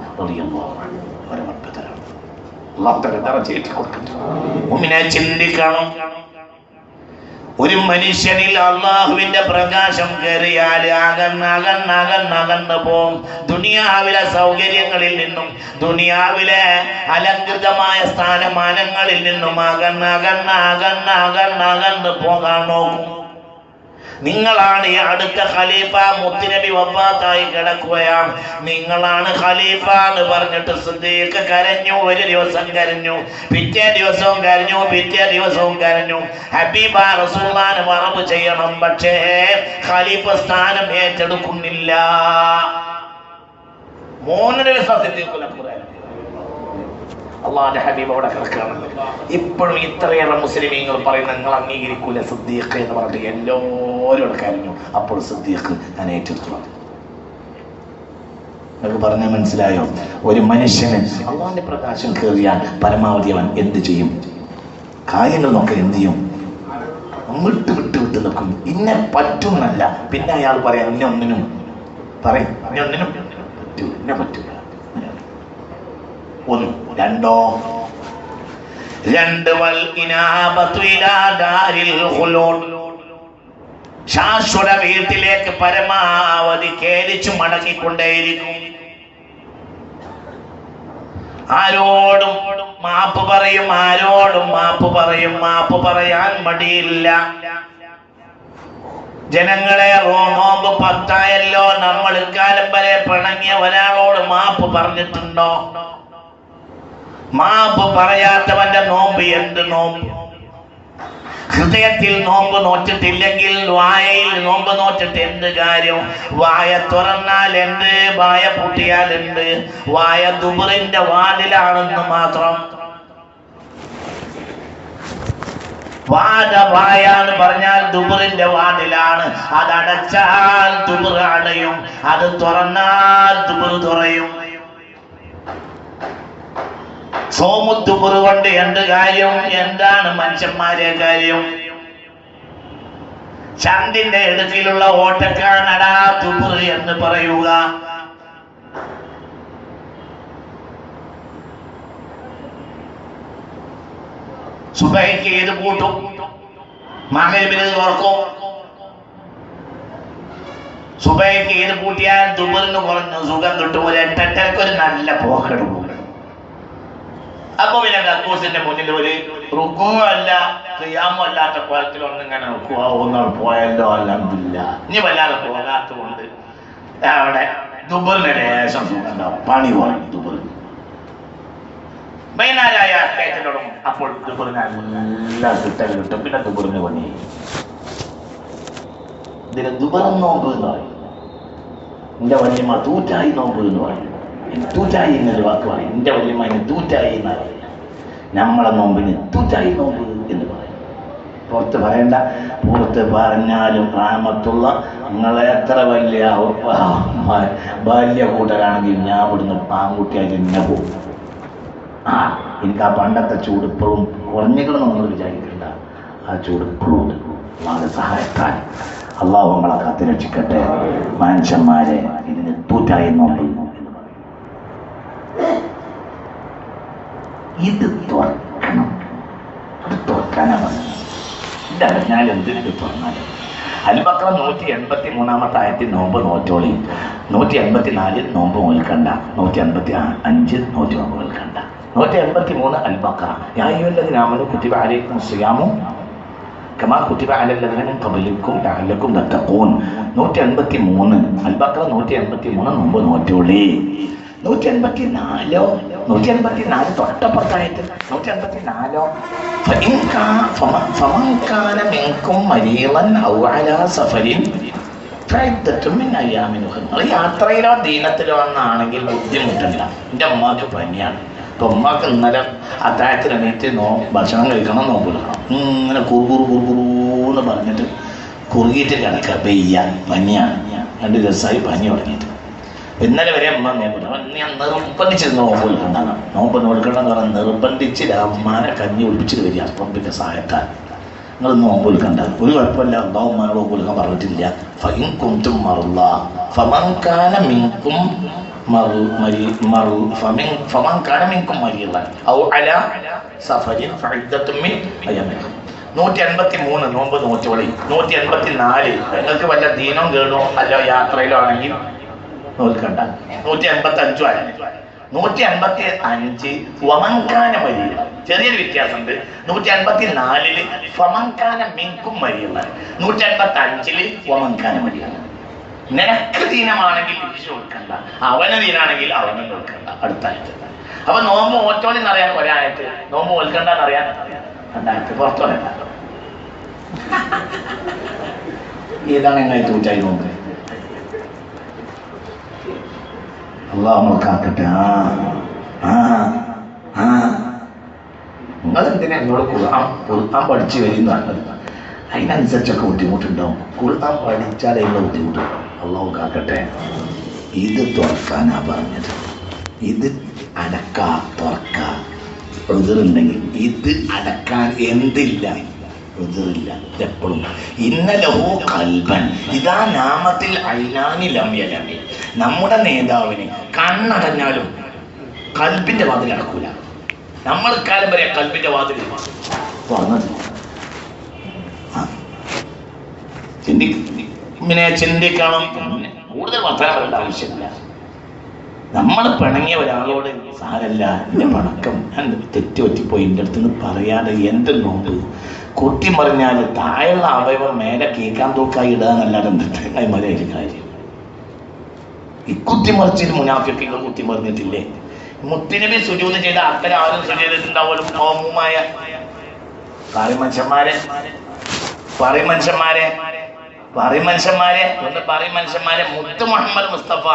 ചിന്തിക്കണം. ഒരു മനുഷ്യനിൽ അള്ളാഹുവിന്റെ പ്രകാശം കയറിയാൽ അകന്നകന്ന് പോവും. ദുനിയാവിലെ സൗകര്യങ്ങളിൽ നിന്നും ദുനിയാവിലെ അലങ്കൃതമായ സ്ഥാനമാനങ്ങളിൽ നിന്നും അകന്ന് പോകാൻ നോക്കും. നിങ്ങളാണ് ഈ അടുത്ത ഖലീഫ മുത്തുനബി വഫാത്തായി കിടക്കുകയാണ്. നിങ്ങളാണ് ഖലീഫ എന്ന് പറഞ്ഞിട്ട് സിദ്ദീഖ് കരഞ്ഞു. ഒരു ദിവസം കരഞ്ഞു, പിറ്റേ ദിവസവും കരഞ്ഞു, പിറ്റേ ദിവസവും കരഞ്ഞു. ഹബീബ റസൂലുള്ളാഹിനെ മറവ് ചെയ്യണം, പക്ഷേ ഖലീഫ സ്ഥാനം ഏറ്റെടുക്കുന്നില്ല. 3 ദിവസം സിദ്ദീഖ് അള്ളാന്റെ ഹബീബ് അവിടെ കിടക്കുകയാണ്. ഇപ്പോഴും ഇത്രയേറെ മുസ്ലിമീങ്ങൾ പറയുന്ന നിങ്ങൾ അംഗീകരിക്കൂല സിദ്ദീഖ് എന്ന് പറഞ്ഞിട്ട് എല്ലാവരും കരഞ്ഞു. അപ്പോൾ സിദ്ദീഖ് ഞാൻ ഏറ്റെടുത്തു. നിങ്ങൾക്ക് പറഞ്ഞാൽ മനസ്സിലായോ? ഒരു മനുഷ്യന് അള്ളാന്റെ പ്രകാശം കയറിയാൽ പരമാവധി അവൻ എന്ത് ചെയ്യും? കാര്യങ്ങൾ നോക്കാൻ എന്ത് ചെയ്യും? വിട്ട് നിൽക്കും. ഇന്നെ പറ്റുന്നല്ല. പിന്നെ അയാൾ പറയാം ഇന്നെ ഒന്നിനും പറയും, ഇന്നെ ഒന്നിനും പറ്റൂ, ഇന്നെ പറ്റൂല. 1 2 വൽ ഇനാബത്തു ഇലാ ദാരിൽ ഖുലൂദ്. ശാശ്വത വീട്ടിലേക്ക് പരമാവധി കേരിച്ചു മടങ്ങിക്കൊണ്ടേയിരിക്കും. ആരോടും മാപ്പ് പറയും, ആരോടും മാപ്പ് പറയും. മാപ്പ് പറയാൻ മടിയില്ല. ജനങ്ങളെ നോമ്പ് 10 നമ്മൾ ഇക്കാലം വരെ പിണങ്ങിയ ഒരാളോട് മാപ്പ് പറഞ്ഞിട്ടുണ്ടോ? മാപ്പ് പറയാത്തവന്റെ നോമ്പ് എന്ത് നോമ്പ്? ഹൃദയത്തിൽ നോമ്പ് നോറ്റിട്ടില്ലെങ്കിൽ വായയിൽ നോമ്പ് നോറ്റിട്ട് എന്ത് കാര്യം? വായ തുറന്നാൽ എന്ത്, വായ പൂട്ടിയാൽ എന്ത്? വായ ദുബറിന്റെ വാതിലാണെന്ന് മാത്രം. വായ എന്ന് പറഞ്ഞാൽ ദുബറിന്റെ വാതിലാണ്. അതടച്ചാൽ ദുബർ അടയും, അത് തുറന്നാൽ ദുബർ തുറയും. സോമുത്തുപുറു കൊണ്ട് എന്ത് കാര്യം? എന്താണ് മനുഷ്യന്മാരെ കാര്യം? ചന്ദിന്റെ ഇടുക്കിലുള്ള ഓട്ടക്കാരനടാ തുപുറ് എന്ന് പറയുക. സുബഹിക്ക് ഏത് കൂട്ടും, മഗ്‌രിബിന് തുറക്കും. സുബഹിക്ക് ഏത് കൂട്ടിയാൽ ദുബറിന് കുറഞ്ഞു സുഖം കിട്ടും. ഒരു 8:30 ഒരു നല്ല പോക്കെടുക്കും. അപ്പൊ പിന്നെ കക്കൂസിന്റെ മുന്നിൽ ഒരു റുക്കുവോ അല്ല ഖിയാമോ അല്ലാത്ത കോലത്തിൽ ഒന്നിങ്ങനെ ഒന്നാൾ പോയല്ലോ. അൽഹംദുലില്ലാ. ഇനി വല്ലാതെ പോകാത്തതുകൊണ്ട് അവിടെ ദുബറിന് ലേശം സുഖം ഉണ്ടാവും. പണി പോയി ദുബർ വൈകുന്നേരമായ തുടങ്ങും. അപ്പോൾ ദുബറിന് എല്ലാ കിട്ടും. പിന്നെ ദുബറിന് പണി. ഇതിന് ദുബറും നോമ്പ് എന്ന് പറയും. എന്റെ വല്യമ്മ തൂറ്റായി നോമ്പ് എന്ന് പറയും. തൂറ്റായി എന്നൊരു വാക്ക് പറയും. എന്റെ വല്യമ്മ തൂറ്റായി എന്ന് പറയും. നമ്മളെ നോമ്പിന് തൂറ്റായി നോമ്പ് എന്ന് പറയും. പുറത്ത് പറയണ്ട. പുറത്ത് പറഞ്ഞാലും റാമത്തുള്ള നിങ്ങളെ എത്ര വലിയ ബാല്യ കൂട്ടരാണെങ്കിൽ ഞാൻ ഇവിടുന്ന് പാങ്കുട്ടിയായിട്ട് ഇന്നെ പോകും. എനിക്ക് ആ പണ്ടത്തെ ചൂടിപ്പോഴും കുറഞ്ഞിക്കണം നമ്മൾ വിചാരിക്കണ്ട. ആ ചൂടിപ്പോഴും ഉണ്ട്. വളരെ സഹായത്താൻ അള്ളാഹു നമ്മളെ കാത്തുരക്ഷിക്കട്ടെ. മനുഷ്യന്മാരെ ഇതിന് തൂറ്റായി നോമ്പ്. ഇത് തുറക്കണം. അത് തുറക്കാനാ പറഞ്ഞത്. ഇതറിഞ്ഞാൽ എന്തിനു തുറന്നാലും. അൽ-ബഖറ 183 ആയത്തിൽ നോമ്പ് നോറ്റോളി. 184 നോമ്പ് നോൽക്കണ്ട. 185 നോമ്പ് നോൽക്കണ്ട. 183 അൽ-ബഖറ. യാ അയ്യുഹല്ലദീന ആമനൂ കുതിബ അലൈക്കുമുസ് സിയാമു കമാ കുതിബ അലല്ലദീന മിൻ ഖബ്ലിക്കും ലഅല്ലക്കും തത്തഖൂൻ. 183 അൽ-ബഖറ 183 നോമ്പ് നോറ്റോളി. 184 തൊട്ടപ്പുറത്തായിട്ട് 184 യാത്രയിലോ ദീനത്തിലോ എന്നാണെങ്കിൽ ബുദ്ധിമുട്ടില്ല. എൻ്റെ ഉമ്മാക്ക് പനിയാണ്. ഇപ്പൊ ഉമ്മാക്ക് ഇന്നലെ അത്താഴത്തിന് എണീറ്റ് ഭക്ഷണം കഴിക്കണം, നോമ്പ് എടുക്കണം. ഇങ്ങനെ കുറുകുറുന്ന് പറഞ്ഞിട്ട് കുറുകിയിട്ട് കിടക്കുക, പെയ്യാൻ പനിയാണ്. 2 ദിവസമായി പനി തുടങ്ങിയിട്ട്. ഇന്നലെ വരെ അമ്മ ഞാൻ നിർബന്ധിച്ചിരുന്നു നോമ്പ് വിൽക്കണ്ടാണ്. നോമ്പ് വിൽക്കണമെന്ന് പറഞ്ഞാൽ നിർബന്ധിച്ച് അമ്മാനെ കഞ്ഞി ഒളിപ്പിച്ചിട്ട് വരിക. അപ്പം പിന്നെ സഹായത്താൽ നിങ്ങൾ നോമ്പ് വിൽക്കണ്ട, ഒരു കുഴപ്പമില്ല, അള്ളാഹു ഉമ്മാനോട് നോമ്പ് വിൽക്കാൻ പറഞ്ഞിട്ടില്ല. ഫഇൻ കുൻതും മർള ഫമൻ കാന മിൻകും മരീളൻ ഔ അലാ സഫരിൻ ഫഇദ്ദത്തും മിൻ അയ്യാമിൻ. 183 നോമ്പ് നോറ്റോളി. 184 നിങ്ങൾക്ക് വല്ല ദീനോ കേടോ അല്ലോ യാത്രയിലോ ആണെങ്കിൽ നോൽക്കണ്ട. 185 ആയ 185 വമൻകാന മരീള. ചെറിയൊരു വ്യത്യാസമുണ്ട്. 184 ഫമൻകാന മിൻകും മരീള, 185 വമൻകാന മരീള. നിനക്ക് ദീനമാണെങ്കിൽ തിരിച്ചു കൊടുക്കണ്ട, അവന് ദീനാണെങ്കിൽ അവനും കൊടുക്കണ്ട. അടുത്തായിട്ട് അപ്പൊ നോമ്പ് ഓറ്റോളി എന്നറിയാൻ ഒരായത്ത്, നോമ്പ് ഓൽക്കണ്ട എന്നറിയാൻ 2 പുറത്തോടെ. ഏതാണ് എങ്ങനെ തൂറ്റായി നോമ്പ്? അള്ളാഹു കാക്കട്ടെ. നിങ്ങളെന്തിനാ എന്നോട് ഖുർആൻ പഠിച്ചു വരുന്നതാണ്? അതിനനുസരിച്ചൊക്കെ ബുദ്ധിമുട്ടുണ്ടാവും. ഖുർആൻ പഠിച്ചാൽ അതിനുള്ള ബുദ്ധിമുട്ടുണ്ടാവും. അള്ളാഹു കാക്കട്ടെ. ഇത് തുറക്കാനാ പറഞ്ഞത്. ഇത് അടക്ക തുറക്ക എതിറുണ്ടെങ്കിൽ ഇത് അടക്കാൻ എന്തില്ല, എതിറില്ല. എപ്പോഴും ഇന്നലഹു കൽബൻ ഇതാ നാമത്തിൽ ഐനാനി ലംയലമി. നമ്മുടെ നേതാവിന് കണ്ണടഞ്ഞാലും കൽബിന്റെ വാതിൽ അടക്കൂല. നമ്മൾ കാലം വരെ കൽബിന്റെ വാതിൽ തുറന്നത്. ചിന്തിക്കണം. കൂടുതൽ വർത്തമാനം പറയേണ്ട ആവശ്യമില്ല. നമ്മൾ പിണങ്ങിയ ഒരാളോട് സാരല്ല, എൻ്റെ പണക്കം ഞാൻ തെറ്റ് പറ്റിപ്പോയി എൻ്റെ അടുത്ത് നിന്ന് പറയാതെ എന്ത് നോമ്പ് കുത്തി മറിഞ്ഞാൽ താഴെയുള്ള അവയവം മേലെ കേൾക്കാൻ തൂക്കായി ഇടുക എന്നല്ലാതെ എന്തിട്ട് കൈമാരായിട്ട് കാര്യം. ഈ കുത്തിമറിച്ചിട്ട് മുനാഫിക്കുകൾ കുത്തിമറിഞ്ഞിട്ടില്ലേ? മുത്തുനബി സുജൂദ് ചെയ്ത അത്തരം ആരും സുജൂദിട്ടുണ്ടാവും. കോമുമായ മനുഷ്യന്മാരെ മുത്ത് മുഹമ്മദ് മുസ്തഫ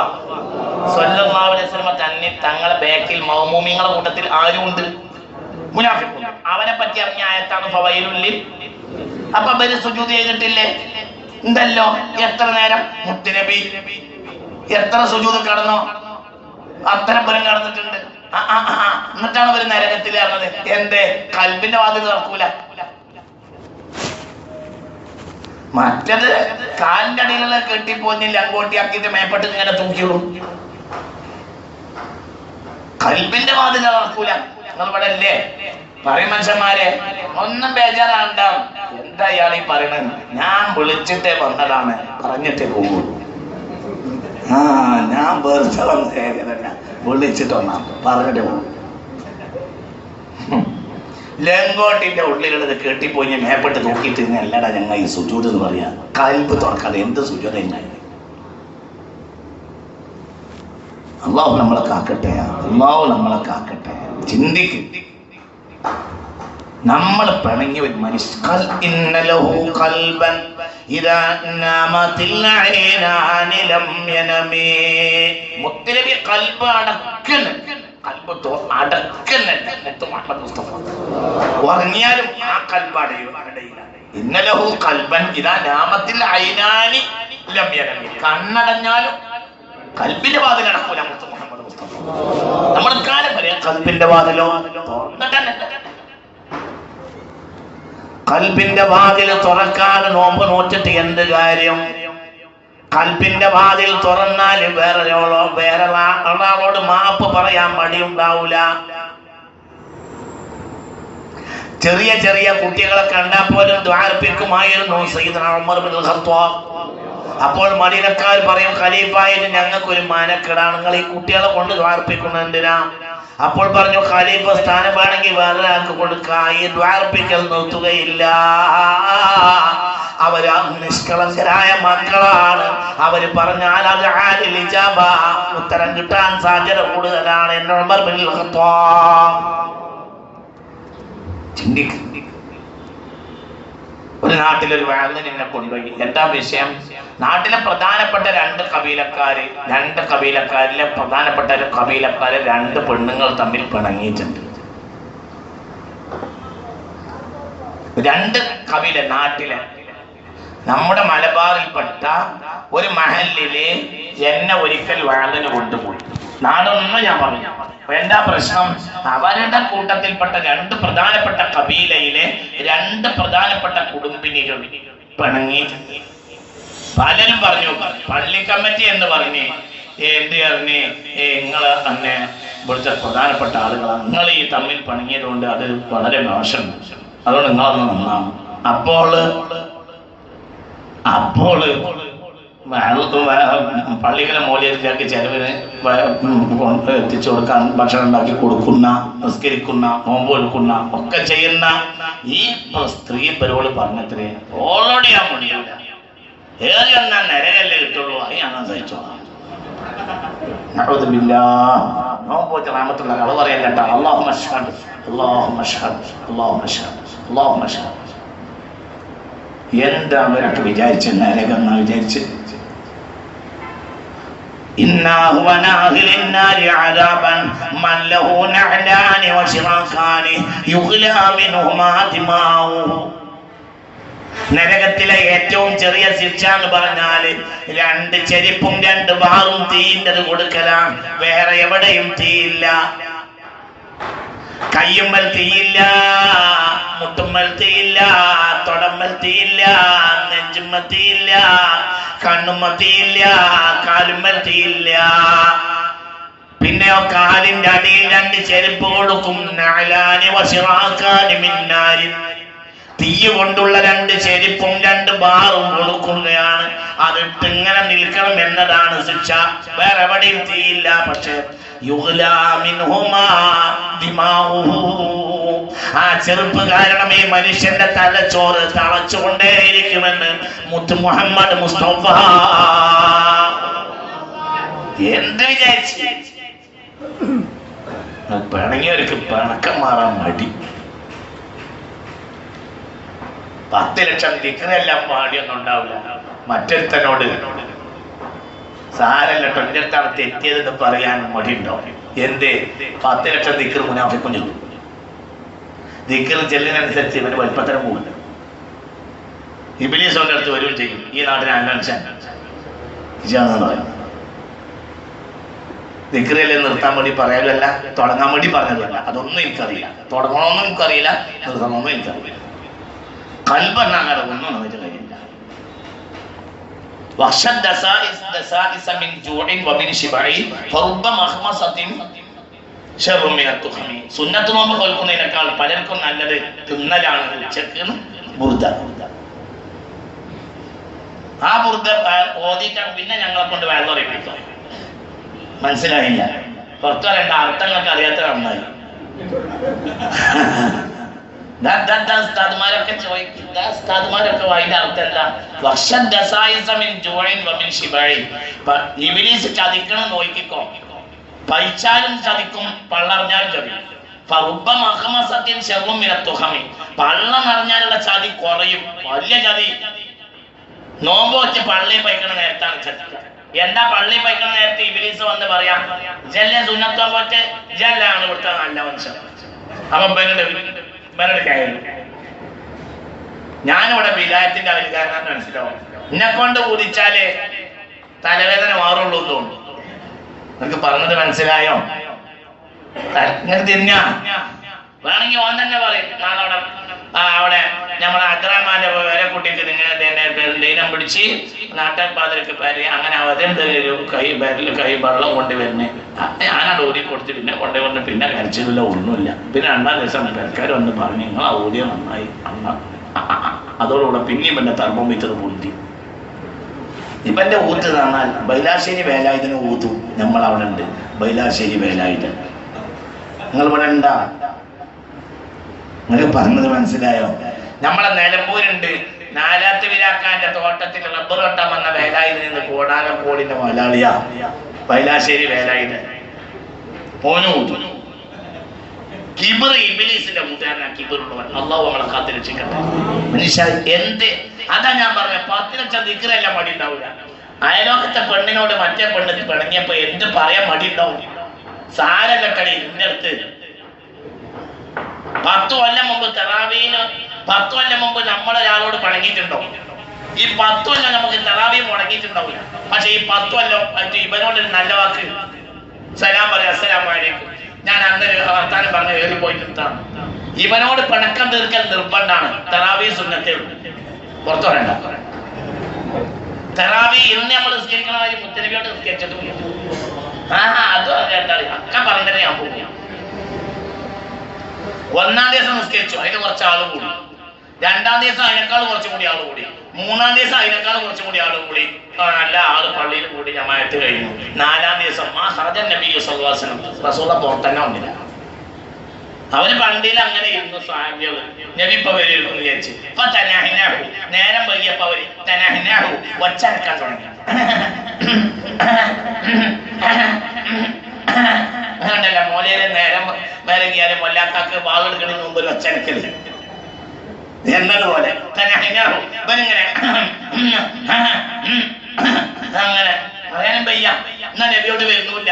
സ്വല്ലല്ലാഹു അലൈഹി വസല്ലം തങ്ങളെ ബാക്കിൽ മൗമൂമിങ്ങളുടെ കൂട്ടത്തിൽ ആരും ഉണ്ട്? മുനാഫിഖുൻ. അവനെ പറ്റി അറിഞ്ഞ ആയത്താണ് ഫവൈലുൽ. അപ്പൊ അവര് സുജൂദ് ചെയ്തിട്ടില്ലേ? എന്തല്ലോ എത്ര നേരം മുത്തുനബി എത്ര സുജൂദ് കടന്നോ അത്തരം പേരും കടന്നിട്ടുണ്ട്. എന്നിട്ടാണ് അവര് നരകത്തിൽ ഇറങ്ങുന്നത്. എന്തേ? കൽബിന്റെ വാതിൽ തുറക്കൂല. മറ്റത് കാലിന്റെ അടിയിലുള്ള കെട്ടിപ്പോന്നില്ല, അങ്ങോട്ടിയാക്കിയിട്ട് മേപ്പെട്ട് ഇങ്ങനെ തൂക്കിയിടും. കൽബിന്റെ വാതിൽ തുറക്കൂല. നിങ്ങൾ ഇവിടെ അല്ലേ പറയും മനുഷ്യന്മാരെ, ഒന്നും ബേജാറാണ്ടാവും. എന്താ ഇയാൾ ഈ പറയണത്? ഞാൻ വിളിച്ചിട്ടേ വന്നതാണ്, പറഞ്ഞിട്ടേ പോകൂ. ഞാൻ വെറുതെ വന്നതല്ല, വിളിച്ചിട്ട് വന്നാ പറഞ്ഞിട്ട് പോകും. ലങ്കോട്ടിന്റെ ഉള്ളിലുള്ളത് കെട്ടിപ്പോയി മേപ്പെട്ട് തൂക്കിയിട്ട് അല്ലടാ ഞങ്ങൾ ഈ സുജൂദ് എന്ന് പറയാ. കൽബ് തുറക്കാതെ എന്ത് സുജൂദ് എങ്ങനെ? അള്ളാഹു നമ്മളെ കാക്കട്ടെ, അള്ളാഹു നമ്മളെ കാക്കട്ടെ. ചിന്തിക്കും. നമ്മൾ പിണങ്ങിയ ഒരു മനുഷ്യൻ മുത്തുനബി കൽബ് ഉറങ്ങിയാലും ആ കൽബ് അടയിലാണ്. ഇന്നലഹു കൽബൻ ഇദാ നാമത്തിൽ ഐനാനി ലം യനമി. കണ്ണടഞ്ഞാലും കൽബിന്റെ വാതിൽ അടക്കൂല. മുത്ത് മുഹമ്മദ് മുസ്തഫ നമ്മുടെ കാലം വരെ കൽബിന്റെ വാതിലോ തുറന്നിട്ടന്നെ. കൽബിന്റെ വാതിൽ തുറക്കാതെ നോമ്പ് നോറ്റിട്ട് എന്ത് കാര്യം? കൽബിന്റെ വാതിൽ തുറന്നാൽ വേറെ ഒരാളോട് മാപ്പ് പറയാൻ മടിയുണ്ടാവൂല. ചെറിയ ചെറിയ കുട്ടികളെ കണ്ടാൽ പോലും ദ്വാരപ്പിക്കുമായിരുന്നു സയ്യിദുനാ ഉമർ ഇബ്നുൽ ഖത്താബ്. അപ്പോൾ മദീനക്കാർ പറയും, ഖലീഫായിട്ട് ഞങ്ങൾക്കൊരു മാനക്കേടാണ്, നിങ്ങൾ ഈ കുട്ടികളെ കൊണ്ട് ദ്വാരപ്പിക്കുന്നത് എന്തിനാ? അപ്പോൾ പറഞ്ഞു, ഖലീഫ സ്ഥാനം വേണമെങ്കിൽ വേറെ ആൾക്ക് കൊടുക്കാം, ഈ ദ്വാരപ്പിക്കൽ നിർത്തുകയില്ല. അവര് നിഷ്കളങ്കരായ മക്കളാണ്. അവര് പറഞ്ഞാൽ അത് ആലിൽ ഇജാബ, ഉത്തരം കിട്ടാൻ സാധ്യത കൂടുതലാണ്. എന്ന് ഉമർ ഇബ്നുൽ ഖത്താബ് ചിന്തിക്കും. ഒരു നാട്ടിലൊരു വാലിനെ എന്നെ കൊണ്ടുപോയി. എന്താ വിഷയം? നാട്ടിലെ പ്രധാനപ്പെട്ട രണ്ട് കബീലക്കാരിലെ പ്രധാനപ്പെട്ട കബീലക്കാരെ 2 പെണ്ണുങ്ങൾ തമ്മിൽ പിണങ്ങിയിട്ടുണ്ട്. 2 കബീല നാട്ടിലെ നമ്മുടെ മലബാറിൽപ്പെട്ട ഒരു മഹല്ലില് എന്നെ ഒരിക്കൽ വാഴന് കൊണ്ടുപോയി. നാടൊന്നും ഞാൻ പറഞ്ഞു. എന്താ പ്രശ്നം? അവരുടെ കൂട്ടത്തിൽപ്പെട്ട 2 പ്രധാനപ്പെട്ട കബീലയിലെ 2 പ്രധാനപ്പെട്ട കുടുംബിനികൾ പിണങ്ങി. പലരും പറഞ്ഞു, പള്ളി കമ്മിറ്റി എന്ന് പറഞ്ഞ് എന്ത് പറഞ്ഞ് നിങ്ങള് തന്നെ ഇവിടുത്തെ പ്രധാനപ്പെട്ട ആളുകളാണ്, നിങ്ങൾ ഈ തമ്മിൽ പിണങ്ങിയത് കൊണ്ട് അത് വളരെ മോശം, അതുകൊണ്ട് നിങ്ങളൊന്ന് നന്നാവും. അപ്പോൾ പള്ളികളെ മൂല്യത്തിലേക്ക് ചെലവിന് എത്തിച്ചു കൊടുക്കാൻ, ഭക്ഷണം ഉണ്ടാക്കി കൊടുക്കുന്ന, നിസ്കരിക്കുന്ന, നോമ്പ് എടുക്കുന്ന ഒക്കെ ചെയ്യുന്ന ഈ സ്ത്രീ പരിപാടി പറഞ്ഞത്രേ ഓൾറെഡി ആ മുടിയില്ല, ഏറി വന്നാൽ നരകല്ലേ കിട്ടുള്ളൂ, അത് ഞാൻ സഹിച്ചോളാം. നോമ്പ് വെച്ച റാമത്തുള്ള കള പറയാൻ കേട്ടോ. അല്ലാഹുമ്മ അശ്ഹദ് അല്ലാഹുമ്മ അശ്ഹദ് അല്ലാഹുമ്മ അശ്ഹദ് അല്ലാഹുമ്മ അശ്ഹദ്. എന്താ അവരൊക്കെ വിചാരിച്ച് നരകം എന്നാ വിചാരിച്ച്? നരകത്തിലെ ഏറ്റവും ചെറിയ ശിക്ഷ എന്ന് പറഞ്ഞാല് 2 ചെരിപ്പും 2 ബാറും തീയിൻ്റെത് കൊടുക്കലാണ്. വേറെ എവിടെയും തീയില്ല. കയ്യുമ്മൽ തീയില്ല, മുട്ടുമ്മൽ തീയില്ല, തൊടമ്മൽ തീയില്ല, നെഞ്ചുമ്മൽ തീയില്ല, കണ്ണുമ്മ തീയില്ല, കാലുമ്മൽ തീയില്ല. പിന്നെയോ കാലിന്റെ അടിയിൽ 2 ചെരുപ്പ് കൊടുക്കും. തീ കൊണ്ടുള്ള 2 ചെരുപ്പും 2 ബാറും കൊടുക്കുകയാണ്. അതിട്ട് ഇങ്ങനെ നിൽക്കണം എന്നതാണ് ശിക്ഷ. വേറെ എവിടെയും തീയില്ല. പക്ഷെ ആ ചെറുപ്പ് കാരണം ഈ മനുഷ്യന്റെ തലച്ചോറ് തളച്ചുകൊണ്ടേയിരിക്കുമെന്ന് മുത്ത് മുഹമ്മദ് മുസ്തഫ. എന്ത് വിചാരിച്ചു? പിണങ്ങിയവർക്ക് പിണക്കം മാറാൻ മടി. 10 ലക്ഷം ദിക്റെല്ലാം പാടിയൊന്നും ഉണ്ടാവില്ല. മറ്റൊരുത്തനോട് സാരല്ല എൻ്റെ അടുത്താണ് തെറ്റിയതെന്ന് പറയാൻ മടിയുണ്ടോ? എന്തേ? 10 ലക്ഷം ദിക്ർ മുനാഫിക്കും ചൊല്ലും. ദിക്ർ ചെല്ലിനനുസരിച്ച് ഇവന് വലിപ്പത്തരം പോകില്ല. ഇബ്ലീസിന്റെ അടുത്ത് വരും ചെയ്യും. ഈ നാട്ടിലെ അന്വേഷിച്ചാൽ ദിക്റല്ലേ നിർത്താൻ വേണ്ടി പറയാനല്ല, തുടങ്ങാൻ വേണ്ടി പറഞ്ഞതല്ല. അതൊന്നും എനിക്കറിയില്ല. തുടങ്ങണമെന്നും എനിക്കറിയില്ല, നിർത്തണമെന്നും എനിക്കറിയില്ല. കൽബണ്ണാകാതെ ഒന്നും നമുക്ക് കഴിയില്ല. സുന്നത്ത് നോമ്പ് കൊൽക്കുന്നതിനേക്കാൾ പലർക്കും നല്ലത് തിന്നലാണ്. ഉച്ചക്ക് ബുർദ. ആ ബുർദ ഓതിയിട്ടാണ് പിന്നെ ഞങ്ങളെ കൊണ്ട് വെള്ളം അറിയിപ്പിക്കും. മനസ്സിലായില്ല? പുറത്തു വരേണ്ട അർത്ഥങ്ങളൊക്കെ അറിയാത്ത നന്നായി. ഉസ്താദ്മാരൊക്കെ ചോദിക്കും, ഉസ്താദ്മാരൊക്കെ അതിന്റെ അർത്ഥം എന്താ? ഇബ്ലീസ് ചതിക്കണം നോക്കിക്കോ. പൈച്ചാലും ചതിക്കും, പള്ളറിഞ്ഞാലും ചതിക്കും. പള്ള നിറഞ്ഞാലുള്ള ചതി കുറയും. വലിയ ചതി നോമ്പ് വെച്ച് പള്ളിയിൽ പൈക്കണ നേരത്താണ് ചതിക്കുക. എന്താ പള്ളിയിൽ പൈക്കണ നേരത്തെ ഇബ്ലീസ് വന്ന് പറയാം, ജല്ലേ സുന്നത്തോ പോറ്റ് ജല്ലാണ് ഇവിടുത്തെ നല്ല മനുഷ്യൻ. അപ്പൊ ഞാനിവിടെ വിലായത്തിന്റെ അധികാരം മനസ്സിലാവും. എന്നെ കൊണ്ട് ഊതിച്ചാല് തലവേദന മാറുള്ളൂ എന്ന് തോന്നുന്നു. നിനക്ക് പറഞ്ഞത് മനസ്സിലായോ? ഇങ്ങനെ തിരിഞ്ഞ വേണമെങ്കിൽ ഓൻ തന്നെ പറയും, നാളെ അവിടെ നമ്മളെ അദ്രാമാന്റെ വേറെ കുട്ടിക്ക് ഇങ്ങനെ ദൈനം പിടിച്ച് നാട്ടപ്പാതിരക്ക് പേര് അങ്ങനെ അതെന്ത് കൈ വെള്ളം കൊണ്ടുവരുന്നേ. ഞാനവിടെ ഊതി കൊടുത്ത് പിന്നെ കൊണ്ടുവന്ന് പിന്നെ കരച്ചില്ല, ഒന്നുമില്ല. പിന്നെ 2ാം ദിവസം പെരക്കാർ വന്ന് പറഞ്ഞു, നിങ്ങൾ ആ ഊതിയ നന്നായി അമ്മ. അതോടുകൂടെ പിന്നെയും പിന്നെ തർപ്പം വെച്ചത് പൊന്തി. ഇവന്റെ ഊത്ത് തന്നാൽ ബൈലാശ്ശേരി വേലായുധന് ഊത്തും നമ്മൾ അവിടെ ഉണ്ട്. ബൈലാശ്ശേരി വേലായുധൻ നിങ്ങൾ ഇവിടെ ഉണ്ടാ? നിങ്ങൾ പറഞ്ഞത് മനസ്സിലായോ? നമ്മളെ നിലമ്പൂരുണ്ട്, 4ാമത്തെ വിരാക്കാന്റെ തോട്ടത്തിൽ റബ്ബർ വെട്ടാൻ വന്ന വേലായുധൻ നിന്ന് കോടാനക്കോടിന്റെ മലയാളിയാ ബൈലാശ്ശേരി വേലായുധൻ. പോനു കിബിർ ഇബ്ലീസിന്റെ കൂട്ടുകാരനാ. കിബിറുള്ളവൻ. അള്ളാഹു നമ്മളെ കാത്ത് രക്ഷിക്കട്ടെ. മനുഷ്യ എന്ത് അതാ ഞാൻ പറഞ്ഞ 10 ലക്ഷം ദിക്റെല്ലാം മടി ഉണ്ടാവില്ല. അയലോക്കത്തെ പെണ്ണിനോട് മറ്റേ പെണ്ണിന് പിണങ്ങിയപ്പോ എന്ത് പറയാൻ മടി ഉണ്ടാവും? സാരല്ല കളി. എന്റെ അടുത്ത് 10 കൊല്ലം മുമ്പ് തറാവീന് 10 കൊല്ലം മുമ്പ് നമ്മളൊരാളോട് പിണങ്ങിയിട്ടുണ്ടോ? ഈ 10 കൊല്ലം നമുക്ക് തറാവീഹ് മുടങ്ങിയിട്ടുണ്ടാവില്ല. പക്ഷെ ഈ 10 കൊല്ലം ഇവനോടൊരു നല്ല വാക്ക് സലാം പറയാം, അസ്സലാമു അലൈക്കും, ഞാൻ അന്ന് വർത്താനം പറഞ്ഞ് കയറി പോയിട്ടാണ്. ഇവനോട് പിണക്കം തീർക്കൽ നിർബന്ധമാണ്. തറാവീഹ് സുന്നത്തേ ഉള്ളൂ, പുറത്തു പറയണ്ട. തറാവീഹ് ഇന്ന് നമ്മൾ നിസ്കരിക്കണ കാര്യം മുത്തനബിയോട് നിസ്കരിച്ചിട്ടില്ല. അത് കേട്ടാൽ അക്ക പറഞ്ഞിട്ട് ഞാൻ പോകും. 1-ാം ദിവസം നിസ്കരിച്ചു, അതിന് കുറച്ച് ആൾ കൂടി. 2-ാം ദിവസം അതിനേക്കാൾ കുറച്ചും കൂടി ആൾ കൂടി. 3-ാം ദിവസം അതിനേക്കാൾ കുറച്ചും കൂടി ആൾ കൂടി. നല്ല ആള് പള്ളിയിൽ കൂടി ജമാഅത്ത് കഴിഞ്ഞു. 4-ാം ദിവസം നബി സല്ലല്ലാഹു അലൈഹി വസല്ലം റസൂലുള്ളാഹി പുറത്തന്നെ വന്നില്ല. അവര് പള്ളിയിൽ അങ്ങനെ ഇരുന്നു. സ്വഹാബികള് നബി ഇപ്പൊ വരുന്നു വിചാരിച്ചു. ഇപ്പൊ തനാഹിനാഹു, നേരം വൈകിയപ്പോ അവര് തനാഹിനാഹു ഒച്ചടക്കാൻ തുടങ്ങി. അങ്ങനല്ല മോലയിലെ നേരം വരകിയാലും മൊല്ലാക്കാക്ക് വാളെടുക്കണതിന് മുമ്പ് ഒരു ഒച്ചടക്കല് എന്നതുപോലെ തനാഹിനാഹു ഇവനിങ്ങനെ അങ്ങനെ പറയാനും വയ്യ. എന്നാ നബിയോട് വരുന്നില്ല.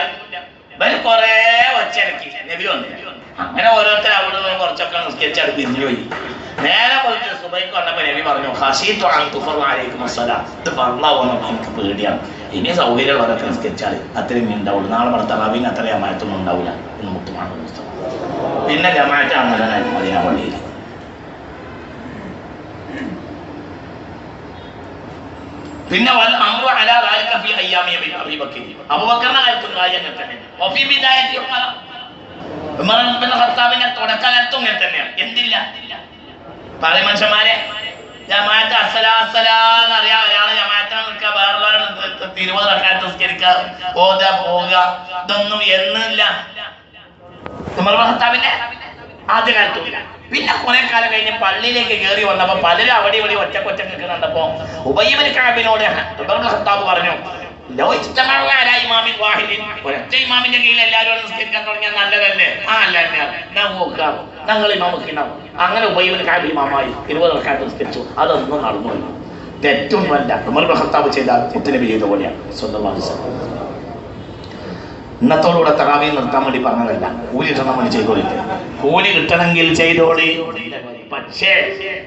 ഇവര് കൊറേ ഒച്ചടക്കി, നബി വന്നില്ല. അങ്ങനെ ഓരോരുത്തർ അവിടെ നിന്ന് കുറച്ചൊക്കെ നിസ്കരിച്ചാൽ പിരിഞ്ഞു പോയി. നേരെ പോയിട്ട് സുബൈക്ക് വന്നപ്പോ നബി പറഞ്ഞു, ഖശീതു അൻ തുഫറ അലൈക്കും അസ്സലാം, ഇത് പറഞ്ഞാൽ എനിക്ക് പേടിയാണ്. ഇനി സൗകര്യമുള്ളവരൊക്കെ നിസ്കരിച്ചാൽ അത്രയും ഉണ്ടാവുള്ളൂ. നാളെ പറഞ്ഞ തറാവീഹിന് അത്രയും ജമാഅത്തൊന്നും ഉണ്ടാവില്ല എന്ന് മുത്തുമാണ് പുസ്തകം. പിന്നെ ജമാഅത്താണ് നല്ലതായിരുന്നു മദീന പള്ളിയിൽ. പിന്നെ അബൂബക്കറിന്റെ കാലത്തും കാര്യം തന്നെ. ഭർത്താവിന്റെ തുടക്കാലത്തും ഇങ്ങനെ തന്നെയാണ്. എന്തില്ല പറയും മനുഷ്യന്മാരെ, ജമാഅത്ത് അസ്സലാന്നറിയാം. ഒരാള് ജമാഅത്താണ് നിൽക്കുക, വേറുള്ളവരാണ് 20 റക്അത്ത് നിസ്കരിക്കുക, പോവുക. ഇതൊന്നും എന്നില്ല ഭർത്താവിന്റെ ആദ്യ കാലത്തുമില്ല. പിന്നെ കുറെ കാലം കഴിഞ്ഞ് പള്ളിയിലേക്ക് കയറി വന്നപ്പോ പലരും അവിടെ ഇവിടെ ഒറ്റക്കൊറ്റ നിൽക്കുന്നുണ്ടപ്പോ ഉബയ്യ് ഇബ്നു കഅബിനോട് ഖത്താബ് പറഞ്ഞു, ഒരൊറ്റ ഇമാമിന്റെ കീഴിൽ എല്ലാവരും നിസ്കരിക്കാൻ തുടങ്ങിയാൽ നല്ലതല്ലേ? അല്ല ഞങ്ങൾ ഇമാമൊക്കെ ഉണ്ടാവും. അങ്ങനെ ഉബയ്യ് ഇബ്നു കഅബ് ഇമാമായി 20 റക്അത്ത് നിസ്കരിച്ചു. അതൊന്നും നടന്നില്ല. തെറ്റൊന്നുമല്ല. ഉമർ ഇബ്നു ഖത്താബ് ചെയ്ത മുത്തുനബി ചെയ്ത പോലെയാണ് സ്വന്തം. ഇന്നത്തോടുകൂടെ തറാവീഹ് നിർത്താൻ വേണ്ടി പറഞ്ഞതല്ല, കൂലി കിട്ടണം വേണ്ടി ചെയ്തോളി. കൂലി കിട്ടണമെങ്കിൽ ചെയ്തോളി. പക്ഷേ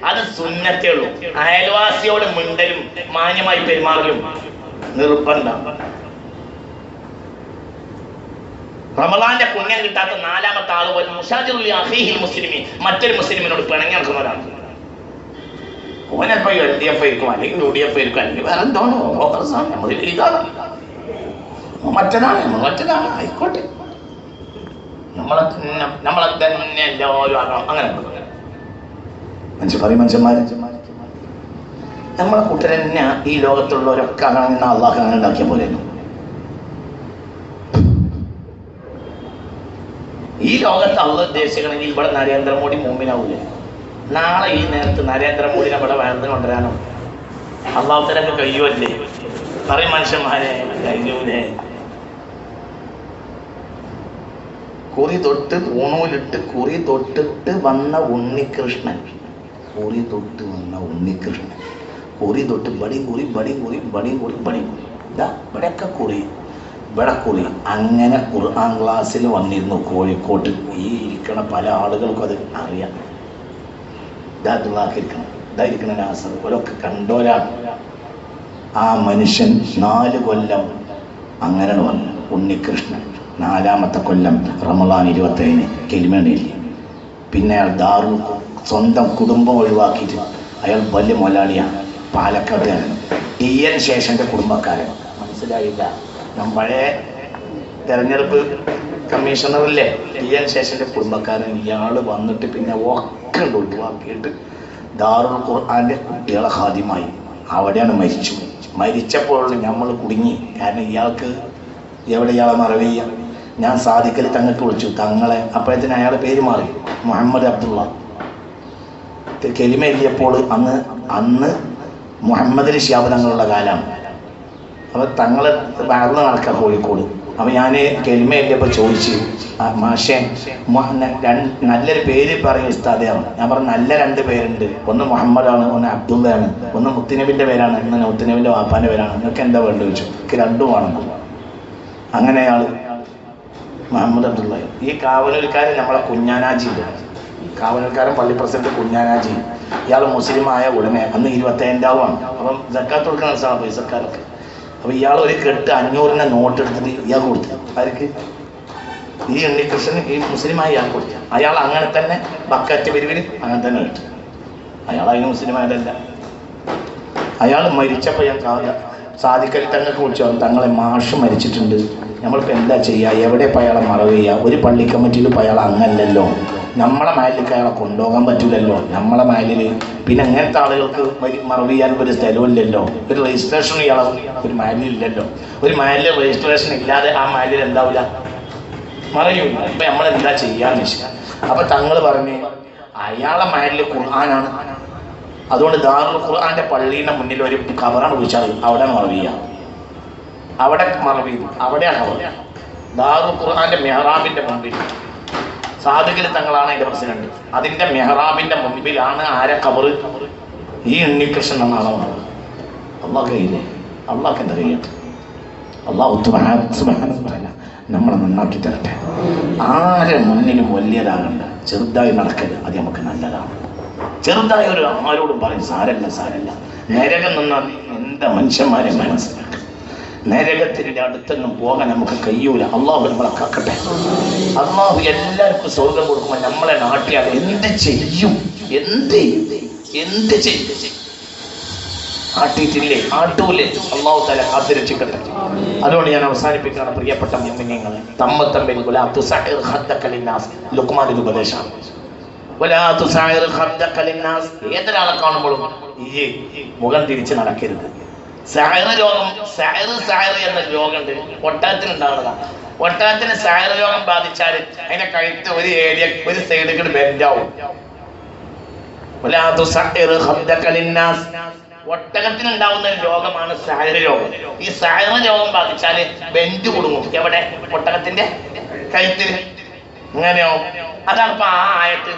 അത് സുന്നത്തേ ഉള്ളൂ. അയൽവാസിയോട് മിണ്ടലും മാന്യമായി പെരുമാറലും നിർബന്ധം. റമളാന്റെ പുണ്യം കിട്ടാത്ത 4-ാമത്തെ ആള് മുശാജിറുൽ അഖീഹിൽ മുസ്ലിമി, മറ്റൊരു മുസ്ലിമിനോട് പിണങ്ങി നടക്കുന്നവരാണ്. ഓനപ്പോ LDF ആയിരിക്കും, അല്ലെങ്കിൽ UDF ആയിരിക്കും, അല്ലെങ്കിൽ വേറെ എന്താണോ നമ്മൾ ഇതാണ് മറ്റനാണ് ആയിക്കോട്ടെ. നമ്മളെ തന്നെ എല്ലാവരും ആകണം. അങ്ങനെ മനുഷ്യന്മാരെ നമ്മളെ കൂട്ടർ തന്നെ ഈ ലോകത്തുള്ളവരൊക്കെ ആകണമെന്ന് അള്ളാഹു അങ്ങനെ ഉണ്ടാക്കിയ പോലെ. ഈ ലോകത്ത് അള്ളാഹ് ഉദ്ദേശിക്കണമെങ്കിൽ ഇവിടെ നരേന്ദ്രമോദി മുമ്പിനാവൂലേ? നാളെ ഈ നേരത്ത് നരേന്ദ്രമോദിനെ ഇവിടെ വളർന്നു കൊണ്ടുവരാനോ അള്ളാഹുത്തരൊക്കെ കഴിയുമല്ലേ? പറയും മനുഷ്യന്മാരെ, കഴിയൂലേ? കുറി തൊട്ട് പൂണൂലിട്ട് കുറി തൊട്ടിട്ട് വന്ന ഉണ്ണികൃഷ്ണൻ, കുറി തൊട്ട് വന്ന ഉണ്ണികൃഷ്ണൻ, കുറി തൊട്ട് ബടി കുറി ഇവിടെയൊക്കെ കുറി, ഇവിടെ കുറി. അങ്ങനെ ഖുർആൻ ക്ലാസ്സിൽ വന്നിരുന്നു കോഴിക്കോട്ട്. ഈ ഇരിക്കണ പല ആളുകൾക്കും അത് അറിയാം. ഇതാക്കിയിരിക്കണം, ഇതായിരിക്കണ നാസർ ഓരൊക്കെ കണ്ടോരാണ്. ആ മനുഷ്യൻ 4 കൊല്ലം അങ്ങനെ വന്നു. ഉണ്ണികൃഷ്ണൻ 4-ാമത്തെ കൊല്ലം റമളാൻ 27 കെലിമണിയിൽ. പിന്നെ അയാൾ ദാറുൽ സ്വന്തം കുടുംബം ഒഴിവാക്കിയിട്ട് അയാൾ വലിയ മൊലാളിയാണ്, പാലക്കാട്ടുകാരൻ, TN ശേഷന്റെ കുടുംബക്കാരൻ. മനസ്സിലായില്ല? പഴയ തെരഞ്ഞെടുപ്പ് കമ്മീഷണറില്ലേ, TN ശേഷന്റെ കുടുംബക്കാരൻ. ഇയാൾ വന്നിട്ട് പിന്നെ ഒക്കെ ഒഴിവാക്കിയിട്ട് ദാറുൽ ഖുർആന്റെ കുട്ടികളെ ഖാദിമായി അവിടെയാണ് മരിച്ചു. മരിച്ചപ്പോൾ നമ്മൾ കുടുങ്ങി. കാരണം ഇയാൾക്ക് എവിടെ ഇയാളെ മറവിയ. ഞാൻ സാദിഖലി തങ്ങൾക്ക് വിളിച്ചു തങ്ങളെ. അപ്പോഴത്തേന് അയാളുടെ പേര് മാറി, മുഹമ്മദ് അബ്ദുള്ള. കെലിമ എഴുതിയപ്പോൾ അന്ന് മുഹമ്മദ് ശിഹാബ് തങ്ങളുള്ള കാലമാണ്. അപ്പോൾ തങ്ങളെ വളർന്ന് നടക്കുക കോഴിക്കോട്. അപ്പോൾ ഞാൻ കെലിമ എഴുതിയപ്പോൾ ചോദിച്ചു, മാഷേ നല്ലൊരു പേര് പറയും ഉസ്താദയാണ്. ഞാൻ പറഞ്ഞു നല്ല 2 പേരുണ്ട്, ഒന്ന് മുഹമ്മദാണ്, ഒന്ന് അബ്ദുള്ളയാണ്, ഒന്ന് മുത്തുനബിൻ്റെ പേരാണ്, ഒന്ന് മുത്തുനബിൻ്റെ വാപ്പാൻ്റെ പേരാണ്. നിങ്ങൾക്ക് എന്താ വേണ്ടത് ചോദിച്ചു. എനിക്ക് 2 വേണം. അങ്ങനെ അയാൾ മുഹമ്മദ് അബ്ദുള്ള. ഈ കാവലൂർക്കാരൻ നമ്മളെ കുഞ്ഞാനാജിയില്ല, കാവനൽക്കാരൻ പള്ളി പ്രസിഡന്റ് കുഞ്ഞാനാജി. ഇയാൾ മുസ്ലിമായ ഉടനെ അന്ന് 25-ാവാണ്. അപ്പം സക്കാത്ത് കൊടുക്കുന്ന ദിവസമാണ് പൈസക്കാരൊക്കെ. അപ്പം ഇയാൾ ഒരു കെട്ട് 500 നോട്ട് എടുത്തിട്ട് ഇയാൾ കൊടുത്തു. ആർക്ക്? ഈ ഉണ്ണികൃഷ്ണൻ ഈ മുസ്ലിമായ ഇയാൾ കൊടുത്തു. അയാൾ അങ്ങനെ തന്നെ ബക്കറ്റ് പിരിവിൽ അങ്ങനെ തന്നെ കിട്ടും. അയാൾ അതിന് മുസ്ലിമായതല്ല. അയാൾ മരിച്ചപ്പോൾ ഞാൻ സാധിക്കൽ തങ്ങൾക്ക് വിളിച്ചു, തങ്ങളെ മാഷ് മരിച്ചിട്ടുണ്ട്, നമ്മളിപ്പോൾ എന്താ ചെയ്യുക, എവിടെ ഇപ്പോൾ അയാളെ മറവ് ചെയ്യുക? ഒരു പള്ളി കമ്മിറ്റിയിൽ ഇപ്പോൾ അയാൾ അങ്ങനല്ലല്ലോ, നമ്മളെ മയലിലേക്ക് അയാളെ കൊണ്ടുപോകാൻ പറ്റില്ലല്ലോ, നമ്മളെ മയലിൽ പിന്നെ അങ്ങനത്തെ ആളുകൾക്ക് മറവ് ചെയ്യാൻ ഒരു സ്ഥലമില്ലല്ലോ, ഒരു രജിസ്ട്രേഷൻ ഇയാളെ ഒരു മയലില്ലല്ലോ, ഒരു മയലിൽ രജിസ്ട്രേഷൻ ഇല്ലാതെ ആ മയലിൽ എന്താവില്ല, മറയൂല. ഇപ്പം നമ്മളെന്താ ചെയ്യാന്ന് വെച്ചാൽ, അപ്പം തങ്ങൾ പറഞ്ഞ് അയാളെ മയലിൽ ഖുർആനാണ്, അതുകൊണ്ട് ദാറുൽ ഖുർആന്റെ പള്ളിയുടെ മുന്നിൽ ഒരു ഖബറാണ് കുഴിച്ചാൽ അവിടെ മറവ് ചെയ്യുക, അവിടെ മറവ് ചെയ്തു, അവിടെയാണ് ഖബർ. ദാറുൽ ഖുർആന്റെ മെഹ്റാബിന്റെ മുമ്പിൽ സാദിഖിൽ തങ്ങളാണ് അതിന്റെ പ്രസിഡന്റ്. അതിന്റെ മെഹ്റാബിന്റെ മുമ്പിലാണ് ആരെ ഖബർ? ഈ ഉണ്ണികൃഷ്ണൻ എന്നാണ് പറഞ്ഞത്. അള്ളാഹ് കയ്യില്ലേ? അള്ളാഹ് എന്താ കഴിയട്ടെ? അള്ളാഹു നമ്മളെ നന്നാക്കി തരട്ടെ. ആരെ മുന്നിലും വലിയതാകണ്ട, ചെറുതായി നടക്കരുത്, അത് നമുക്ക് നല്ലതാണ്. ചെറുതായ ഒരു ആരോടും പറയും സാരല്ല സാരല്ല. നരകം നിന്നാൽ എന്താ മനുഷ്യന്മാരെ മനസ്സിലാക്കുക. നരകത്തിന്റെ അടുത്തൊന്നും പോകാൻ നമുക്ക് കഴിയൂല. അള്ളാഹു നമ്മളെ കാക്കട്ടെ. അള്ളാഹു എല്ലാവർക്കും സ്വർഗം കൊടുക്കുമ്പോൾ നമ്മളെ നാട്ടിയാൽ എന്ത് ചെയ്യും? എന്ത് ചെയ്യും? ആട്ടിയിട്ടില്ലേ? ആട്ടൂലേ? അള്ളാഹു തആല കാത്തുരക്ഷിക്കട്ടെ. അതുകൊണ്ട് ഞാൻ അവസാനിപ്പിക്കുകയാണ്. പ്രിയപ്പെട്ട മുഅ്മിനീങ്ങളെ, തമ്മിൽ ലുഖ്മാന്റെ ഉപദേശം, ഏതൊരാളെ കാണുമ്പോഴും ഈ മുഖം തിരിച്ച് നടക്കരുത്. രോഗം എന്ന രോഗമുണ്ട്, ഒട്ടകത്തിനുണ്ടാവുന്നതാണ്. ഒട്ടകത്തിന് സഹർ രോഗം ബാധിച്ചാൽ അതിന്റെ കഴുത്ത് ഒരു ഏരിയ ഒരു സൈഡിൽ ബെൻഡാവും. ഒട്ടകത്തിനുണ്ടാവുന്ന രോഗമാണ് സഹർ രോഗം. ഈ സഹർ രോഗം ബാധിച്ചാല് ബെൻഡ് കുടുങ്ങും. എവിടെ? ഒട്ടകത്തിന്റെ കഴുത്തിന്. അങ്ങനെയോ? അതാണ് ഇപ്പൊ ആ ആയത്ത്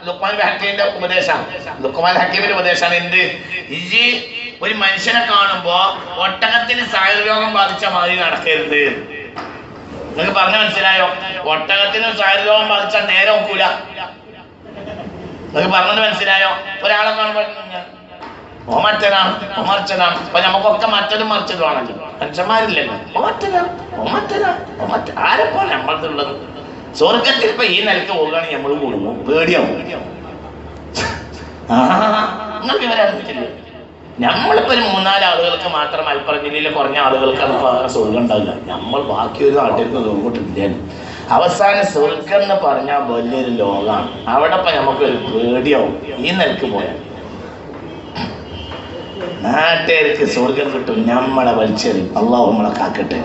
ലുഖ്മാൻ ഹക്കീമിന്റെ ഉപദേശം. ലുഖ്മാൻ ഹക്കീമിന്റെ ഉപദേശമാണ് എന്ത്? ഈ ഒരു മനുഷ്യനെ കാണുമ്പോ ഒട്ടകത്തിന് സഹർ രോഗം ബാധിച്ച മാതിരി നടക്കരുത്. നിങ്ങൾക്ക് പറഞ്ഞ മനസ്സിലായോ? ഒട്ടകത്തിന് സഹർ രോഗം ബാധിച്ചാൽ നേരെ നോക്കൂല. നിങ്ങൾക്ക് പറഞ്ഞത് മനസ്സിലായോ? ഒരാളെ കാണുമ്പോൾ ഓമറ്റനാണ് അപ്പൊ നമുക്കൊക്കെ മറ്റതും മറിച്ചതുമാണല്ലോ, മനുഷ്യന്മാരില്ലല്ലോ. ആരെപ്പോ നമ്മളതുള്ളത്? സ്വർഗത്തിൽ ഇപ്പൊ ഈ നിലക്ക് പോകുകയാണെങ്കിൽ നമ്മൾ കൂടുമോ? പേടിയാവും. നിങ്ങൾക്ക് ഇവരറിയില്ല. നമ്മളിപ്പോ ഒരു 3-4 ആളുകൾക്ക് മാത്രം അൽപ്പറഞ്ഞില്ല, കുറഞ്ഞ ആളുകൾക്ക് അത് സ്വർഗം ഉണ്ടാവില്ല. നമ്മൾ ബാക്കി ഒരു നാട്ടിലേക്ക് നോക്കിട്ടില്ല. അവസാനം സ്വർഗം എന്ന് പറഞ്ഞാൽ വലിയൊരു ലോകമാണ്. അവിടെ ഇപ്പൊ നമുക്കൊരു പേടിയാവും ഈ നിലക്ക് പോയാൽ. നാട്ടുകാർക്ക് സ്വർഗം കിട്ടും, നമ്മളെ വലിച്ചെറിയും. അള്ളാഹു നമ്മളെ കാക്കട്ടെ.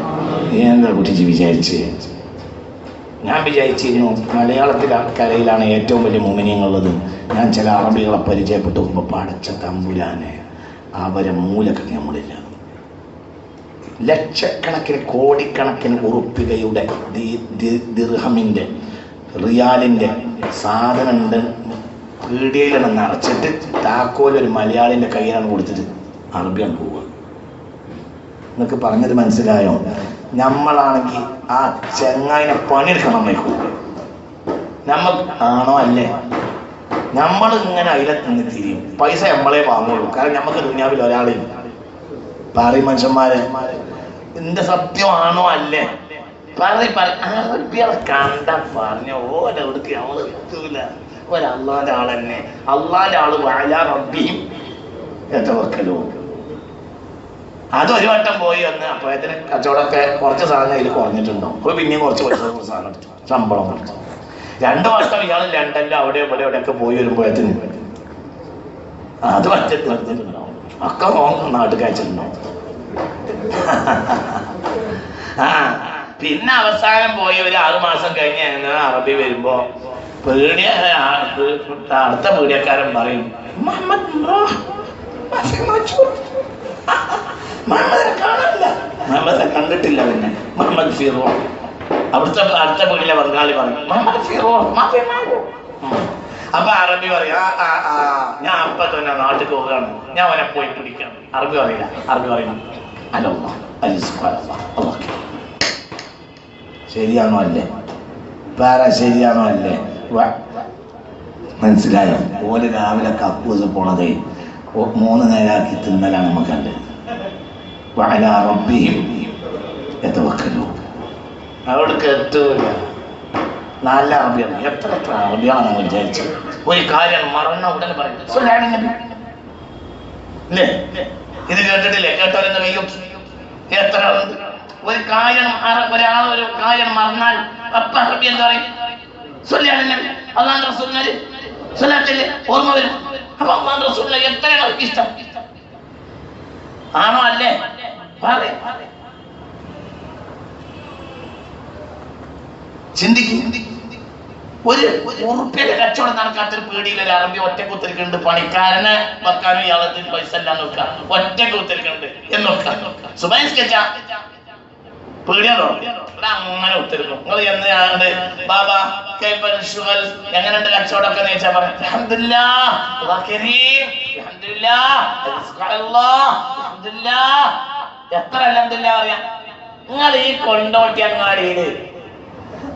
എന്താ കുട്ടിച്ച് വിചാരിച്ച്? ഞാൻ വിചാരിച്ചിരുന്നു മലയാളത്തിലെ ഏറ്റവും വലിയ മുഅ്മിനീങ്ങളുള്ളത്. ഞാൻ ചില അറബികളെ പരിചയപ്പെട്ടു നോക്കുമ്പോൾ പടച്ച തമ്പുരാനെ, അവരെ മൂലക്ക് നമ്മളില്ല. ലക്ഷക്കണക്കിന് കോടിക്കണക്കിന് ഉറുപ്പികയുടെ ദിർഹമിന്റെ റിയാലിന്റെ സാധനം ഉണ്ട്, പീടികയിലാണ് നിറച്ചിട്ട് താക്കോലൊരു മലയാളിന്റെ കയ്യിലാണ് കൊടുത്തിട്ട് അറബിയാണ് പോവുക. നിങ്ങൾക്ക് പറഞ്ഞത് മനസ്സിലായോ? നമ്മളാണെങ്കിൽ ആ ചെങ്ങായിനെ പണിയെടുക്കണം. നമ്മൾക്ക് ആണോ അല്ലേ? നമ്മൾ ഇങ്ങനെ അതിലത്ത് നിന്ന് തിരിയും. പൈസ നമ്മളെ വാങ്ങുള്ളൂ. കാരണം നമുക്ക് ദുനിയാവിൽ ഒരാളെയും പറയും മനുഷ്യന്മാരെ, എന്റെ സത്യമാണോ അല്ലേ? അറബികളെ കണ്ട പറഞ്ഞ ഓരോടുക്ക് നമ്മള് എത്തൂല. ഒരല്ലാന്റെ ആൾ തന്നെ, അള്ളാന്റെ ആള് വാഴ റബ്ബിയും എത്തവക്കലോ. അതൊരു വട്ടം പോയി വന്ന് അപ്പോഴത്തിന് കച്ചവടമൊക്കെ കുറച്ച് സാധനം അതിൽ കുറഞ്ഞിട്ടുണ്ടോ? അപ്പോൾ പിന്നെയും കുറച്ച് പൈസ സാധനം എടുത്തു, ശമ്പളം കൊടുത്തു. 2 വർഷം ഇയാൾ ലണ്ടനിലും അവിടെ എവിടെയൊക്കെ പോയി വരുമ്പോഴത്തിന് അത് പറ്റത്ത് നിർത്തിയിട്ടുണ്ടാവും. ഒക്കെ നാട്ടിൽ കഴിച്ചിട്ടുണ്ടാവും. പിന്നെ അവസാനം പോയി ഒരു 6 മാസം കഴിഞ്ഞ് അറബി വരുമ്പോ അടുത്ത പീഡിയക്കാരൻ പറയും, മുഹമ്മദിനെ കാണാനില്ല. മുഹമ്മദിനെ കണ്ടിട്ടില്ല. പിന്നെ മുഹമ്മദ് ഫിറോ. അവിടുത്തെ അടുത്ത പീഡിയിലെ ബംഗാളി പറയും മുഹമ്മദ് ഫിറോ. അപ്പൊ അറബി പറയും, ഞാൻ അപ്പൊ തന്നെ നാട്ടിൽ പോവുകയാണ്, ഞാൻ അവനെ പോയി പിടിക്കണം. അറബി പറയില്ല. അറബി പറയണം ശരിയാണോ അല്ലേ? പാര ശരിയാണോ അല്ലേ? മനസ്സിലായോ? ഓല് രാവിലെ കക്കൂസ് പോണതേ 3 നേരമാക്കി തിന്നലാണ് നമുക്ക് കണ്ടത്. വഅലാ റബ്ബിഹിം യതവക്കലൂൻ. അവിടേക്ക് എത്തൂല. നല്ല അറബിയാണ്. എത്ര അറബിയാണെന്ന് വിചാരിച്ചു. ഒരു കാര്യം മറന്ന ഉടനെ പറയും അല്ലേ? ഇത് കേട്ടിട്ടില്ലേ? കേട്ടവരെന്ന് കഴിയും. എത്ര ഒരു കാര്യം ഒരാൾ ഒരു കാര്യം മറന്നാൽ അപ്പ അറബി എന്താ പറയും? അള്ളാഹുവിന്റെ റസൂലിനെ സ്വലാത്തില്ലേ ഓർമ്മ വരും. അപ്പൊ അള്ളാഹുവിന്റെ റസൂലിനെ എത്രയാണ് അവർക്ക് ഇഷ്ടം? ആണോ അല്ലേ? ചിന്തിക്കും. ഒരു ഉറുപ്പിയുടെ കച്ചവടം നടക്കാത്തൊരു പീടിയിൽ ഒരു അറബി ഒറ്റക്ക് ഒത്തിരിക്കുന്നുണ്ട്. പണിക്കാരനെ വെക്കാനും ഇയാളത്തിന് പൈസ എല്ലാം നോക്കാം. ഒറ്റക്ക് ഒത്തിരിക്കുന്നുണ്ട് എന്നൊക്കെ സുബൈസ്കെച്ച പീടിയാണോ ഇവിടെ അങ്ങനെ ഒത്തിരിക്കും. നിങ്ങൾ എന്ന് ബാബാ എങ്ങനെയുണ്ട് കച്ചവടമൊക്കെ ചോദിച്ചാ പറയാം എത്ര അൽഹംദുലില്ലാ പറയാം. നിങ്ങൾ ഈ കൊണ്ടോട്ടി അങ്ങാടിയില്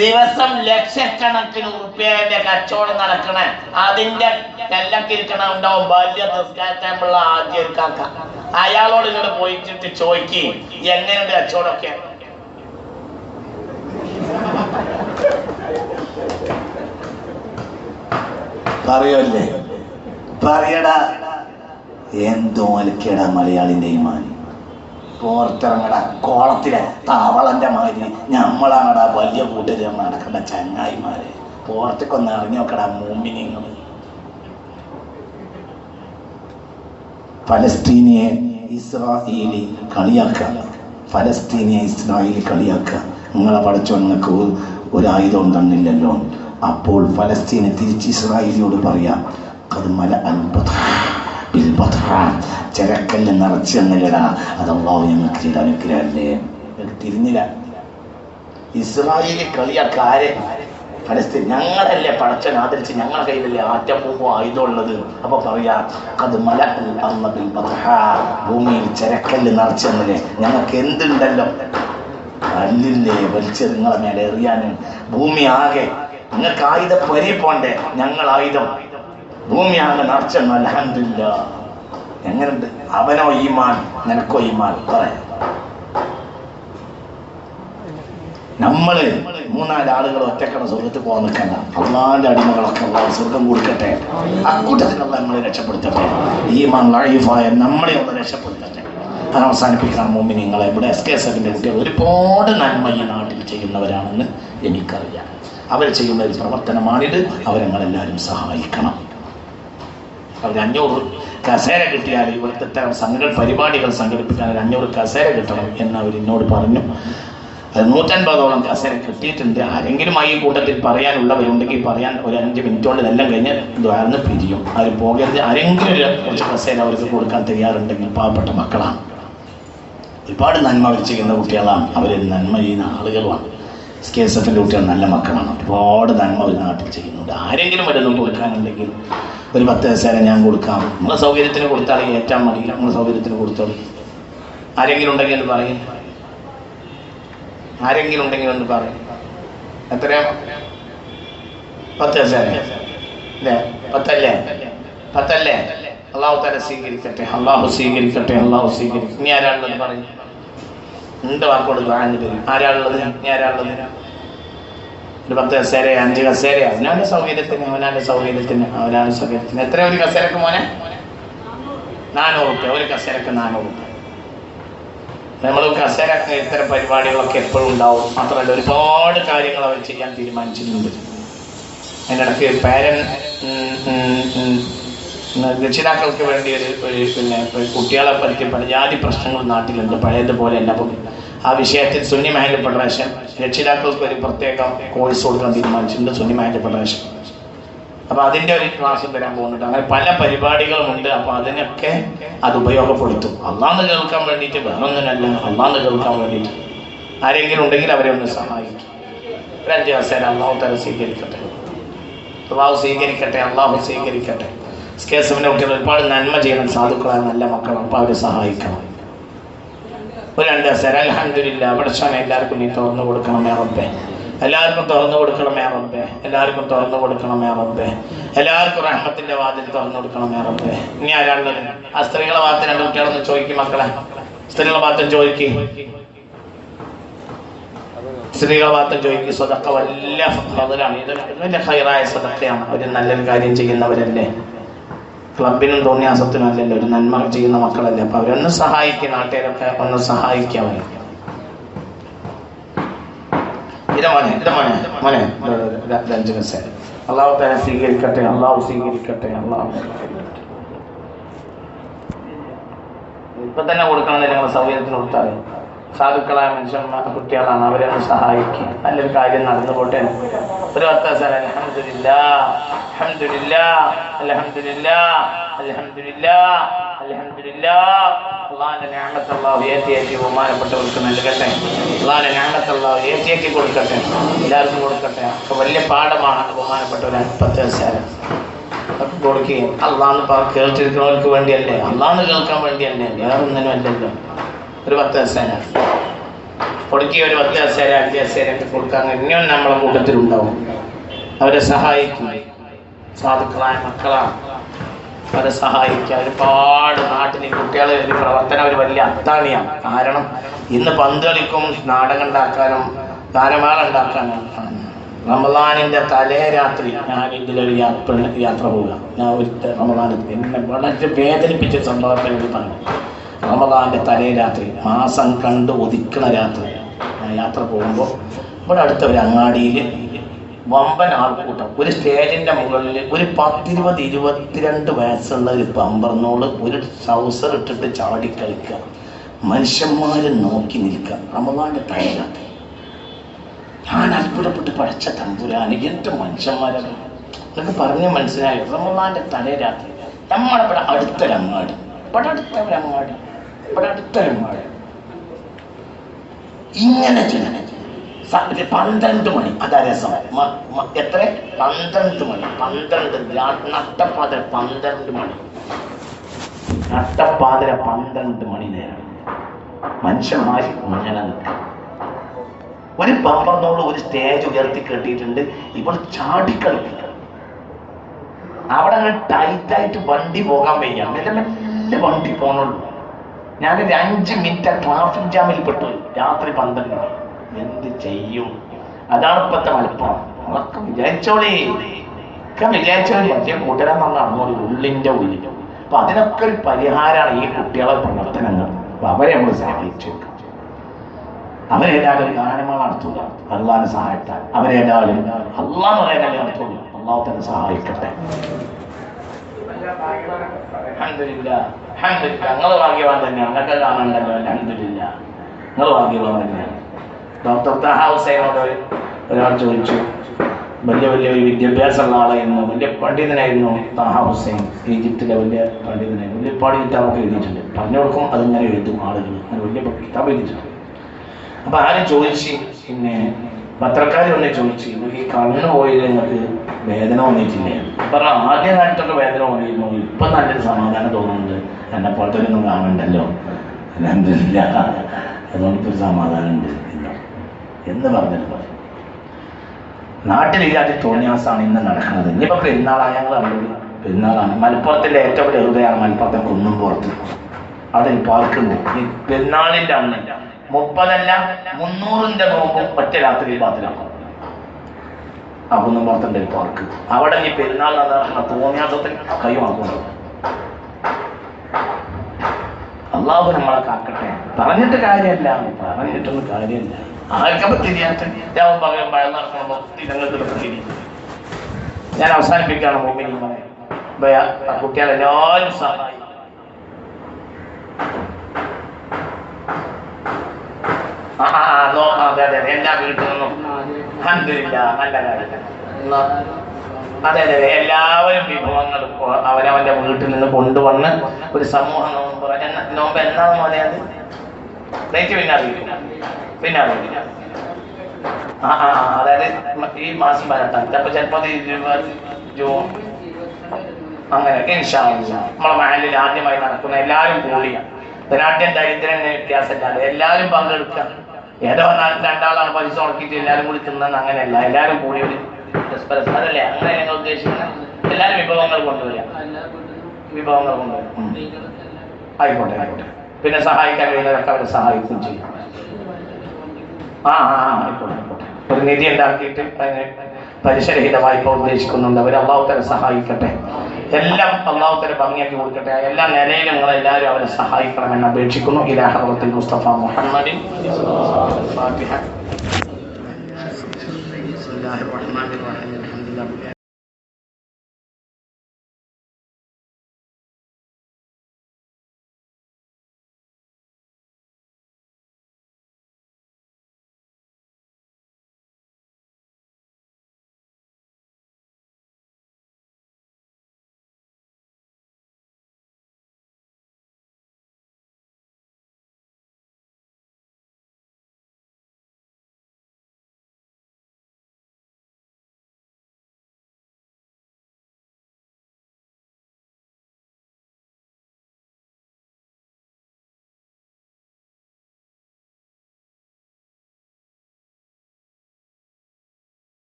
ദിവസം ലക്ഷക്കണക്കിന് ഉറുപ്പിയുടെ കച്ചവടം നടക്കണേ, അതിന്റെ എല്ലക്കിരിക്കണ ഉണ്ടാവും വലിയ നിസ്കാരമുള്ള ആദ്യം കാക്ക. അയാളോട് ഇങ്ങോട്ട് പോയിട്ട് ചോദിക്കും എങ്ങനെയുണ്ട് കച്ചവടമൊക്കെ. പറയല്ലേ? പറയടാ. എന്തോ അലക്കേടാ മലയാളിന്റെ ഈമാൻ. പുറത്തിറങ്ങട കോളത്തിലെ തവളന്റെ മാതിരി ഞമ്മളാണടാ വലിയ കൂട്ടര് നടക്കേണ്ട ചങ്ങായിമാരെ. പുറത്തേക്കൊന്ന് ഇറങ്ങി നോക്കടാ മോമിനിങ്ങൾ. ഫലസ്തീനിയെ ഇസ്രായേലി കളിയാക്കുക. ഫലസ്തീനിയെ ഇസ്രായേലി കളിയാക്കുക. നിങ്ങളെ പഠിച്ചോ നിങ്ങൾക്ക് ഒരായുധം തന്നില്ലല്ലോ. അപ്പോൾ ഫലസ്തീനെ തിരിച്ച് ഇസ്രായേലിയോട് പറയാം ചെരക്കല്ല് നിറച്ച് തന്നില്ലടാ, അതല്ലാഹു ഞങ്ങൾക്ക് ചെയ്ത അനുഗ്രഹല്ലേ. തിരിഞ്ഞില്ല. ഇസ്രായേലി കളിയാക്കാരെ ഫലസ്തീൻ ഞങ്ങളല്ലേ പടച്ചൻ ആദരിച്ച് ഞങ്ങളെ കയ്യിലല്ലേ ആറ്റപ്പൂവോ ആയുധം ഉള്ളത്. അപ്പൊ പറയാ ഭൂമിയിൽ ചെരക്കല്ല് നിറച്ച് തന്നില്ലേ, ഞങ്ങൾക്ക് എന്തുണ്ടല്ലോ. കല്ലില്ലേ വലിച്ചത് നിങ്ങളെ മേലെ എറിയാന്. ഭൂമി ആകെ നിങ്ങൾക്ക് ആയുധം പൊരി പോണ്ടേ, ഞങ്ങൾ ആയുധം ഭൂമി ആകെ നിറച്ചെന്നു. അൽഹംദുലില്ലാ. എങ്ങനുണ്ട്? അവനോ ഈമാൻ, നിനക്കോ ഈമാൻ. പറയാം നമ്മള് 3-4 ആളുകൾ ഒറ്റക്കണ സ്വർഗത്തിൽ പോകാൻ നിൽക്കണ്ട. അള്ളാന്റെ അടിമകളൊക്കെ അള്ളാഹു സ്വർഗം കൊടുക്കട്ടെ. അക്കൂട്ടത്തിലുള്ള നമ്മളെ രക്ഷപ്പെടുത്തട്ടെ. ഈമാൻ ലൈഫായ നമ്മളെ ഒന്ന് രക്ഷപ്പെടുത്തട്ടെ. അത് അവസാനിപ്പിക്കാൻ മോമിനിങ്ങളെ ഇവിടെ SKSFന്റെ കുട്ടികൾ ഒരുപാട് നന്മ ഈ നാട്ടിൽ ചെയ്യുന്നവരാണെന്ന് എനിക്കറിയാം. അവർ ചെയ്യുന്ന ഒരു പ്രവർത്തനമാണിത്. അവരെല്ലാവരും സഹായിക്കണം. അവർ 500 കസേര കിട്ടിയാൽ ഇവിടുത്തെ ഇത്തരം പരിപാടികൾ സംഘടിപ്പിക്കാൻ 500 കസേര കിട്ടണം എന്ന് അവർ എന്നോട് പറഞ്ഞു. അത് 150ഓളം കസേര കിട്ടിയിട്ടുണ്ട്. ആരെങ്കിലും ഈ കൂട്ടത്തിൽ പറയാനുള്ളവരുണ്ടെങ്കിൽ പറയാൻ. ഒരു 5 മിനിറ്റോടെ ഇതെല്ലാം കഴിഞ്ഞ് ദ്വാരന്ന് പിരിയും. അവർ പോകരുത്. ആരെങ്കിലും കുറച്ച് കസേര അവർക്ക് കൊടുക്കാൻ തയ്യാറുണ്ടെങ്കിൽ പാവപ്പെട്ട മക്കളാണ്. ഒരുപാട് നന്മ അവർ ചെയ്യുന്ന കുട്ടികളാണ്. അവർ നന്മ ചെയ്യുന്ന ആളുകളുമാണ്. SKSFന്റെ കുട്ടികൾ നല്ല മക്കളാണ്. ഒരുപാട് നന്മ ഒരു നാട്ടിൽ ചെയ്യുന്നുണ്ട്. ആരെങ്കിലും വല്ലതും കൊടുക്കാനുണ്ടെങ്കിൽ ഒരു 10 കസേര ഞാൻ കൊടുക്കാം. നമ്മളെ സൗകര്യത്തിന് കൊടുത്താണെങ്കിൽ ഏറ്റവും മതി. നമ്മളെ സൗകര്യത്തിന് കൊടുത്തോളൂ. ആരെങ്കിലും ഉണ്ടെങ്കിൽ എന്ന് പറയും. ആരെങ്കിലും ഉണ്ടെങ്കിൽ ഒന്ന് പറയും. എത്രയാ? 10 കസേര അല്ലേ? 10 അല്ലേ? അള്ളാഹു തആല സ്വീകരിക്കട്ടെ. അള്ളാഹു സ്വീകരിക്കട്ടെ. അള്ളാഹു സ്വീകരിക്കട്ടെ. ഇനി ആരാളുള്ളത് പറയും. എന്ത് വാക്കോട് വരും. ആരാളുള്ളത്? ഇനി ആരാളുള്ളത്? ഒരു 10 കസേര 5 കസേര അവനാന്റെ സൗകര്യത്തിന് എത്ര ഒരു കസേരക്ക് മോനെ? 400 രൂപ. ഒരു കസേരക്ക് 400 രൂപ. നമ്മൾ കസേര ഇത്തരം പരിപാടികളൊക്കെ എപ്പോഴും ഉണ്ടാവും. മാത്രമല്ല ഒരുപാട് കാര്യങ്ങൾ അവർ ചെയ്യാൻ തീരുമാനിച്ചിട്ടുണ്ട്. അതിനിടയ്ക്ക് രക്ഷിതാക്കൾക്ക് വേണ്ടി കുട്ടികളെ പറ്റി പല ജാതി പ്രശ്നങ്ങൾ നാട്ടിലുണ്ട്. പഴയതുപോലെ അല്ല. ആ വിഷയത്തിൽ സുന്നി മഹല്ല് ഫെഡറേഷൻ രക്ഷിതാക്കൾക്ക് ഒരു പ്രത്യേക കോഴ്സ് കൊടുക്കാൻ തീരുമാനിച്ചിട്ടുണ്ട്. സുന്നി മഹല്ല് ഫെഡറേഷൻ. അപ്പോൾ അതിൻ്റെ ഒരു ക്ലാസ് വരാൻ പോകുന്നുണ്ട്. അങ്ങനെ പല പരിപാടികളുമുണ്ട്. അപ്പോൾ അതിനൊക്കെ അത് ഉപയോഗപ്പെടുത്തും. അള്ളാഹ് കേൾക്കാൻ വേണ്ടിയിട്ട്, വേറൊന്നിനല്ല, അള്ളാഹ് കേൾക്കാൻ വേണ്ടിയിട്ട്. ആരെങ്കിലും ഉണ്ടെങ്കിൽ അവരെ ഒന്ന് സഹായിക്കും. 5 കസേര അള്ളാഹു തആല സ്വീകരിക്കട്ടെ. അള്ളാഹു സ്വീകരിക്കട്ടെ. അള്ളാഹു സ്വീകരിക്കട്ടെ. SKSFന്റെ കുട്ടികൾ ഒരുപാട് നന്മ ചെയ്യുന്ന സാധുക്കളായ നല്ല മക്കളാണ്. അപ്പോൾ അവരെ സഹായിക്കണം. ഒരു 2 കസേര അൽഹംദുലില്ലാ. പഠിച്ചാൽ എല്ലാവർക്കും നീ തുറന്നു കൊടുക്കണം. റബ്ബേ എല്ലാവർക്കും തുറന്നു കൊടുക്കണമേ റബ്ബേ, എല്ലാവർക്കും തുറന്നു കൊടുക്കണമേ റബ്ബേ, എല്ലാവർക്കും റഹ്മത്തിന്റെ വാതിൽ തുറന്നു കൊടുക്കണമേ റബ്ബേ. ഇനി ആരാളുള്ളത്? ആ സ്ത്രീകളെ ഭാഗത്ത് രണ്ട് കുട്ടികളൊന്ന് ചോദിക്കും മക്കളെ, സ്ത്രീകളെ ഭാഗത്തും ചോദിക്കും, സ്ത്രീകളെ ഭാഗത്തും ചോദിക്കും. സ്വതക്ക വലിയ ഫضലാണ്, ഇത് വലിയ ഖൈറായ സ്വതക്കയാണ്. അവർ നല്ലൊരു കാര്യം ചെയ്യുന്നവരല്ലേ, ക്ലബിനും തോന്നിയാസത്തിനും അല്ലല്ലോ, ഒരു നന്മ ചെയ്യുന്ന മക്കളല്ലേ. അപ്പൊ അവരൊന്ന് സഹായിക്കും, നാട്ടുകാരൊക്കെ ഒന്ന് സഹായിക്കാം. അള്ളാഹു തന്നെ സ്വീകരിക്കട്ടെ, അള്ളാഹു സ്വീകരിക്കട്ടെ, അള്ളാഹു ഇപ്പൊ തന്നെ കൊടുക്കണമെന്നില്ല, ഞങ്ങളുടെ സൗകര്യത്തിന് കൊടുത്താൽ സാധുക്കളായ മനുഷ്യന്മാർ കുട്ടികളാണ്, അവരെ ഒന്ന് സഹായിക്കുക. നല്ലൊരു കാര്യം നടന്നു പോട്ടെ. ഒരു വർത്താൻ അൽഹംദുലില്ലാഹ് അൽഹംദുലില്ലാഹ് അൽഹംദുലില്ലാഹ് അൽഹംദുലില്ലാഹ് അൽഹംദുലില്ലാഹ്. അള്ളാഹിന്റെ നിഅമത്ത് അല്ലാഹു ഏറ്റി ബഹുമാനപ്പെട്ടവർക്ക് നൽകട്ടെ. അള്ളാഹിന്റെ നിഅമത്ത് അല്ലാഹു ഏറ്റി കൊടുക്കട്ടെ, എല്ലാവർക്കും കൊടുക്കട്ടെ. അപ്പൊ വലിയ പാഠമാണ് ബഹുമാനപ്പെട്ടവർ 10 വയസ്സുകാരൻ കൊടുക്കുകയും അള്ളാഹ് കേട്ടിരിക്കുന്നവർക്ക് വേണ്ടിയല്ലേ, അള്ളാഹ് കേൾക്കാൻ വേണ്ടിയല്ലേ, വേറെ ഒന്നിനും അല്ലല്ലോ. ഒരു 10 വയസ്സുകാരൻ കൊടുക്കുകയും ഒരു 10 വയസ്സുകാരെ 5 വയസ്സുകാരൊക്കെ കൊടുക്കാൻ ഇനിയും നമ്മളെ കൂട്ടത്തിലുണ്ടാവും. അവരെ സഹായിക്കും, സാധുക്കളായ മക്കളാണ്, അവരെ സഹായിക്കുക. ഒരുപാട് നാട്ടിൽ കുട്ടികളെ ഒരു പ്രവർത്തനം ഒരു വലിയ അത്താണിയാണ്. കാരണം ഇന്ന് പന്ത് കളിക്കും, നാടകം ഉണ്ടാക്കാനും ഗാനമേള ഉണ്ടാക്കാനും. റമദാനിന്റെ തലേ രാത്രി ഞാൻ ഇതിലൊരു യാത്ര പോവുക. ഞാൻ ഒരു റമദാനത്തിൽ എന്നെ വളരെ വേദനിപ്പിച്ച സംഭവത്തിൽ പറഞ്ഞു. റമദാന്റെ തലേ രാത്രി, മാസം കണ്ട് ഒതുക്കണ രാത്രി ഞാൻ യാത്ര പോകുമ്പോൾ ഇവിടെ അടുത്ത ഒരു അങ്ങാടിയിൽ വമ്പൻ ആൾക്കൂട്ടം. ഒരു സ്റ്റേജിന്റെ മുകളിൽ ഒരു 10, 20, 22 വയസ്സുള്ള ഒരു പമ്പർന്നോള് ഒരു ട്രൗസർ ഇട്ടിട്ട് ചാടി കളിക്കുക, മനുഷ്യന്മാര് നോക്കി നിൽക്കുക. റമദാന്റെ തലേ രാത്രി ഞാൻ അത്ഭുതപ്പെട്ട് പഠിച്ച തമ്പുരാന്, എന്ത് മനുഷ്യന്മാരൊക്കെ എന്നൊക്കെ പറഞ്ഞ് മനസ്സിലായി. റമദാന്റെ തലേ രാത്രി നമ്മളിവിടെ അടുത്തൊരങ്ങാടി, ഇവിടെ അടുത്തൊരങ്ങാടി, ഇവിടെ അടുത്തൊരങ്ങാടി, ഇങ്ങനെ 12 മണി. അതാ രസം. എത്ര? 12 മണി. 12 നട്ടപ്പാതിര 12 മണി, നട്ടപ്പാതിര 12 മണി നേരം മനുഷ്യന്മാർ ഇങ്ങനെ നിൽക്കും. ഒരു പമ്പർന്നോട് ഒരു സ്റ്റേജ് ഉയർത്തി കെട്ടിയിട്ടുണ്ട്, ഇപ്പോൾ ചാടിക്കളിക്കുക. അവിടെ അങ്ങനെ ടൈറ്റായിട്ട് വണ്ടി പോകാൻ വയ്യ, മെല്ലെ മെല്ലെ വണ്ടി പോകണുള്ളൂ. ഞാനൊരു 5 മിനിറ്റ് ട്രാഫിക് ജാമിൽ പെട്ടു. രാത്രി 12 മണി. എന്ത് ചെയ്യും? അതാണ് ഇപ്പത്തെ മലപ്പുറം. അതൊക്കെ വിചാരിച്ചോളേ, മറ്റേ കൂട്ടരാൻ പറഞ്ഞാൽ ഉള്ളിന്റെ ഉള്ളിൽ. അപ്പൊ അതിനൊക്കെ ഒരു പരിഹാരമാണ് ഈ കുട്ടികളെ പ്രവർത്തനങ്ങൾ. അപ്പൊ അവരെ നമ്മൾ സഹായിച്ചു. അവരേതായാലും ഗാനമേള നടത്തുക, അള്ളാഹിനെ സഹായിട്ടാൽ. അവരേതായാലും അള്ളാഹ് പറയാനല്ലേ നടത്തുള്ളൂ. അള്ളാഹു തന്നെ സഹായിക്കട്ടെ. അൽഹംദുലില്ലാഹ് അൽഹംദുലില്ലാഹ്. നിങ്ങൾ ഭാഗ്യവാൻ തന്നെയാണ്, നിങ്ങൾക്ക് കാണണ്ടല്ലോ. അൽഹംദുലില്ലാഹ്, നിങ്ങൾ ഭാഗ്യവാൻ തന്നെയാണ്. ഡോക്ടർ താഹ ഹുസൈനോട് ഒരാൾ ചോദിച്ചു, വലിയ വലിയ വിദ്യാഭ്യാസമുള്ള ആളായിരുന്നു, വലിയ പണ്ഡിതനായിരുന്നു താഹ ഹുസൈൻ. ഈജിപ്തിലെ വലിയ പണ്ഡിതനായിരുന്നു, വലിയ ഒരുപാട് കിതാബൊക്കെ എഴുതിയിട്ടുണ്ട്. പറഞ്ഞു കൊടുക്കും, അതിങ്ങനെ എഴുതും ആളുകൾ. അങ്ങനെ വലിയ കിതാബ് എഴുതിയിട്ടുണ്ട്. അപ്പൊ ആരും ചോദിച്ചു, പിന്നെ പത്രക്കാർ ഒന്ന് ചോദിച്ചു, ഈ കണ്ണ് പോയത് നിങ്ങൾക്ക് വേദന തോന്നിയിട്ടില്ലേ? പറഞ്ഞ ആദ്യ കാലത്തൊക്കെ വേദന തോന്നിയിരുന്നു, ഇപ്പൊ നല്ലൊരു സമാധാനം തോന്നുന്നുണ്ട്, എന്നെ പോലത്തൊന്നും കാണണ്ടല്ലോ, അൽഹംദുലില്ലാഹ്, അതുകൊണ്ടിപ്പോൾ സമാധാനം ഉണ്ട് എന്ന് പറഞ്ഞിട്ട് പറയും. നാട്ടിലില്ലാത്ത തോന്നിയാസാണ് ഇന്ന് നടക്കുന്നത്. ഇനിയിപ്പോ പെരുന്നാളാണ്, ഞങ്ങൾ കണ്ടത് പെരുന്നാളാണ്. മലപ്പുറത്തിന്റെ ഏറ്റവും വലിയ ഹൃദയമാണ് മലപ്പുറത്തെ കുന്നുംപുറത്ത്. അവിടെ ഒരു പാർക്കുണ്ട്. ഈ പെരുന്നാളിന്റെ അന്ന് 30 300ന്റെ നോമ്പും ഒറ്റ രാത്രി പാത്തിലാക്കും. ആ കുന്നുംപുറത്തിന്റെ ഒരു പാർക്ക്. അവിടെ ഈ പെരുന്നാൾ തോന്നിയാസത്തിൽ കൈമാക്കുന്നു. അള്ളാഹു നമ്മളെ കാക്കട്ടെ. പറഞ്ഞിട്ട് കാര്യമല്ല, പറഞ്ഞിട്ടൊന്നും കാര്യമല്ല. ആർക്കപ്പോ തിരിയാത്ത രാവും പകലും പഴം നടക്കണമോ തിരി. ഞാൻ അവസാനിപ്പിക്കുകയാണ്. മോമിനിങ്ങളെ കുട്ടികളെല്ലാവരും സഹായിക്കും. അതെ അതെ, എല്ലാ വീട്ടിൽ നിന്നും അൽഹംദുലില്ലാഹ് നല്ല കാര്യം. അതെ അതെ, എല്ലാവരും വിഭവങ്ങൾ അവനവന്റെ വീട്ടിൽ നിന്ന് കൊണ്ടുവന്ന് ഒരു സമൂഹ നോമ്പ്. നോമ്പ് എന്നാണ് പറയാത്? ഡേറ്റ് പിന്നെ അറിയില്ല. അതായത് ഈ മാസം 18. അപ്പൊ ചിലപ്പോ ജൂൺ അങ്ങനെയൊക്കെ ഇൻഷാ അല്ലാഹ് നമ്മളെ മഹല്ലിൽ ആദ്യമായി നടക്കുന്ന എല്ലാവരും കൂടിയ ധനാഢ്യം ദരിദ്രന് വ്യത്യാസമില്ലാതെ എല്ലാവരും പങ്കെടുക്കുക. ഏതോ രണ്ടാളാണ് പൈസ ഉറക്കിയിട്ട് എല്ലാവരും കൂടി തിന്നാൻ അങ്ങനെയല്ല. എല്ലാവരും കൂടി ഒരു പരസ്പരല്ലേ അങ്ങനെ ഞങ്ങൾ ഉദ്ദേശിക്കുന്നത്. എല്ലാവരും വിഭവങ്ങൾ കൊണ്ടുവരിക, വിഭവങ്ങൾ കൊണ്ടുവരും. ആയിക്കോട്ടെ ആയിക്കോട്ടെ. പിന്നെ സഹായിക്കാൻ കഴിയുന്നവരൊക്കെ അവരെ സഹായിക്കുകയും ചെയ്യും. ആയിക്കോട്ടെ ആയിക്കോട്ടെ. ഒരു നിധി ഉണ്ടാക്കിയിട്ട് അതിന് പലിശരഹിത വായ്പ ഉദ്ദേശിക്കുന്നുണ്ട്. അവർ അള്ളാഹു തആല സഹായിക്കട്ടെ. എല്ലാം അള്ളാഹു തആല ഭംഗിയാക്കി കൊടുക്കട്ടെ. എല്ലാ നിലയിലും നിങ്ങളെല്ലാവരും അവരെ സഹായിക്കണമെന്ന് അപേക്ഷിക്കുന്നു. ഇലാ ഹദ്റത്തിൽ മുസ്തഫ മുഹമ്മദിൻ ഫാത്തിഹ. ബിസ്മില്ലാഹിർ റഹ്മാനിർ റഹീം.